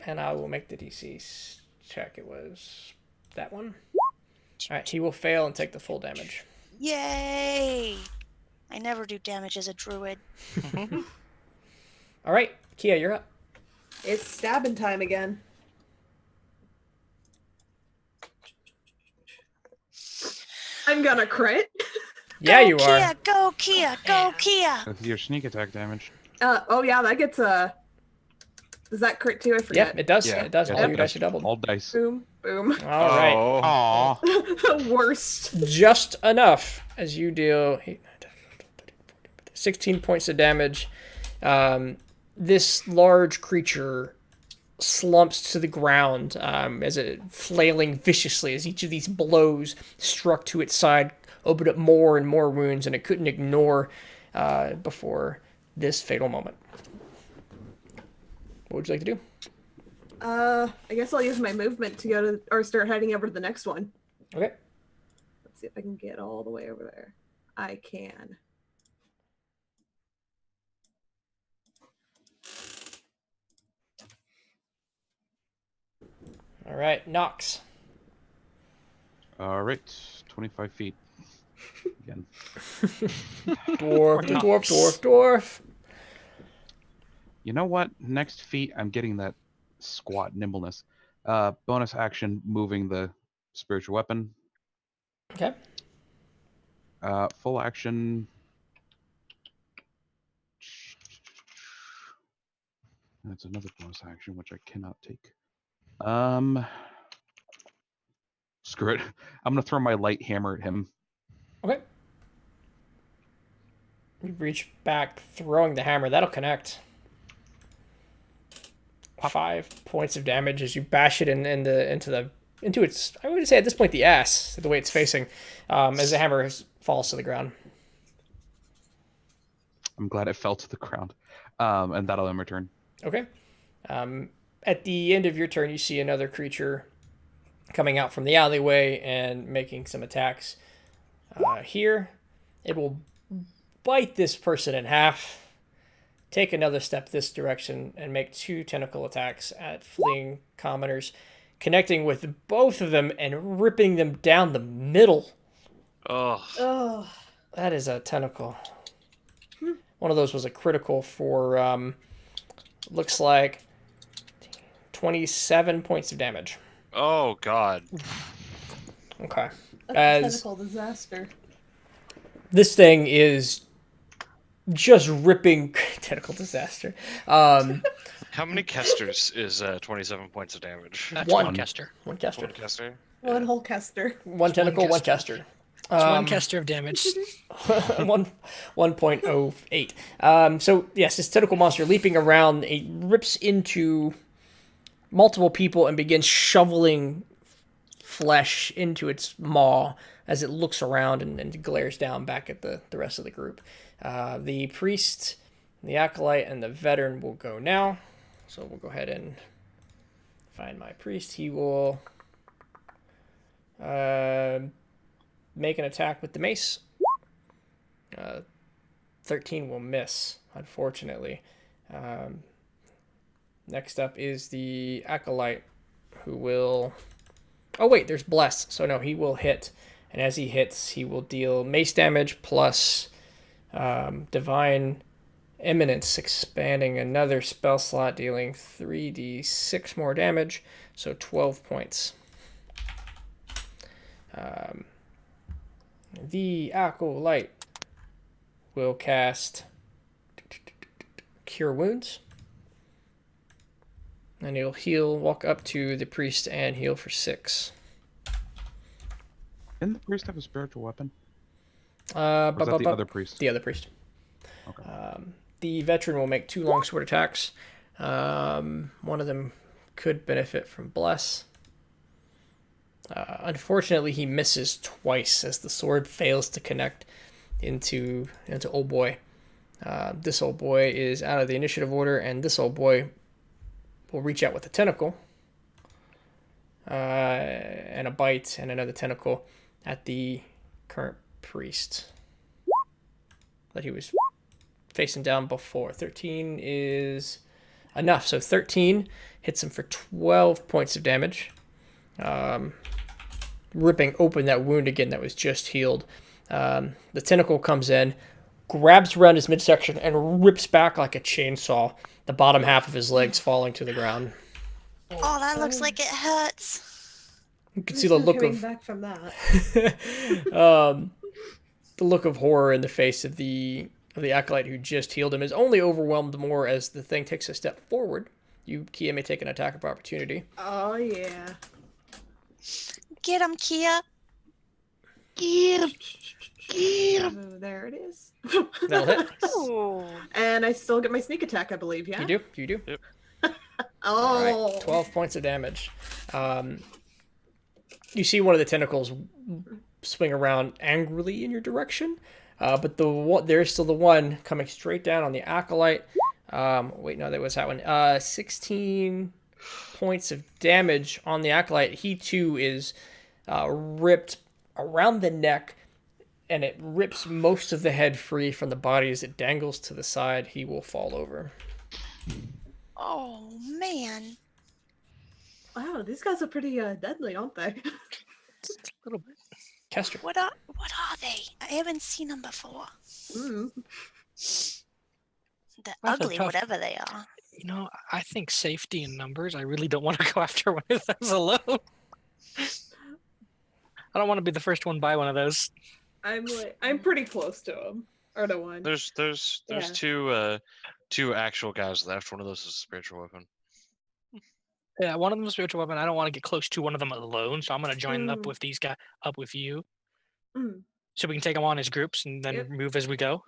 And I will make the DC check. It was that one. All right, he will fail and take the full damage. Yay! I never do damage as a druid. All right, Kia, you're up. It's stabbing time again. I'm gonna crit. Yeah, Go, you Kia, are. Go Kia! Go Kia! With your sneak attack damage. Oh yeah, that gets a. Does that crit too? I Yeah, forget. it does. Yeah, It does. yeah, All it your does. dice are doubled. All dice. Boom, boom. All right. Aw. The worst. Just enough as you deal 16 points of damage. This large creature slumps to the ground as it flailing viciously as each of these blows struck to its side, opened up more and more wounds, and it couldn't ignore before this fatal moment. What would you like to do? I guess I'll use my movement to go to or start heading over to the next one. Okay. Let's see if I can get all the way over there. I can. All right, Nox. All right, 25 feet. Again. Dwarf. You know what? Next feat, I'm getting that squat nimbleness. Bonus action, moving the spiritual weapon. Okay. Full action. That's another bonus action, which I cannot take. Screw it. I'm gonna throw my light hammer at him. Okay. You reach back, throwing the hammer. That'll connect. 5 points of damage as you bash it into its. I would say at this point the ass, the way it's facing, as the hammer falls to the ground. I'm glad it fell to the ground. And that'll end my turn. Okay. At the end of your turn, you see another creature coming out from the alleyway and making some attacks. Here, it will bite this person in half, take another step this direction, and make 2 tentacle attacks at fleeing commoners, connecting with both of them and ripping them down the middle. Oh. That is a tentacle. One of those was a critical for, looks like 27 points of damage. Oh, God. Okay. That's a tentacle disaster. This thing is just ripping tentacle disaster. How many Kesters is 27 points of damage? That's One. one Kester. One Kester. One Kester? One whole Kester. One tentacle, one Kester. It's one Kester of damage. 1.08. So yes, this tentacle monster leaping around, it rips into multiple people and begins shoveling flesh into its maw as it looks around and glares down back at the rest of the group. The priest, the acolyte, and the veteran will go now. So we'll go ahead and find my priest. He will make an attack with the mace. 13 will miss, unfortunately. Next up is the acolyte, who will... Oh wait, there's bless. So no, he will hit. And as he hits, he will deal mace damage plus divine eminence, expanding another spell slot, dealing 3d6 more damage. So 12 points. The acolyte will cast Cure Wounds. And he'll heal, walk up to the priest and heal for 6. Didn't the priest have a spiritual weapon? Or is that the other priest? The other priest. Okay. The veteran will make 2 longsword attacks. One of them could benefit from bless. Unfortunately, he misses twice as the sword fails to connect into old boy. This old boy is out of the initiative order, and this old boy will reach out with a tentacle and a bite and another tentacle at the current priest that he was facing down before. 13 is enough. So 13 hits him for 12 points of damage, ripping open that wound again that was just healed. The tentacle comes in, grabs around his midsection, and rips back like a chainsaw, the bottom half of his legs falling to the ground. Oh, that looks like it hurts. You can see the look coming of back from that. the look of horror in the face of the acolyte who just healed him is only overwhelmed more as the thing takes a step forward. You, Kia, may take an attack of opportunity. Oh yeah. Get him, Kia. Get him. Get him. Oh, there it is. That'll hit. Ooh. And I still get my sneak attack, I believe, yeah? You do. Yep. Oh. All right, 12 points of damage. You see one of the tentacles swing around angrily in your direction, but there's still the one coming straight down on the acolyte. Wait, no, that was that one. 16 points of damage on the acolyte. He too is ripped around the neck, and it rips most of the head free from the body as it dangles to the side. He will fall over. Oh, man. Wow, these guys are pretty deadly, aren't they? A little bit. Kester. What are they? I haven't seen them before. Mm. They're That's a ugly, tough- whatever they are. You know, I think safety in numbers. I really don't want to go after one of those alone. I don't want to be the first one by one of those. I'm pretty close to him. Or to one. There's Yeah. two actual guys left. One of those is a spiritual weapon. Yeah, one of them is spiritual weapon. I don't want to get close to one of them alone, so I'm gonna join up Mm. with these guys, up with you, Mm. so we can take them on as groups and then Yep. move as we go.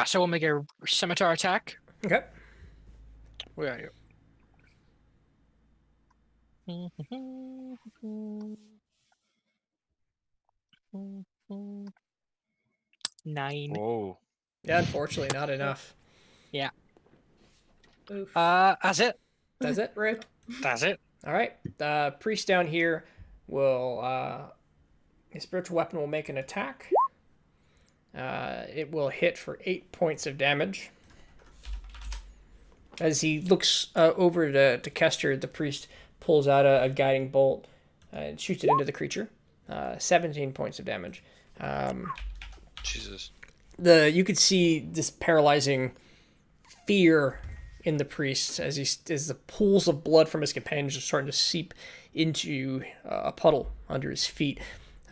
So we'll make a scimitar attack. Okay. Where are you? 9. Whoa. Yeah, unfortunately, not enough. Oof. That's it. That's it. Rip. That's it. All right. Priest down here will his spiritual weapon will make an attack. It will hit for 8 points of damage. As he looks over to Kester, the priest pulls out a guiding bolt and shoots it into the creature. 17 points of damage. Jesus. You could see this paralyzing fear in the priest as the pools of blood from his companions are starting to seep into a puddle under his feet.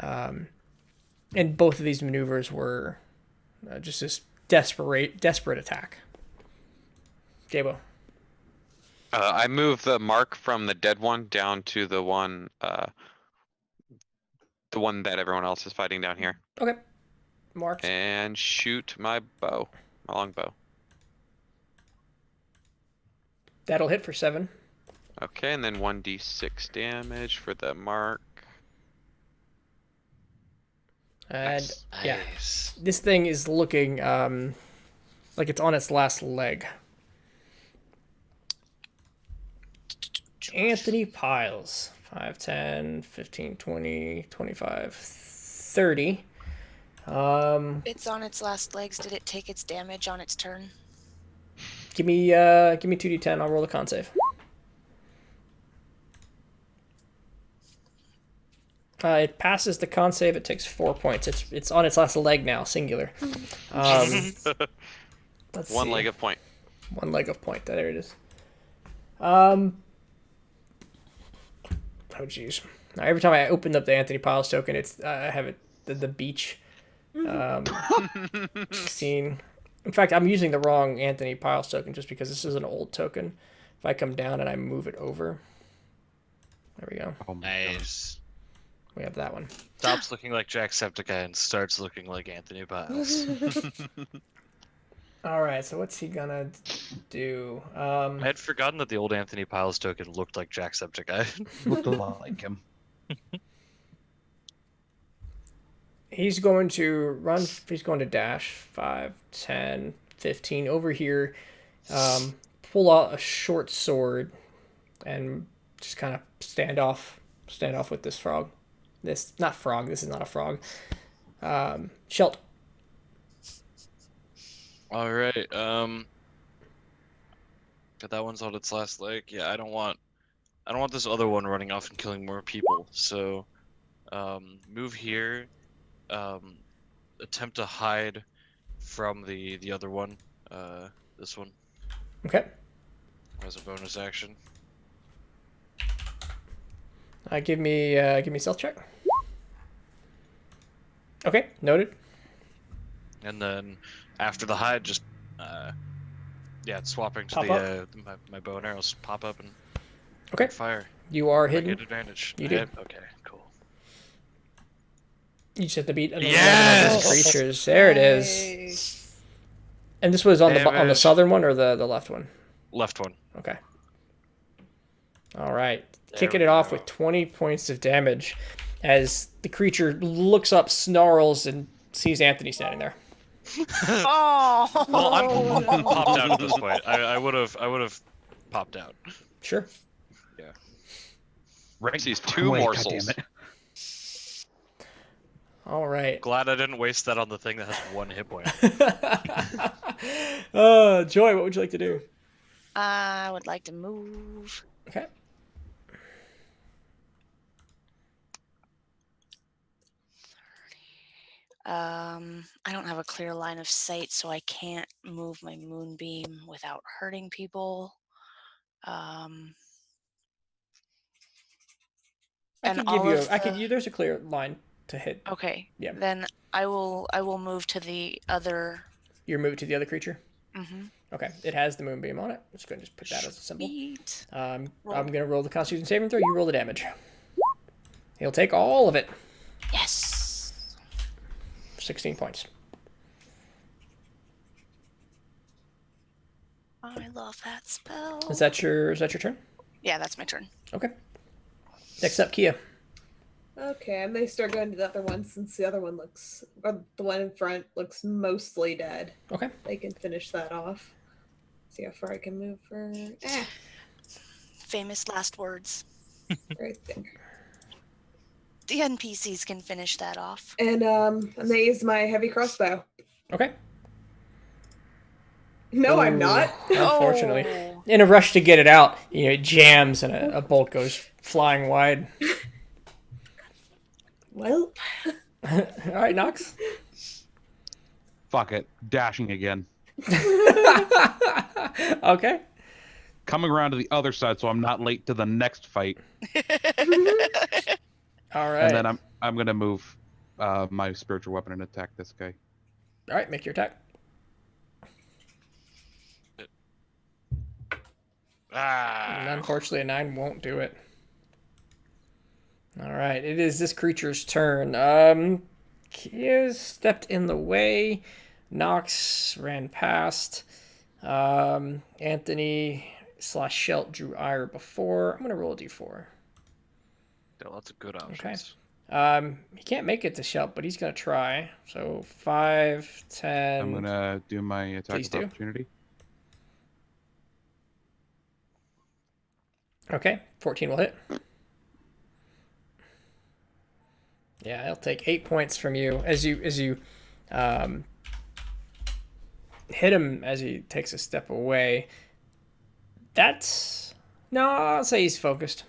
And both of these maneuvers were just this desperate attack. Jabo. I move the mark from the dead one down to the one that everyone else is fighting down here, Okay. Marked. and shoot my bow, my long bow. That'll hit for 7. Okay, and then 1d6 damage for the mark. And Nice. yeah, Nice. this thing is looking like it's on its last leg. Anthony Piles. 5, 10, 15, 20, 25, 30. It's on its last legs. Did it take its damage on its turn? Give me 2d10. I'll roll the con save. It passes the con save. It takes 4 points. It's on its last leg now, singular. Let's One see. leg of point. One leg of point. There it is. Oh jeez. Now, every time I open up the Anthony Piles token, I have it the beach scene. In fact, I'm using the wrong Anthony Piles token just because this is an old token. If I come down and I move it over, there we go. Oh my God. Nice. We have that one. Stops looking like Jacksepticeye and starts looking like Anthony Piles. All right. So what's he gonna do? I had forgotten that the old Anthony Piles token looked like Jacksepticeye. Looked a lot like him. He's going to run. He's going to dash 5, 10, 15 over here. Pull out a short sword and just kind of stand off with this frog. This is not a frog. Shelt. All right. But that one's on its last leg. Yeah, I don't want this other one running off and killing more people. So, move here. Attempt to hide from the other one. This one Okay. as a bonus action. Give me stealth check. Okay, noted. And then after the hide, just swapping to Pop my bow and arrows pop up and Okay. fire. You are I hidden. get advantage. You I do. hit? Okay, cool. You just have to beat another Yes! one of those creatures. There it is. Nice. And this was on the Damage. southern one or the left one? Left one. Okay. All right. There Kicking we it off go. with 20 points of damage as the creature looks up, snarls, and sees Anthony standing there. Oh. Well, I'm Oh, no. popped out at this point. I would have popped out. Sure. Right. Sees two away, morsels. goddammit. All right. Glad I didn't waste that on the thing that has 1 hit point. Joy, what would you like to do? I would like to move. Okay. I don't have a clear line of sight, so I can't move my moonbeam without hurting people. I And can give all you. of I can. the- There's a clear line to hit. Okay. Yeah. Then I will move to the other. Your move to the other creature. Mm-hmm. Okay, it has the moonbeam on it. I'm just going to just put that as a symbol. Sweet. I'm Roll. going to roll the Constitution saving throw. You roll the damage. He'll take all of it. Yes. 16 points. I love that spell. Is that your turn? Yeah, that's my turn. Okay. Next up, Kia. Okay, I may start going to the other one since the other one looks, or the one in front looks mostly dead. Okay. They can finish that off. See how far I can move for. Famous last words. Right there. The NPCs can finish that off. And I'm gonna use my heavy crossbow. Okay. No, I'm Ooh, not. Unfortunately. Oh. In a rush to get it out, it jams and a bolt goes flying wide. Well, All right, Nox. Fuck it. Dashing again. Okay. Coming around to the other side so I'm not late to the next fight. All right. And then I'm gonna move my spiritual weapon and attack this guy. All right, make your attack. And unfortunately, a 9 won't do it. All right, it is this creature's turn. Kia's stepped in the way. Nox ran past. Anthony / Shelt drew ire before. I'm gonna roll a d4. Yeah, lots of good options. Okay. He can't make it to Shelt, but he's gonna try. So 5, 10. I'm gonna do my attack Please of do. opportunity. Okay, 14 will hit. Yeah, he'll take 8 points from you as you hit him as he takes a step away. I'll say he's focused.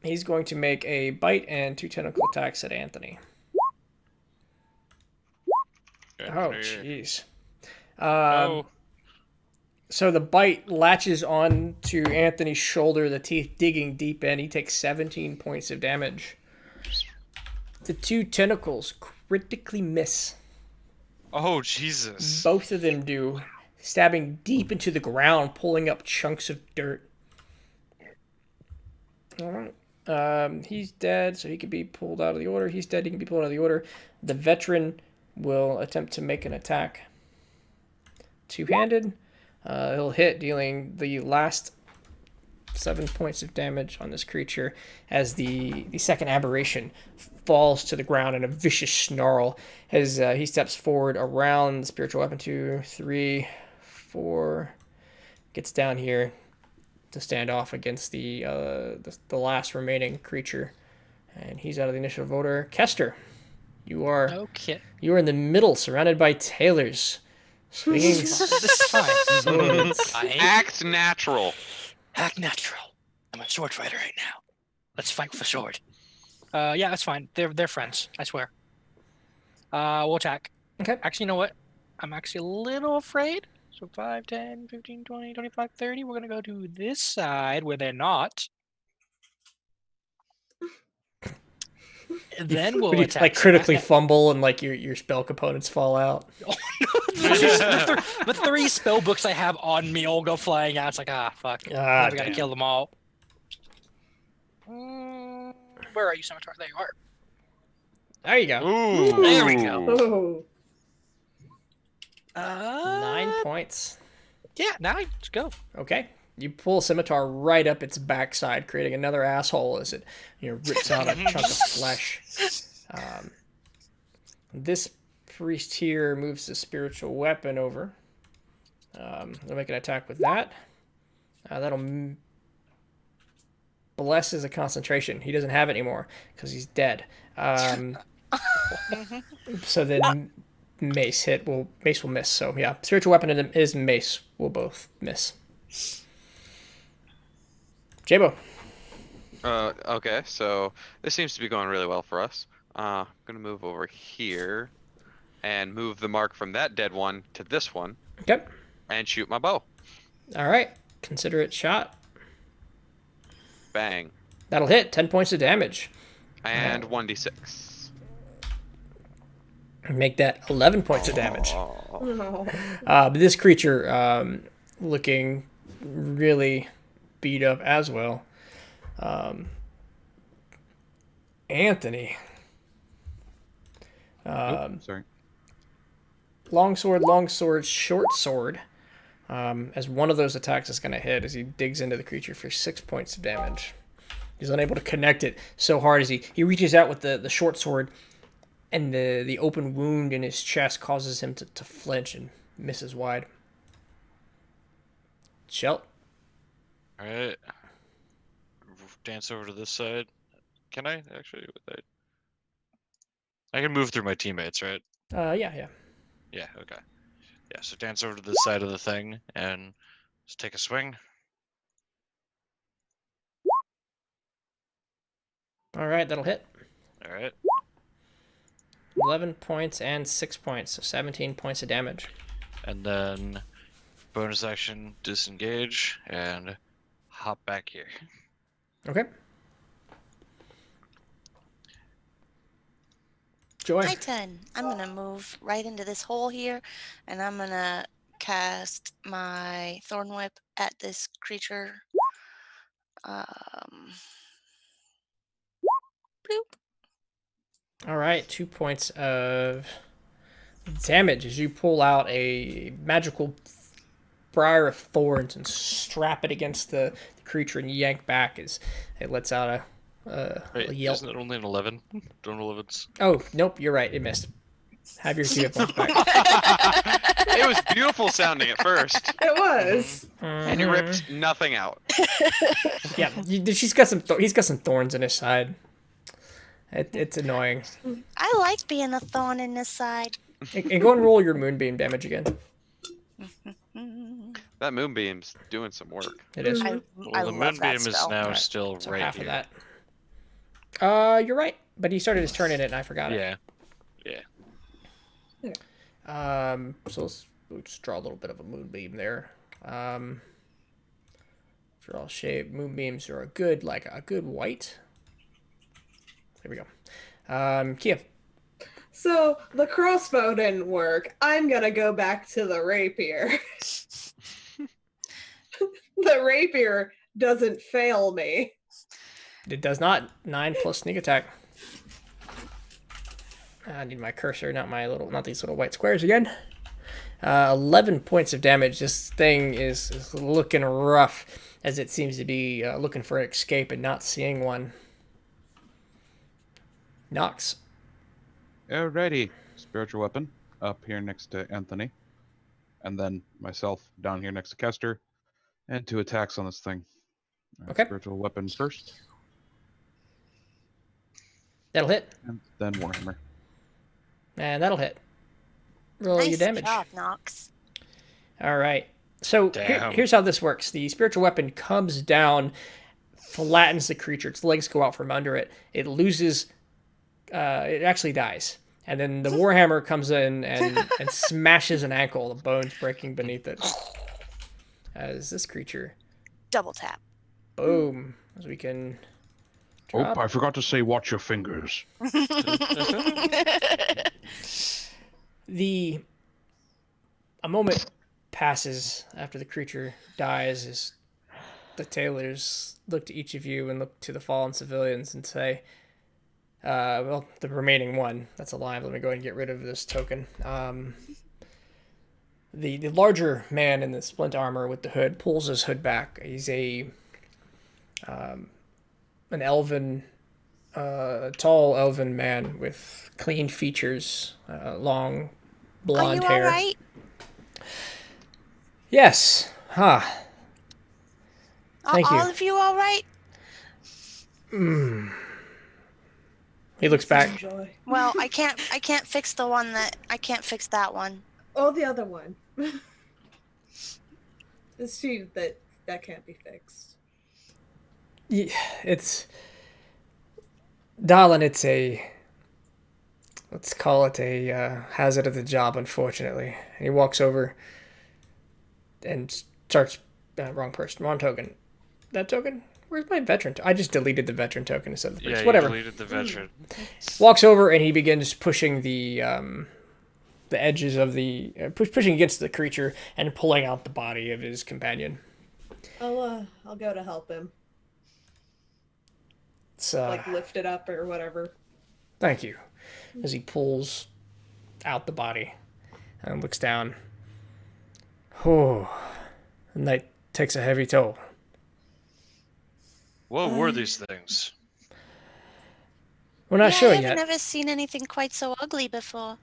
He's going to make a bite and 2 tentacle attacks at Anthony. Oh, jeez. So the bite latches on to Anthony's shoulder, the teeth digging deep in. He takes 17 points of damage. The 2 tentacles critically miss. Oh, Jesus. Both of them do, stabbing deep into the ground, pulling up chunks of dirt. All right. He's dead, so he can be pulled out of the order. He's dead, he can be pulled out of the order. The veteran will attempt to make an attack. Two-handed. He'll hit, dealing the last 7 points of damage on this creature as the second aberration falls to the ground in a vicious snarl as he steps forward around the spiritual weapon. 2, 3, 4. Gets down here to stand off against the last remaining creature. And he's out of the initiative order. Kester, you are in the middle, surrounded by tailors. Swinging swords. Act natural. Act natural. I'm a sword fighter right now. Let's fight with a sword. Yeah, that's fine. They're friends. I swear. We'll attack. Okay. Actually, you know what? I'm actually a little afraid. So 5, 10, 15, 20, 25, 30. We're gonna go to this side where they're not. Then we'll attack. Like critically fumble and like your spell components fall out. The 3 spell books I have on me all go flying out. It's like, fuck. We gotta kill them all. Where are you, Scimitar? There you are. There you go. Ooh. There we go. Oh. 9 points. Yeah, 9. Let's go. Okay. You pull a scimitar right up its backside, creating another asshole as it rips out a chunk of flesh. This priest here moves the spiritual weapon over. They'll make an attack with that. That'll bless as a concentration. He doesn't have it anymore because he's dead. So then mace will miss. So yeah, spiritual weapon and his mace will both miss. Jabo. Okay, so this seems to be going really well for us. I'm gonna move over here and move the mark from that dead one to this one. Okay. And shoot my bow. All right. Consider it shot. Bang. That'll hit. 10 points of damage. And 1d6. Make that 11 points of damage. Oh. No. But this creature, looking really beat up as well. Anthony. Sorry. Long sword, short sword. As one of those attacks is going to hit as he digs into the creature for 6 points of damage. He's unable to connect it so hard as he reaches out with the short sword, and the open wound in his chest causes him to flinch and misses wide. Shelt. All right. Dance over to this side. Can I actually? I can move through my teammates, right? Yeah. Yeah. Okay. Yeah. So dance over to this side of the thing and just take a swing. All right, that'll hit. All right. 11 points and 6 points, so 17 points of damage. And then bonus action, disengage, and hop back here. Okay. Joy. My turn. I'm gonna move right into this hole here, and I'm gonna cast my Thorn Whip at this creature. Bloop. All right, 2 points of damage as you pull out a magical briar of thorns and strap it against the creature and yank back as it lets out a Wait, yelp. isn't it only an 11? Don't 11s. Oh, nope, you're right. It missed. Have your hit points back. It was beautiful sounding at first, It was. and you ripped nothing out. Yeah, he's got some thorns in his side. It's annoying. I like being a thorn in this side. And go and roll your moonbeam damage again. That moonbeam's doing some work. It is. I Well, the love that moonbeam is spell. now Alright, still So right half here. of that. You're right, but he started his turn in it, and I forgot it. Yeah. So we'll just draw a little bit of a moonbeam there. Draw shape. Moonbeams are a good white. There we go. Kia. So the crossbow didn't work. I'm gonna go back to the rapier. The rapier doesn't fail me. It does not. 9 plus sneak attack. I need my cursor, not these little white squares again. 11 points of damage. This thing is looking rough as it seems to be looking for an escape and not seeing one. Nox. Alrighty. Spiritual weapon up here next to Anthony. And then myself down here next to Kester. And 2 attacks on this thing. Okay. Spiritual weapon first. That'll hit. And then Warhammer. And that'll hit. Roll your Nice damage. job, Nox. All right. So Damn. here's how this works. The spiritual weapon comes down, flattens the creature. Its legs go out from under it. It loses. It actually dies. And then the warhammer comes in and smashes an ankle, the bones breaking beneath it. As this creature, Double tap. boom, as we can Oh, drop. I forgot to say watch your fingers. A moment passes after the creature dies as the tailors look to each of you and look to the fallen civilians and say, well, the remaining one that's alive, let me go ahead and get rid of this token. The larger man in the splint armor with the hood pulls his hood back. He's an elven, tall elven man with clean features, long blonde Are you hair. all right? Yes. Huh. Are Thank you. all of you all right? He looks back. Enjoy. Well, I can't fix the one I can't fix that one. Oh, the other one. It's she that can't be fixed. Yeah, darling, it's let's call it a hazard of the job, unfortunately. And he walks over and starts, wrong token. That token? Where's my veteran? I just deleted the veteran token instead of the priest. Yeah, Whatever. you deleted the veteran. Walks over and he begins pushing the the edges of the pushing against the creature and pulling out the body of his companion. I'll go to help him. It's, Like lift it up or whatever. Thank you. As he pulls out the body and looks down. Oh, the night takes a heavy toll. What were these things? We're not sure I've yet. never seen anything quite so ugly before.